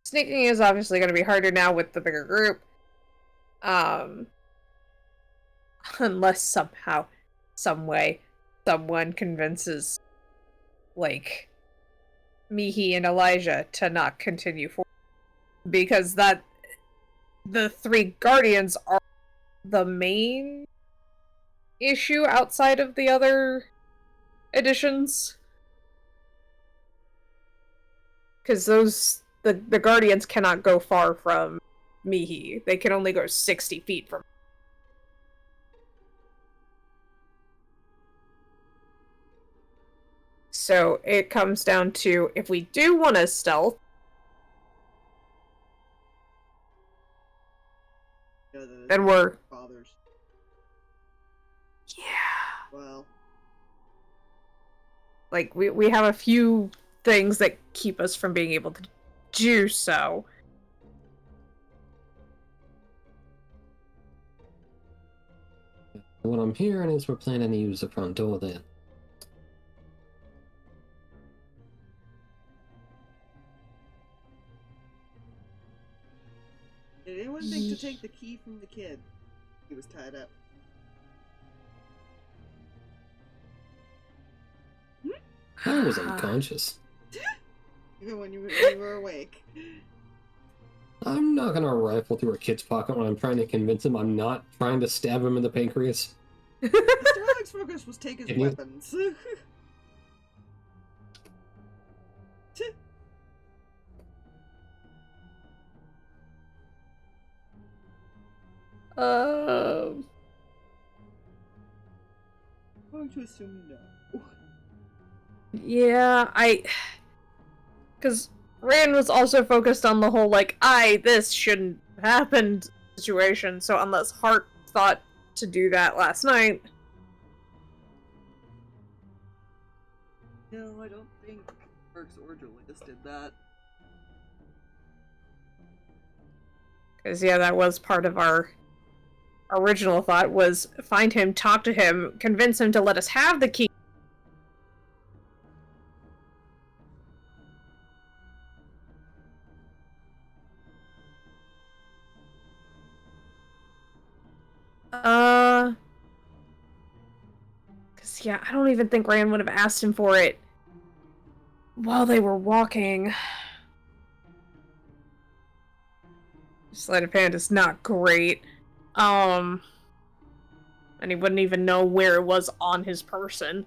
Sneaking is obviously going to be harder now with the bigger group. Unless somehow, some way, someone convinces, like, Mihi and Elijah to not continue forward. Because the three guardians are the main issue outside of the other editions. Because the guardians cannot go far from Mihi. They can only go 60 feet from. So it comes down to, if we do want to stealth, Yeah, then we're... fathers. Yeah. Well, Like, we have a few things that keep us from being able to do so. What I'm hearing is we're planning to use the front door then. did anyone think to take the key from the kid? He was tied up. I was unconscious. Even when you were awake. I'm not gonna rifle through a kid's pocket when I'm trying to convince him I'm not trying to stab him in the pancreas. Mr. Alex focus was take his Can you- weapons. I'm going to assume no. Yeah, because Reyan was also focused on the whole, like, this shouldn't have happened situation, so unless Harx thought to do that last night... No, I don't think Harx or Julius did that. Because, yeah, that was part of our original thought, was find him, talk to him, convince him to let us have the key. Because, yeah, I don't even think Reyan would have asked him for it while they were walking. Sleight of hand is not great. And he wouldn't even know where it was on his person.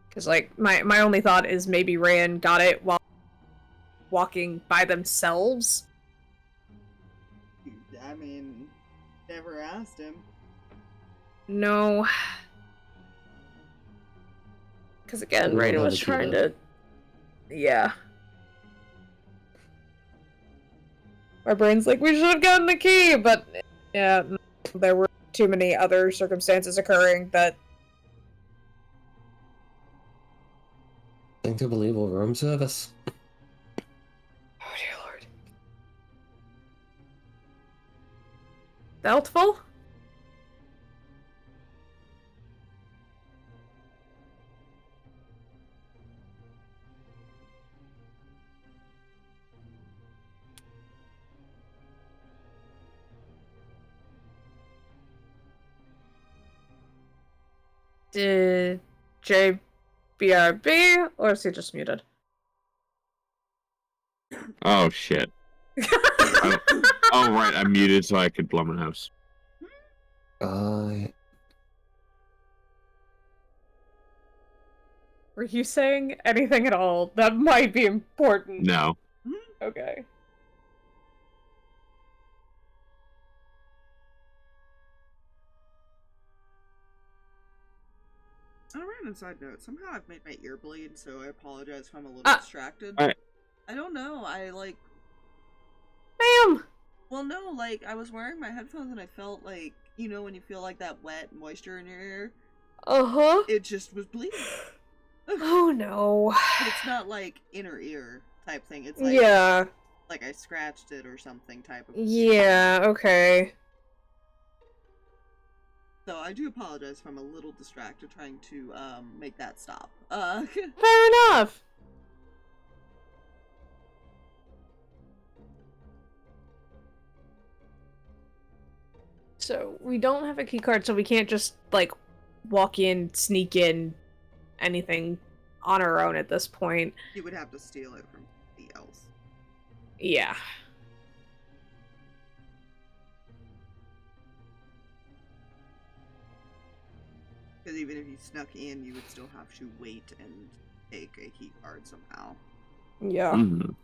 Because, like, my only thought is maybe Reyan got it while walking by themselves. I mean, never asked him. No. Because, again, We don't Reyan have was the key, trying though. to... Yeah. My brain's like, we should have gotten the key, but... Yeah, there were too many other circumstances occurring that... Think to believe will room service. Oh, dear lord. Doubtful? Did JBRB, or is he just muted? Oh shit. Oh right, I'm muted so I could blow my nose. Were you saying anything at all? That might be important. No. Okay. On a random side note, somehow I've made my ear bleed, so I apologize if I'm a little Ah. distracted. Alright. I don't know, I like... Bam! Well, no, like, I was wearing my headphones and I felt like, you know, when you feel like that wet moisture in your ear? Uh-huh. It just was bleeding. Oh no. But it's not like inner ear type thing, it's like... Yeah. Like I scratched it or something type of... Yeah, okay. So I do apologize if I'm a little distracted trying to, make that stop. Fair enough. So, we don't have a key card, so we can't just, like, walk in, sneak in, anything on our own at this point. You would have to steal it from somebody else. Yeah. Because even if you snuck in, you would still have to wait and take a key card somehow. Yeah. Mhm.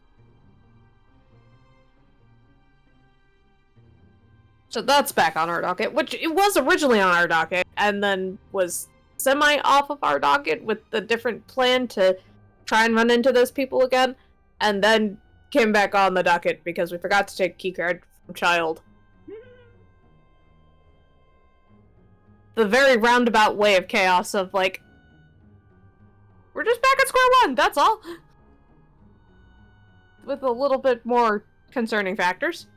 So that's back on our docket, which it was originally on our docket, and then was semi-off of our docket with the different plan to try and run into those people again, and then came back on the docket because we forgot to take a keycard from Child. The very roundabout way of chaos of, like, we're just back at square one, that's all! With a little bit more concerning factors.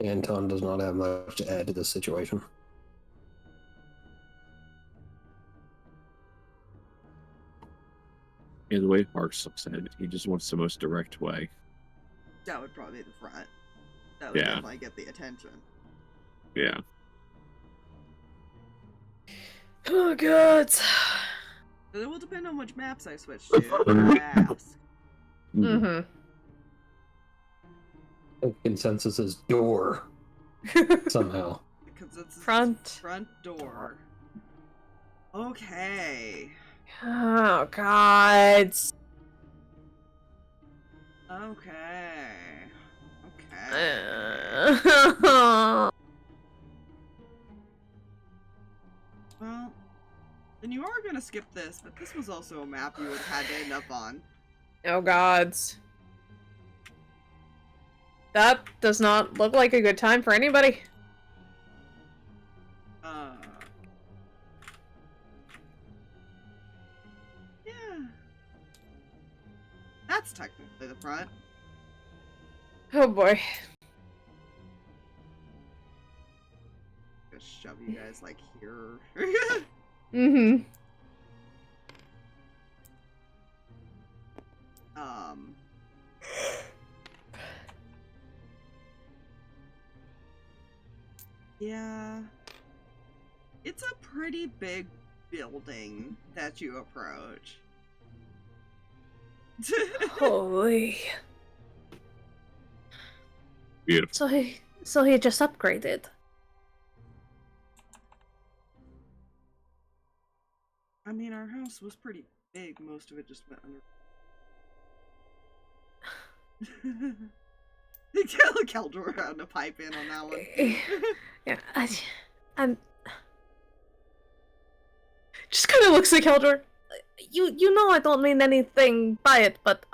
Anton does not have much to add to this situation. Yeah, the way Harx looks at it, he just wants the most direct way. That would probably be the front. That would Yeah. definitely get the attention. Yeah. Oh god. But it will depend on which maps I switch to. Ask. Mm-hmm. Consensus is door. Somehow. Because it's Front door. Okay. Oh god. Okay. Well, then you are gonna skip this, but this was also a map you would have had to end up on. Oh gods. That does not look like a good time for anybody. Yeah. That's technically the front. Oh boy. Just shove you guys like here. Mm-hmm. Yeah. It's a pretty big building that you approach. Holy. Beautiful. So he just upgraded. I mean, our house was pretty big. Most of it just went under. Keldor had to pipe in on that one. Yeah, I'm just kind of looks at Keldor. You know I don't mean anything by it, but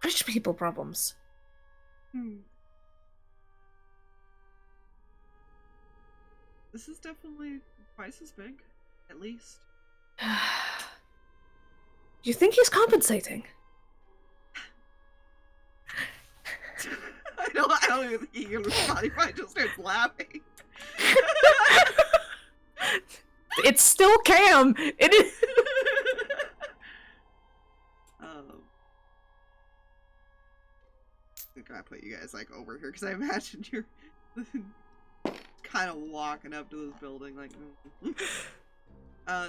rich people problems. This is definitely twice as big, at least. You think he's compensating? I don't even think he can respond. He probably just starts laughing. It's still Cam. It is. Can I put you guys like over here? Because I imagine you're kind of walking up to this building like.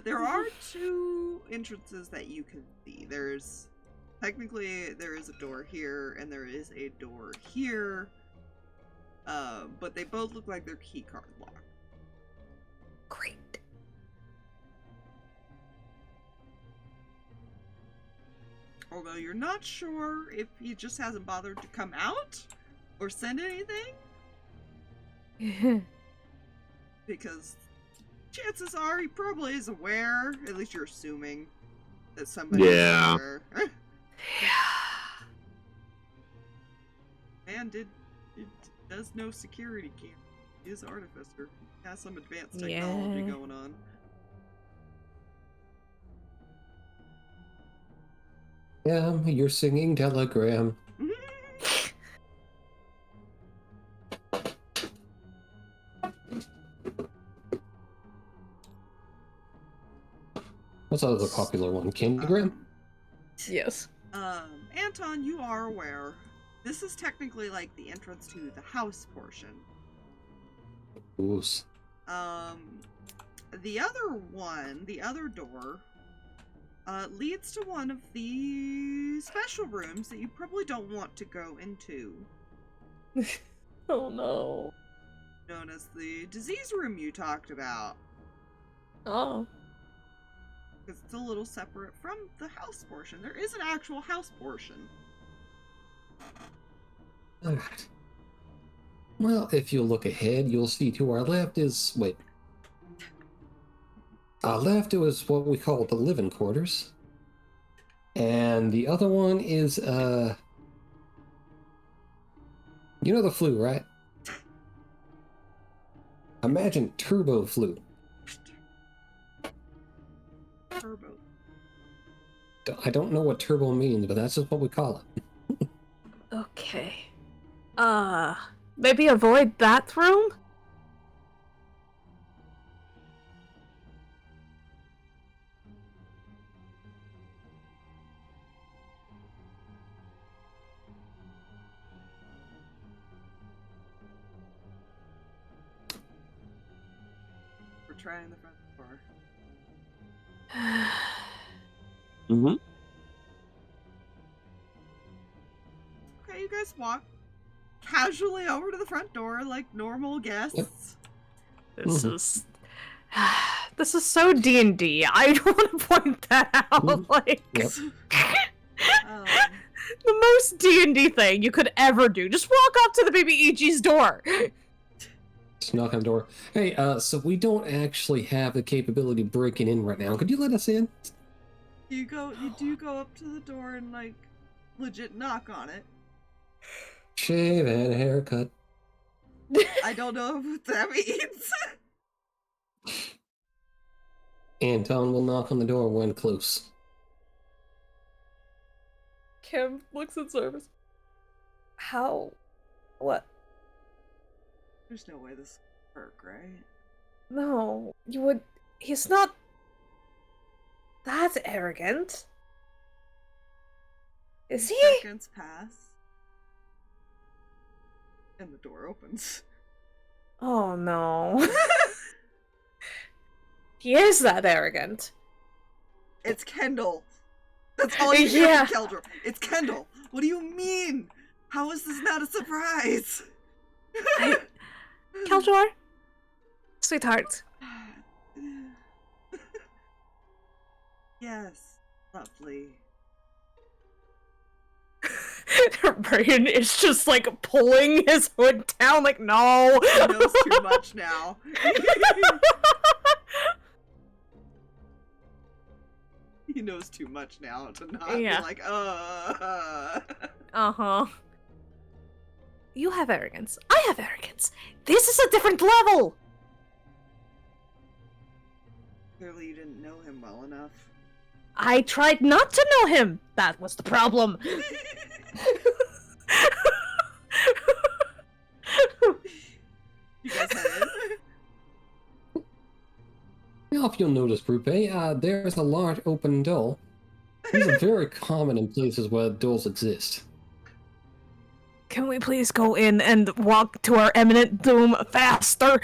There are two entrances that you can see. Technically, there is a door here, and there is a door here. But they both look like they're keycard locked. Great. Although you're not sure if he just hasn't bothered to come out or send anything. Because chances are he probably is aware, at least you're assuming, that somebody's Yeah. there. Man does know security camp. He is artificer. He has some advanced technology Yeah. going on. You're singing telegram. What's the other popular one? Candygram? Yes. Anton, you are aware. This is technically like the entrance to the house portion. Oos. The other one, the other door, leads to one of the special rooms that you probably don't want to go into. Oh no. Known as the disease room you talked about. Oh. Because it's a little separate from the house portion. There is an actual house portion. Alright. Well, if you look ahead, you'll see to our left is... Wait. Our left is what we call the living quarters. And the other one is, You know the flu, right? Imagine turbo flu. Turbo. I don't know what turbo means, but that's just what we call it. Okay. Maybe avoid that room? We're trying the front door. Mm-hmm. Okay, you guys walk casually over to the front door like normal guests. This is... This is so D&D. I want to point that out. Like... Yep. The most D&D thing you could ever do. Just walk up to the baby EG's door. Just knock on the door. Hey, so we don't actually have the capability of breaking in right now. Could you let us in? You do go up to the door and like legit knock on it. Shave and a haircut. I don't know what that means. Anton will knock on the door when close. Kim looks at service. How? What? There's no way this will work, right? No, you would... He's not... that arrogant. Is he? Seconds pass. And the door opens. Oh no. He is that arrogant. It's Kendall. That's all you hear Yeah. from Keldra. It's Kendall. What do you mean? How is this not a surprise? Keldor? Sweetheart. Yes, lovely. Reyan is just like pulling his hood down, like, no. He knows too much now. He knows too much now to not Yeah. be like, Uh-huh. You have arrogance. I have arrogance. This is a different level. Clearly you didn't know him well enough. I tried not to know him. That was the problem. You guys head in? Now, if you'll notice, Rupe, there's a large open door. These are very common in places where doors exist. Can we please go in and walk to our imminent doom faster?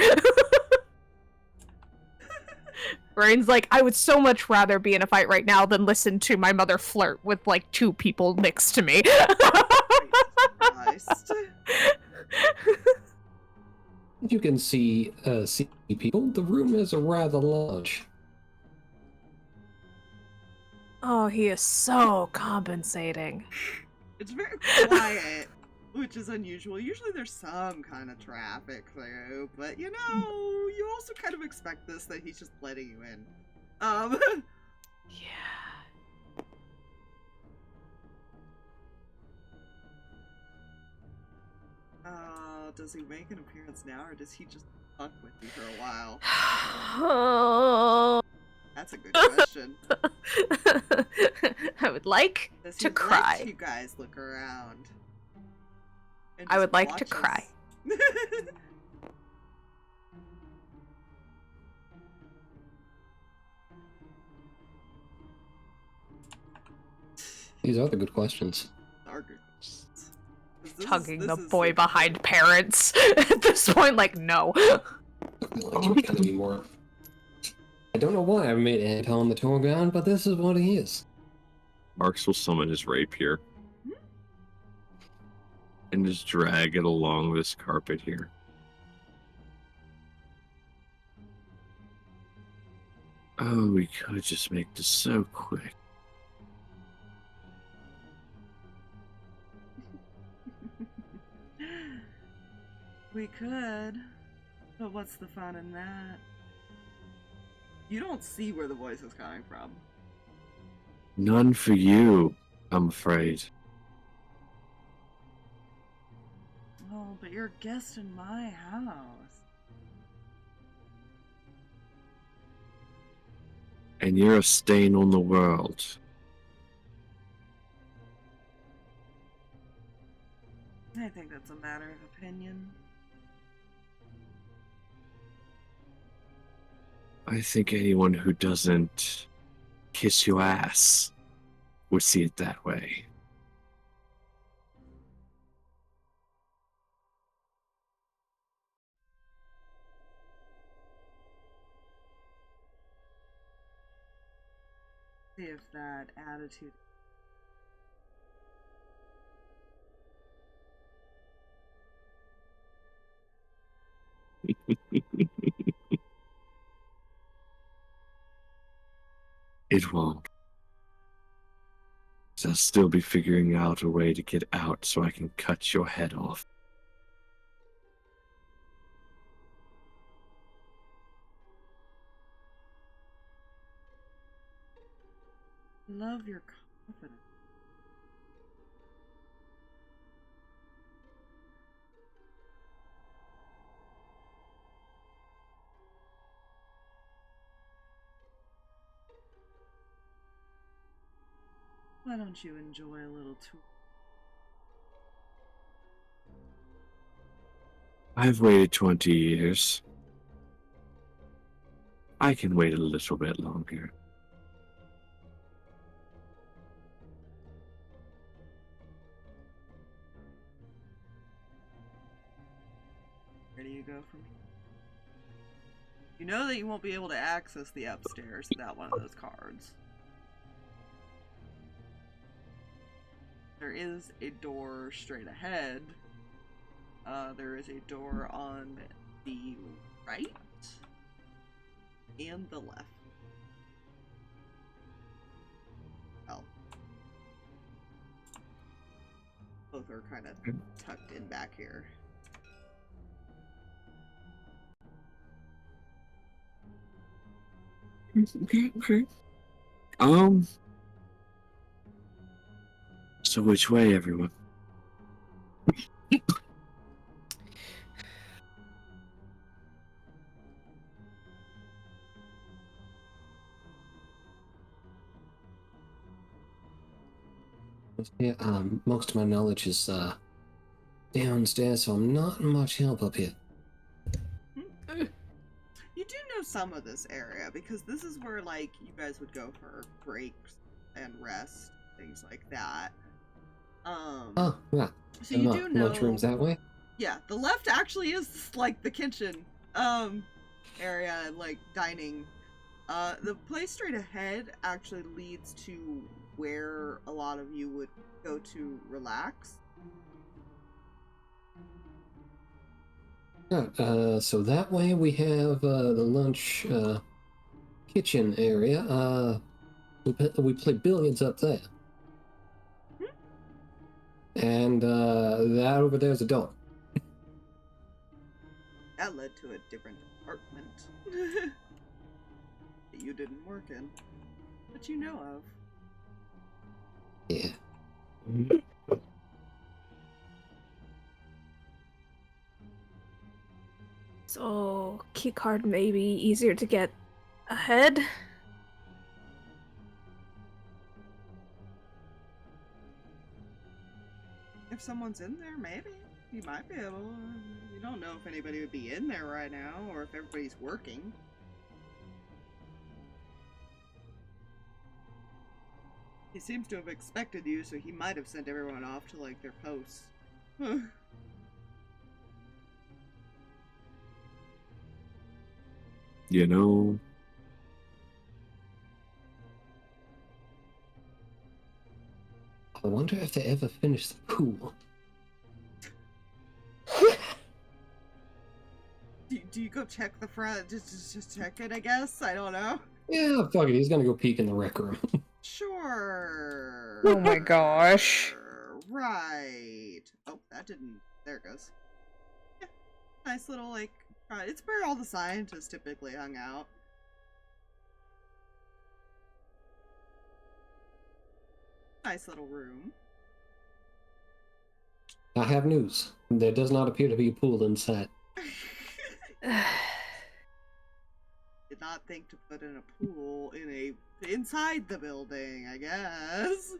Reyan's like, I would so much rather be in a fight right now than listen to my mother flirt with, like, 2 people next to me. Christ. If you can see people, the room is rather large. Oh, he is so compensating. It's very quiet, which is unusual. Usually there's some kind of traffic through, but you know, you also kind of expect this, that he's just letting you in. Yeah. Does he make an appearance now, or does he just fuck with you for a while? Oh. That's a good question. I would like Does to he cry. let you guys look around? And I would just like watch to cry. us? These are the good questions. Are good questions. Tugging the boy behind parents at this point, like, no. I feel like he's gonna be more. I don't know why I made Anton the tour guide, but this is what he is. Harx will summon his rapier and just drag it along this carpet here. Oh, we could just make this so quick. We could, but what's the fun in that? You don't see where the voice is coming from. None for you, I'm afraid. Oh, but you're a guest in my house. And you're a stain on the world. I think that's a matter of opinion. I think anyone who doesn't kiss your ass would see it that way. See if that attitude. It won't. 'Cause I'll still be figuring out a way to get out so I can cut your head off. Love your confidence. Why don't you enjoy a little tour? I've waited 20 years. I can wait a little bit longer. Where do you go from here? You know that you won't be able to access the upstairs without one of those cards. There is a door straight ahead. There is a door on the right and the left. Well, both are kind of tucked in back here. Okay. So which way, everyone? Yeah, most of my knowledge is downstairs, so I'm not much help up here. You do know some of this area because this is where, like, you guys would go for breaks and rest, things like that. Oh, yeah. So you do know Lunchrooms that way? Yeah, the left actually is like the kitchen area and like dining. The place straight ahead actually leads to where a lot of you would go to relax. Yeah, so that way we have the lunch kitchen area. We play billiards up there. And that over there is a door. That led to a different apartment that you didn't work in, but you know of. Yeah. So, keycard may be easier to get ahead. If someone's in there, maybe. You might be able. You don't know if anybody would be in there right now, or if everybody's working. He seems to have expected you, so he might have sent everyone off to, like, their posts. You know, I wonder if they ever finish the pool. Do you go check the front? Just check it, I guess? I don't know. Yeah, fuck it. He's gonna go peek in the rec room. Sure. Oh my gosh. Right. Oh, that didn't... There it goes. Yeah. Nice little, like... It's where all the scientists typically hung out. Nice little room. I have news. There does not appear to be a pool inside. Did not think to put in a pool inside the building, I guess.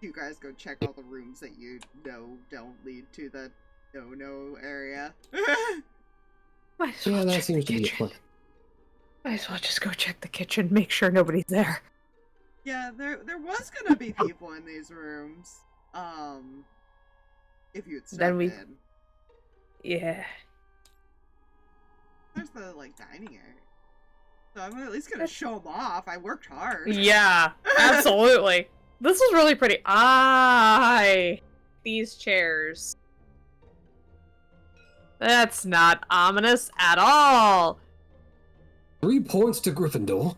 You guys go check all the rooms that you know don't lead to the no area. Might as well Yeah, that check seems the to be a kitchen. plan. Might as well just go check the kitchen, make sure nobody's there. Yeah, there was gonna be people in these rooms. If you had Then stepped we- in. Yeah. There's the, like, dining area. So I'm at least gonna show them off. I worked hard. Yeah, absolutely. This was really pretty. These chairs. That's not ominous at all. 3 points to Gryffindor.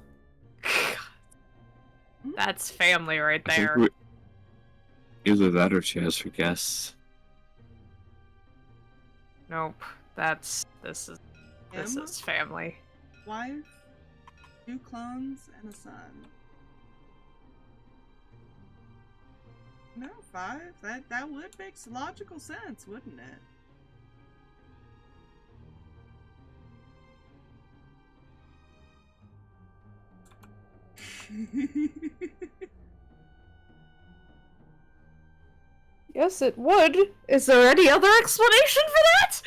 That's family right I think there. either that or chairs for guests. Nope. This is Him, family. wife, 2 clones, and a son. No, 5. That would make logical sense, wouldn't it? Yes, it would. Is there any other explanation for that?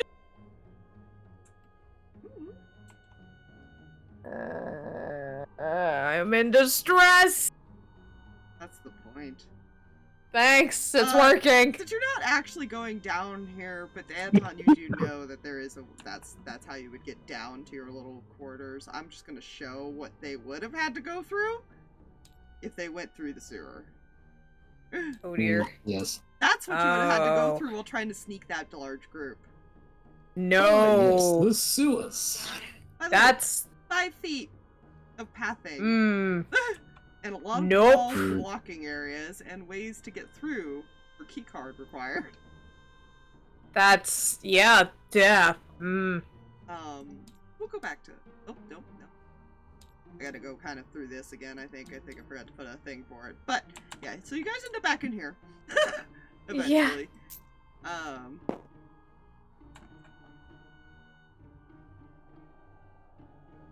I'm in distress. That's the point. Thanks, it's working. Since you're not actually going down here, but Anton, you do know that there is that's how you would get down to your little quarters. I'm just gonna show what they would have had to go through if they went through the sewer. Oh dear. Yes. That's what you would have had to go Oh. through while trying to sneak that large group. No. Yes, the sewers. By the way, That's 5 feet of pathing and a lot of Nope. walls blocking areas and ways to get through for keycard required. yeah. We'll go back to. Oh, no. I gotta go kind of through this again, I think. I forgot to put a thing for it. But, yeah, so you guys end up back in here. Eventually.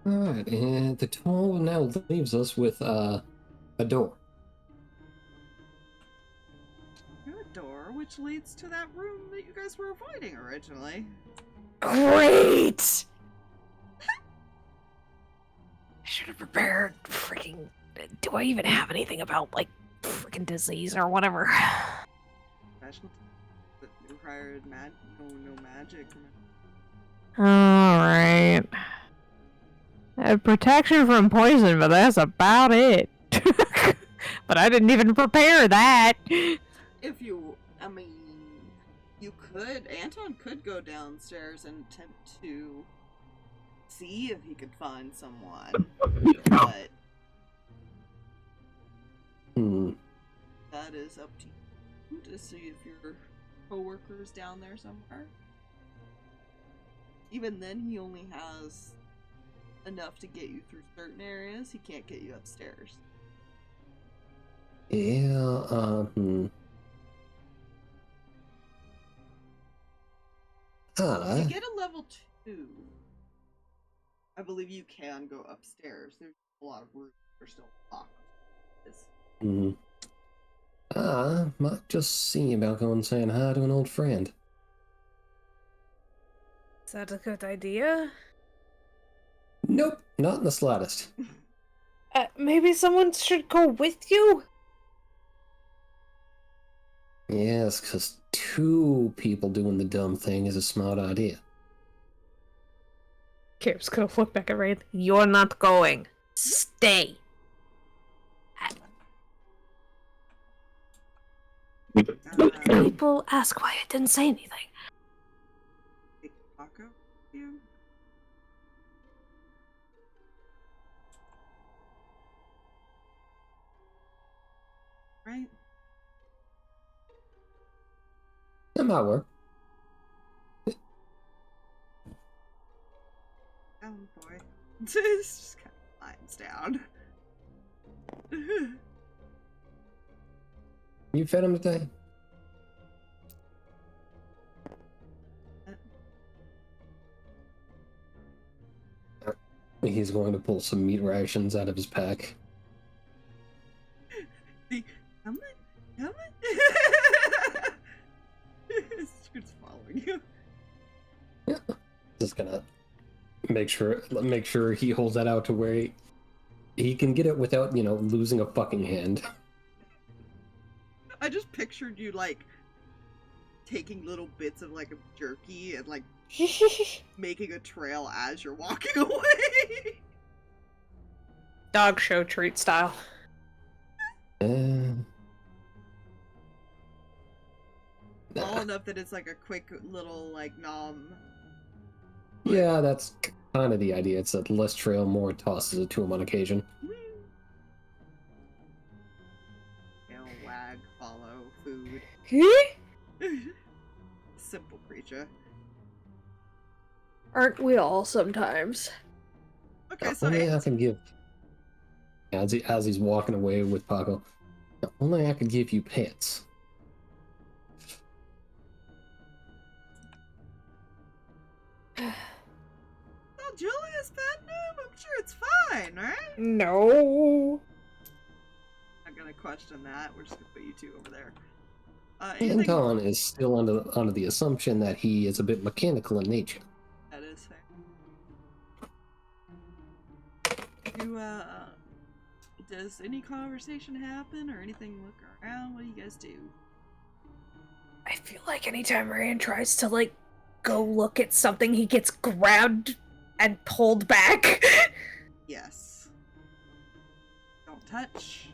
Alright, and the tunnel now leaves us with a door. A door which leads to that room that you guys were avoiding originally. Great! I should have prepared freaking... Do I even have anything about, like, freaking disease or whatever? Special that required no magic. Alright. Protection from poison, but that's about it. But I didn't even prepare that. If you, I mean, you could, Anton could go downstairs and attempt to see if he could find someone, but that is up to you to see if your coworker's down there somewhere. Even then, he only has enough to get you through certain areas. He can't get you upstairs. Yeah, If you get a level 2, I believe you can go upstairs. There's a lot of rooms that are still locked. Might just see about going saying hi to an old friend. Is that a good idea? Nope, not in the slightest. Maybe someone should go with you? Yes, because 2 people doing the dumb thing is a smart idea. Kira's gonna look back at Reyan. You're not going. Stay. People ask why I didn't say anything. Taco? You? Right? That might work. Oh boy. This just kind of climbs down. You fed him today? He's going to pull some meat rations out of his pack. Come on. It's following you. Yeah. Just gonna make sure he holds that out to where he can get it without, losing a fucking hand. I just pictured you, like, taking little bits of, like, a jerky and, like, making a trail as you're walking away. Dog show treat style. All enough that it's, like, a quick little, like, nom. Yeah, that's kind of the idea. It's a less trail, more tosses it to him on occasion. Wag, follow, food. Simple creature. Aren't we all sometimes? Okay, so only I can give. As he's walking away with Paco, only I could give you pets. Oh, Julia's pet name? I'm sure it's fine, right? No. I'm not gonna question that. We're just gonna put you 2 over there. Anything... Anton is still under the assumption that he is a bit mechanical in nature. That is fair. Does any conversation happen or anything look around? What do you guys do? I feel like anytime Reyan tries to, like, go look at something, he gets grabbed and pulled back. Yes. Don't touch.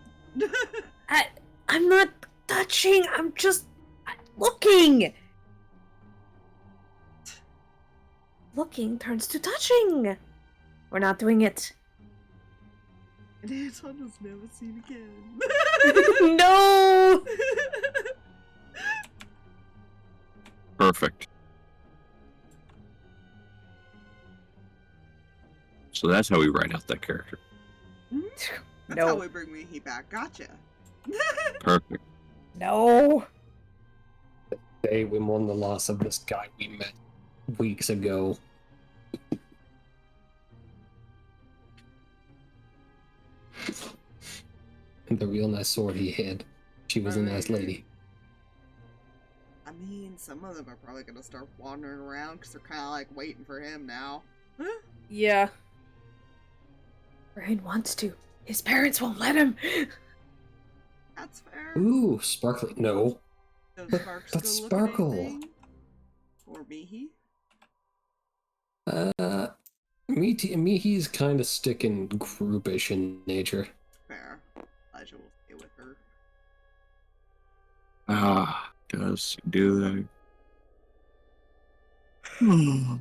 I'm not touching, I'm just looking. Looking turns to touching. We're not doing it. And Anton was never seen again. No! Perfect. So that's how we write out that character. That's No. how we bring Mihi back. Gotcha. Perfect. No. Today we mourn the loss of this guy we met weeks ago. And the real nice sword he had. She was a nice lady. I mean, some of them are probably gonna start wandering around because they're kind of like waiting for him now. Yeah. Reyan wants to. His parents won't let him. That's fair. Ooh, sparkly. No. Does Harx That's go look at Sparkle. anything? Or Mihi? Mihi's kind of sticking groupish in nature. Fair. Elijah will stay with her. Does he do that?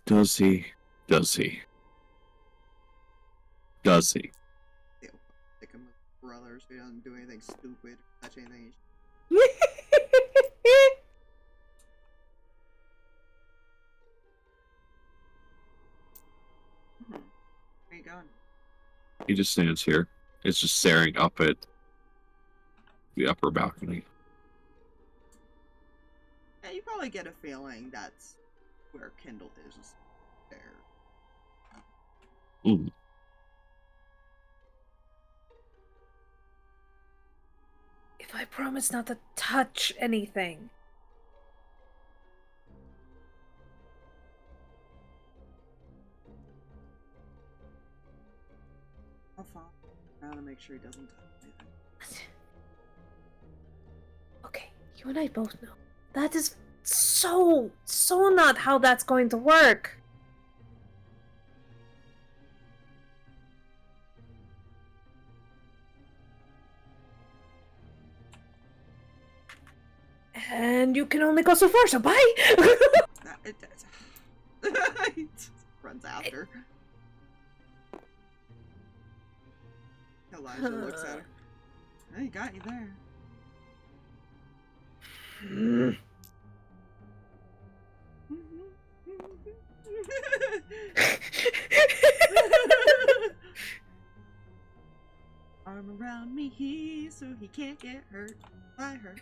Does he? Does he? Does he? Ew. Stick him with brothers who doesn't do anything stupid or touch anything. Where you going? He just stands here. It's just staring up at the upper balcony. Yeah, you probably get a feeling that's where Kindle is there. Mm. If I promise not to touch anything. I'll follow around and make sure he doesn't touch anything. Okay, you and I both know. That is so not how that's going to work. And you can only go so far, so bye! It just runs after. Elijah looks at her. Hey, got you there. Arm around Mihi so he can't get hurt by her.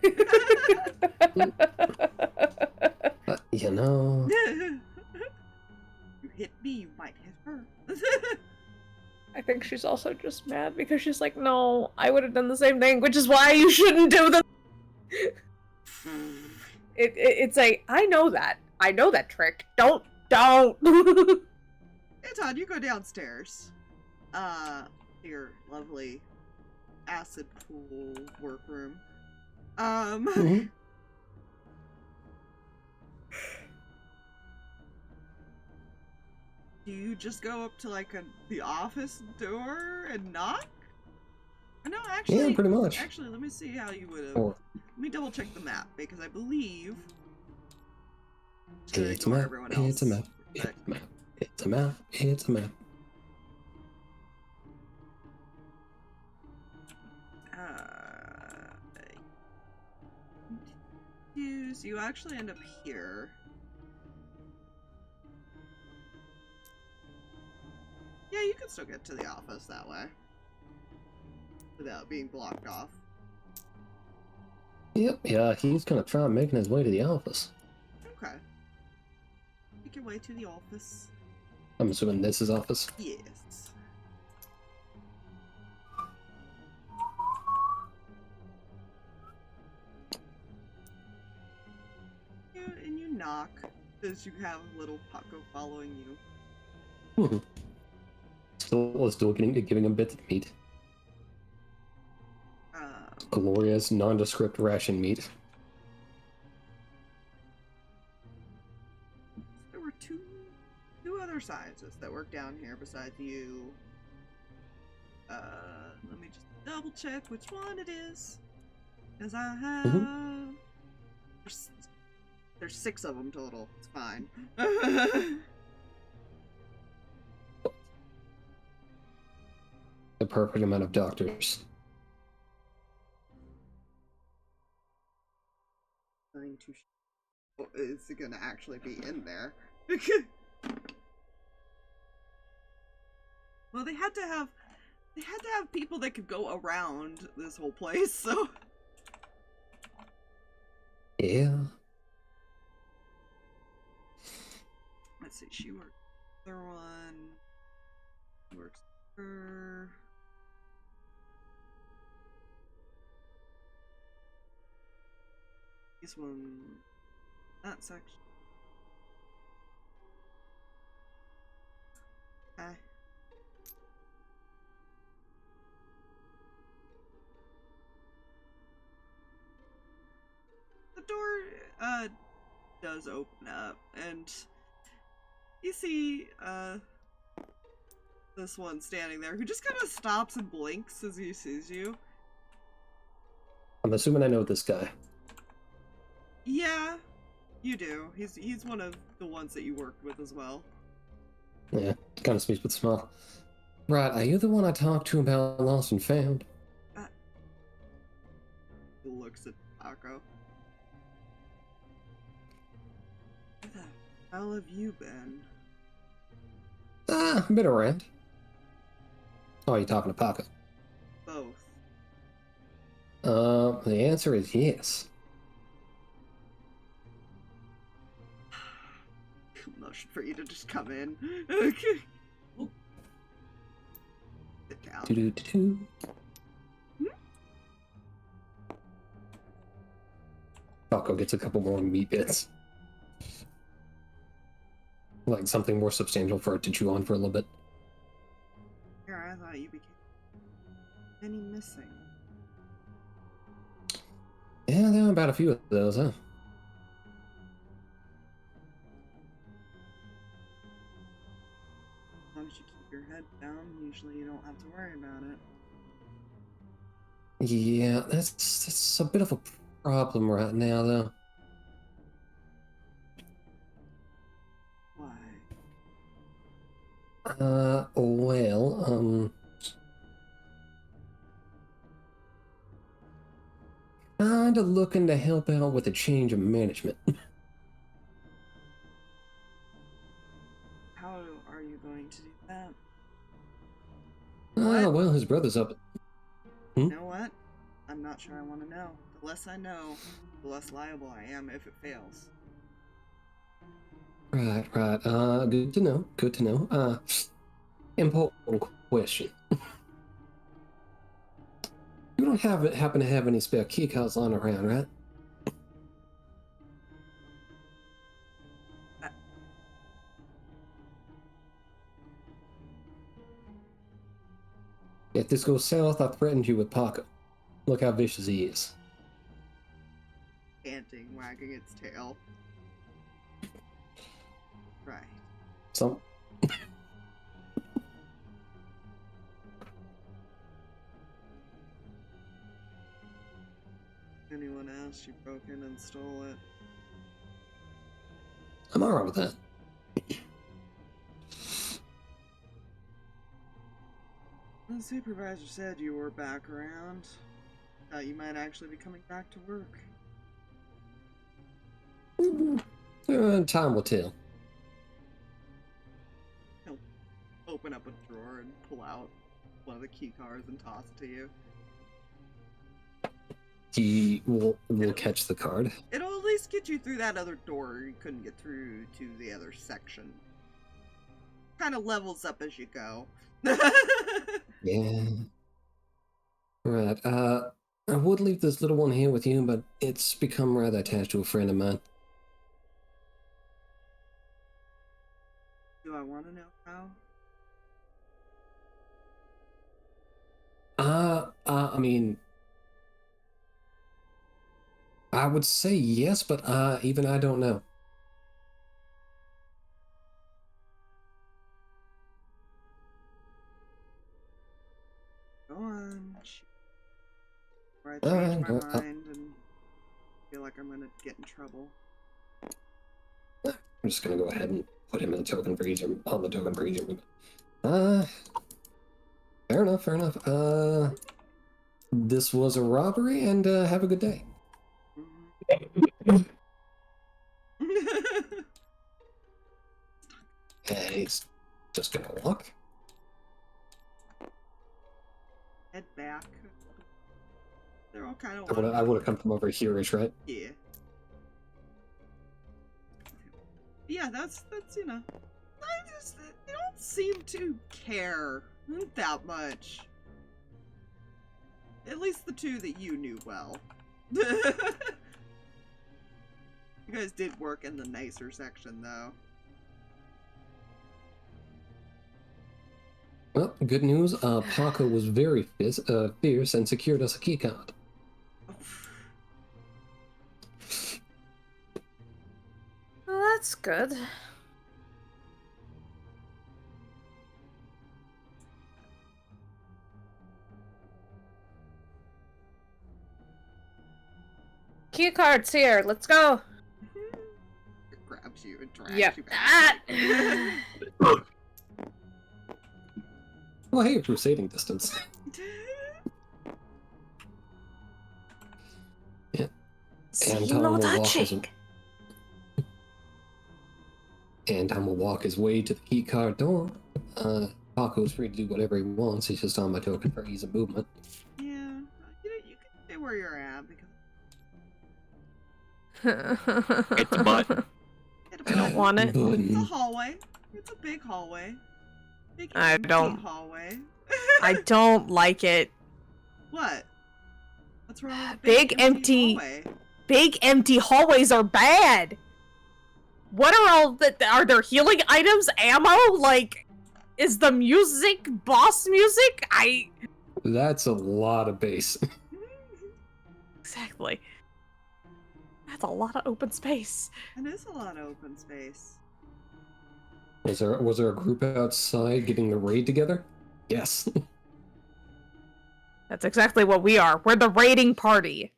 You know. You hit me, you might hit her. I think she's also just mad because she's like, no, I would have done the same thing, which is why you shouldn't do the. It's a, I know that trick. Don't. Hey Todd, you go downstairs. Your lovely acid pool workroom. Mhm. Do you just go up to like the office door and knock? No, actually. Yeah, pretty much. Actually, let me see how you would have. Or Let me double check the map because I believe. it's a map. It's a map. It's a map. It's a map. It's a map. You actually end up here. Yeah, you can still get to the office that way. Without being blocked off. Yep, yeah, he's gonna try making his way to the office. Okay. Make your way to the office. I'm assuming this is office. Yes. And you knock, because you have little Paco following you. Still giving him bits of meat. Glorious, nondescript ration meat. There were two other sizes that work down here besides you. Let me just double check which one it is. Because I have... There's 6 of them total. It's fine. The perfect amount of doctors. Is it gonna actually be in there? Well, they had to have people that could go around this whole place, so Yeah. let's see, she works other one. She works her. This one, that section. Okay. The door does open up, and you see this one standing there who just kind of stops and blinks as he sees you. I'm assuming I know this guy. Yeah, you do. He's one of the ones that you worked with as well. Yeah, kind of speaks with a smile. Right, are you the one I talked to about Lost and Found? He looks at Paco. Where the hell have you been? Ah, been around. Oh, you talking to Paco? Both. The answer is yes. Motion for you to just come in. Okay. Sit down. Do-do-do-do. Paco gets a couple more meat bits. Like something more substantial for it to chew on for a little bit. Here, I thought you became any missing. Yeah, there are about a few of those, huh? As long as you keep your head down, usually you don't have to worry about it. Yeah, that's a bit of a problem right now, though. Why? Well, kinda looking to help out with a change of management. How are you going to do that? Ah, What? well, his brother's up. You know what? I'm not sure I want to know. The less I know, the less liable I am if it fails. Right. Good to know. Good to know. Important question. You don't happen to have any spare key cards lying around, right? If this goes south, I threatened you with Paco. Look how vicious he is. Panting, wagging its tail. Right. So, Anyone else you broke in and stole it? I'm alright with that. The supervisor said you were back around. Thought you might actually be coming back to work. Time will tell. He'll open up a drawer and pull out one of the key cards and toss it to you. He will catch the card. It'll at least get you through that other door you couldn't get through to the other section. Kind of levels up as you go. Yeah. Right. I would leave this little one here with you, but it's become rather attached to a friend of mine. Do I want to know how? I mean, I would say yes, but even I don't know. Go on. Shoot. Or I All change right, my well, mind and feel like I'm gonna get in trouble. I'm just gonna go ahead and put him in the token for each on the token for each. Fair enough. This was a robbery, and have a good day. And he's just gonna walk. Head back. They're all kind of. I would have come from over here-ish, right? Yeah. Yeah, that's you know. They don't seem to care that much. At least the two that you knew well. You guys did work in the nicer section, though. Well, good news. Paco was very fierce and secured us a key card. Well, that's good. Key cards here. Let's go. It grabs you and drags Yep. you back. Oh, hey, crusading distance. Yeah. See, And no Tom will walk touching. And Tom will walk his way to the keycard door. Paco's free to do whatever he wants. He's just on my token for ease of movement. Yeah, you can stay where you're at because Hit the butt. I don't want it. It's a Button. hallway. It's a big hallway. Big I empty don't- hallway. I don't like it. What? What's wrong with a Big empty- hallway? Big empty hallways are bad. What are all that? Are there healing items, ammo? Like, is the music boss music? That's a lot of base. Exactly. That's a lot of open space. It is a lot of open space. Was there a group outside getting the raid together? Yes. That's exactly what we are. We're the raiding party.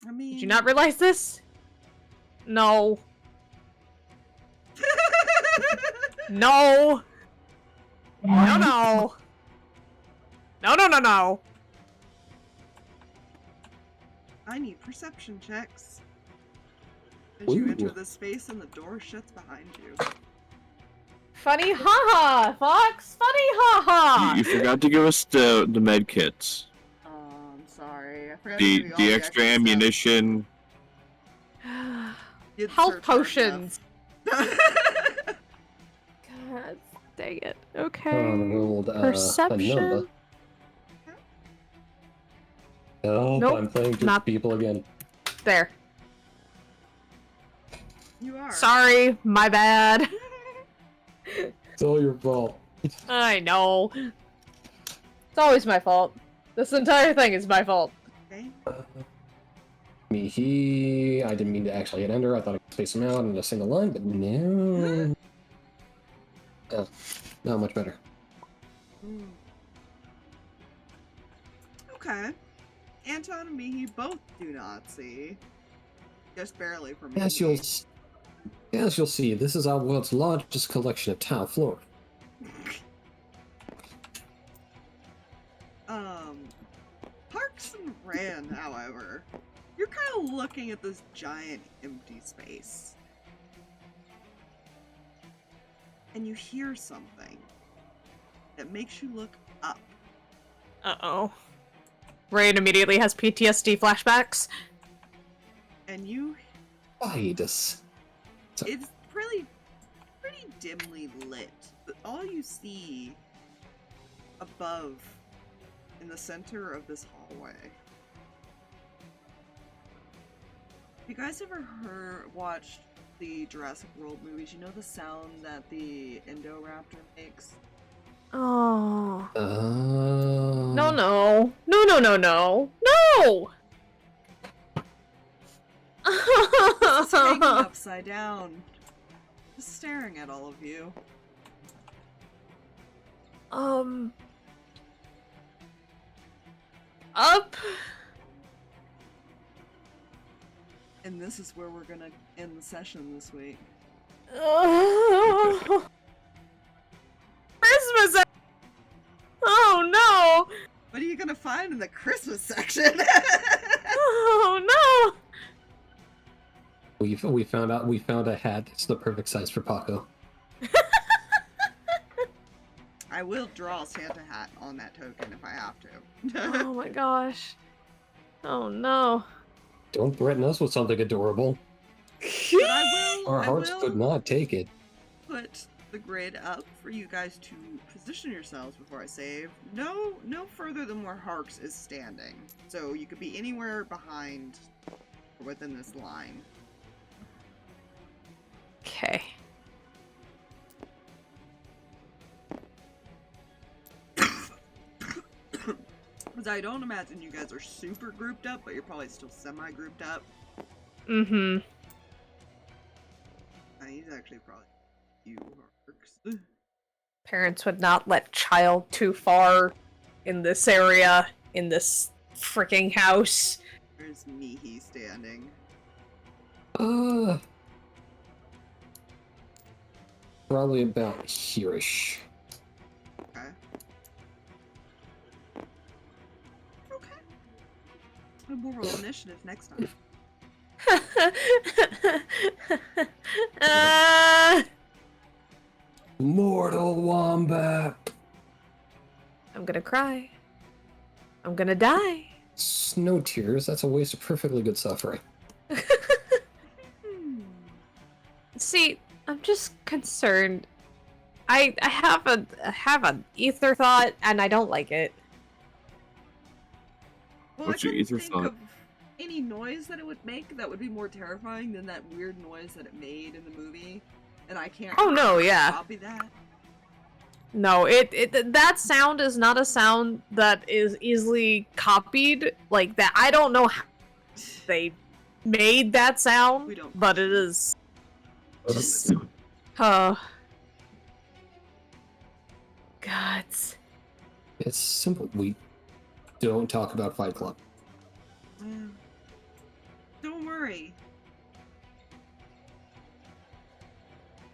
I mean, Did you not realize this? No. No. No, no. No, no, no, no. I need perception checks. As you Ooh. enter the space and the door shuts behind you. Funny haha, Fox. Funny haha. You forgot to give us the med kits. Oh, I'm sorry. I forgot to give The you all the extra stuff. ammunition. You didn't Health search hard potions. enough. God dang it. Tom Okay. rolled a Perception. number. Oh, Nope, I'm playing to not- people again. There. You are. Sorry, my bad. It's all your fault. I know. It's always my fault. This entire thing is my fault. Okay. Mihi, I didn't mean to actually hit enter. I thought I could space him out in a single line, but no. Oh, not much better. Hmm. Okay. Anton and Mihi both do not see. Just barely for me. As you'll see, this is our world's largest collection of tile flooring. Harx and Reyan, however, you're kind of looking at this giant empty space. And you hear something that makes you look up. Uh-oh. Reyan immediately has PTSD flashbacks. And you Itis. it's pretty dimly lit, but all you see above in the center of this hallway. Have you guys ever watched the Jurassic World movies? You know the sound that the Indoraptor makes? Oh. No. No, no. No, no, no, no. No! It's hanging upside down, just staring at all of you. Up. And this is where we're gonna end the session this week. Christmas. Oh no. What are you gonna find in the Christmas section? Oh no. We found a hat that's the perfect size for Paco. I will draw a Santa hat on that token if I have to. Oh my gosh. Oh no. Don't threaten us with something adorable. But I Our hearts will could not take it. put the grid up for you guys to position yourselves before I save. No further than where Harx is standing. So you could be anywhere behind or within this line. Okay. Because I don't imagine you guys are super grouped up, but you're probably still semi-grouped up. Mm-hmm. He's actually probably you, Harx. Parents would not let child too far in this area, in this freaking house. There's Mihi standing. Probably about here-ish. Okay. initiative next time. Mortal Wombat. I'm gonna cry. I'm gonna die. No tears. That's a waste of perfectly good suffering. See, I'm just concerned. I have an ether thought, and I don't like it. Well, What's I your couldn't ether think thought? of any noise that it would make that would be more terrifying than that weird noise that it made in the movie, and I can't. Oh, no, yeah. Copy that. No, that sound is not a sound that is easily copied like that. I don't know how they made that We sound, don't but it is just God. It's simple. We don't talk about Fight Club. Don't worry.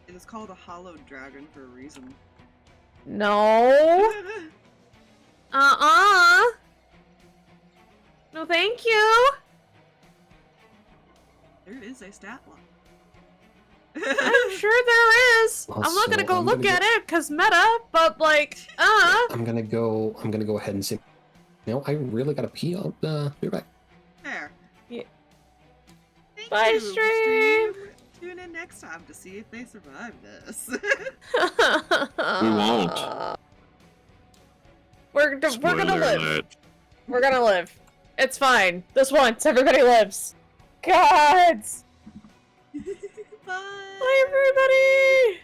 It is called a hollowed dragon for a reason. No. No, thank you. There is a stat line. I'm sure there is. I'm not gonna Also, go I'm look gonna at it because meta, but like, I'm gonna go ahead and say, I really gotta pee. I'll be back. There. Yeah. Thank Bye, you, stream. Tune in next time to see if they survive this. We won't. We're gonna Spoiler live. alert. We're gonna live. It's fine. This once, everybody lives. God. Bye. Bye, everybody.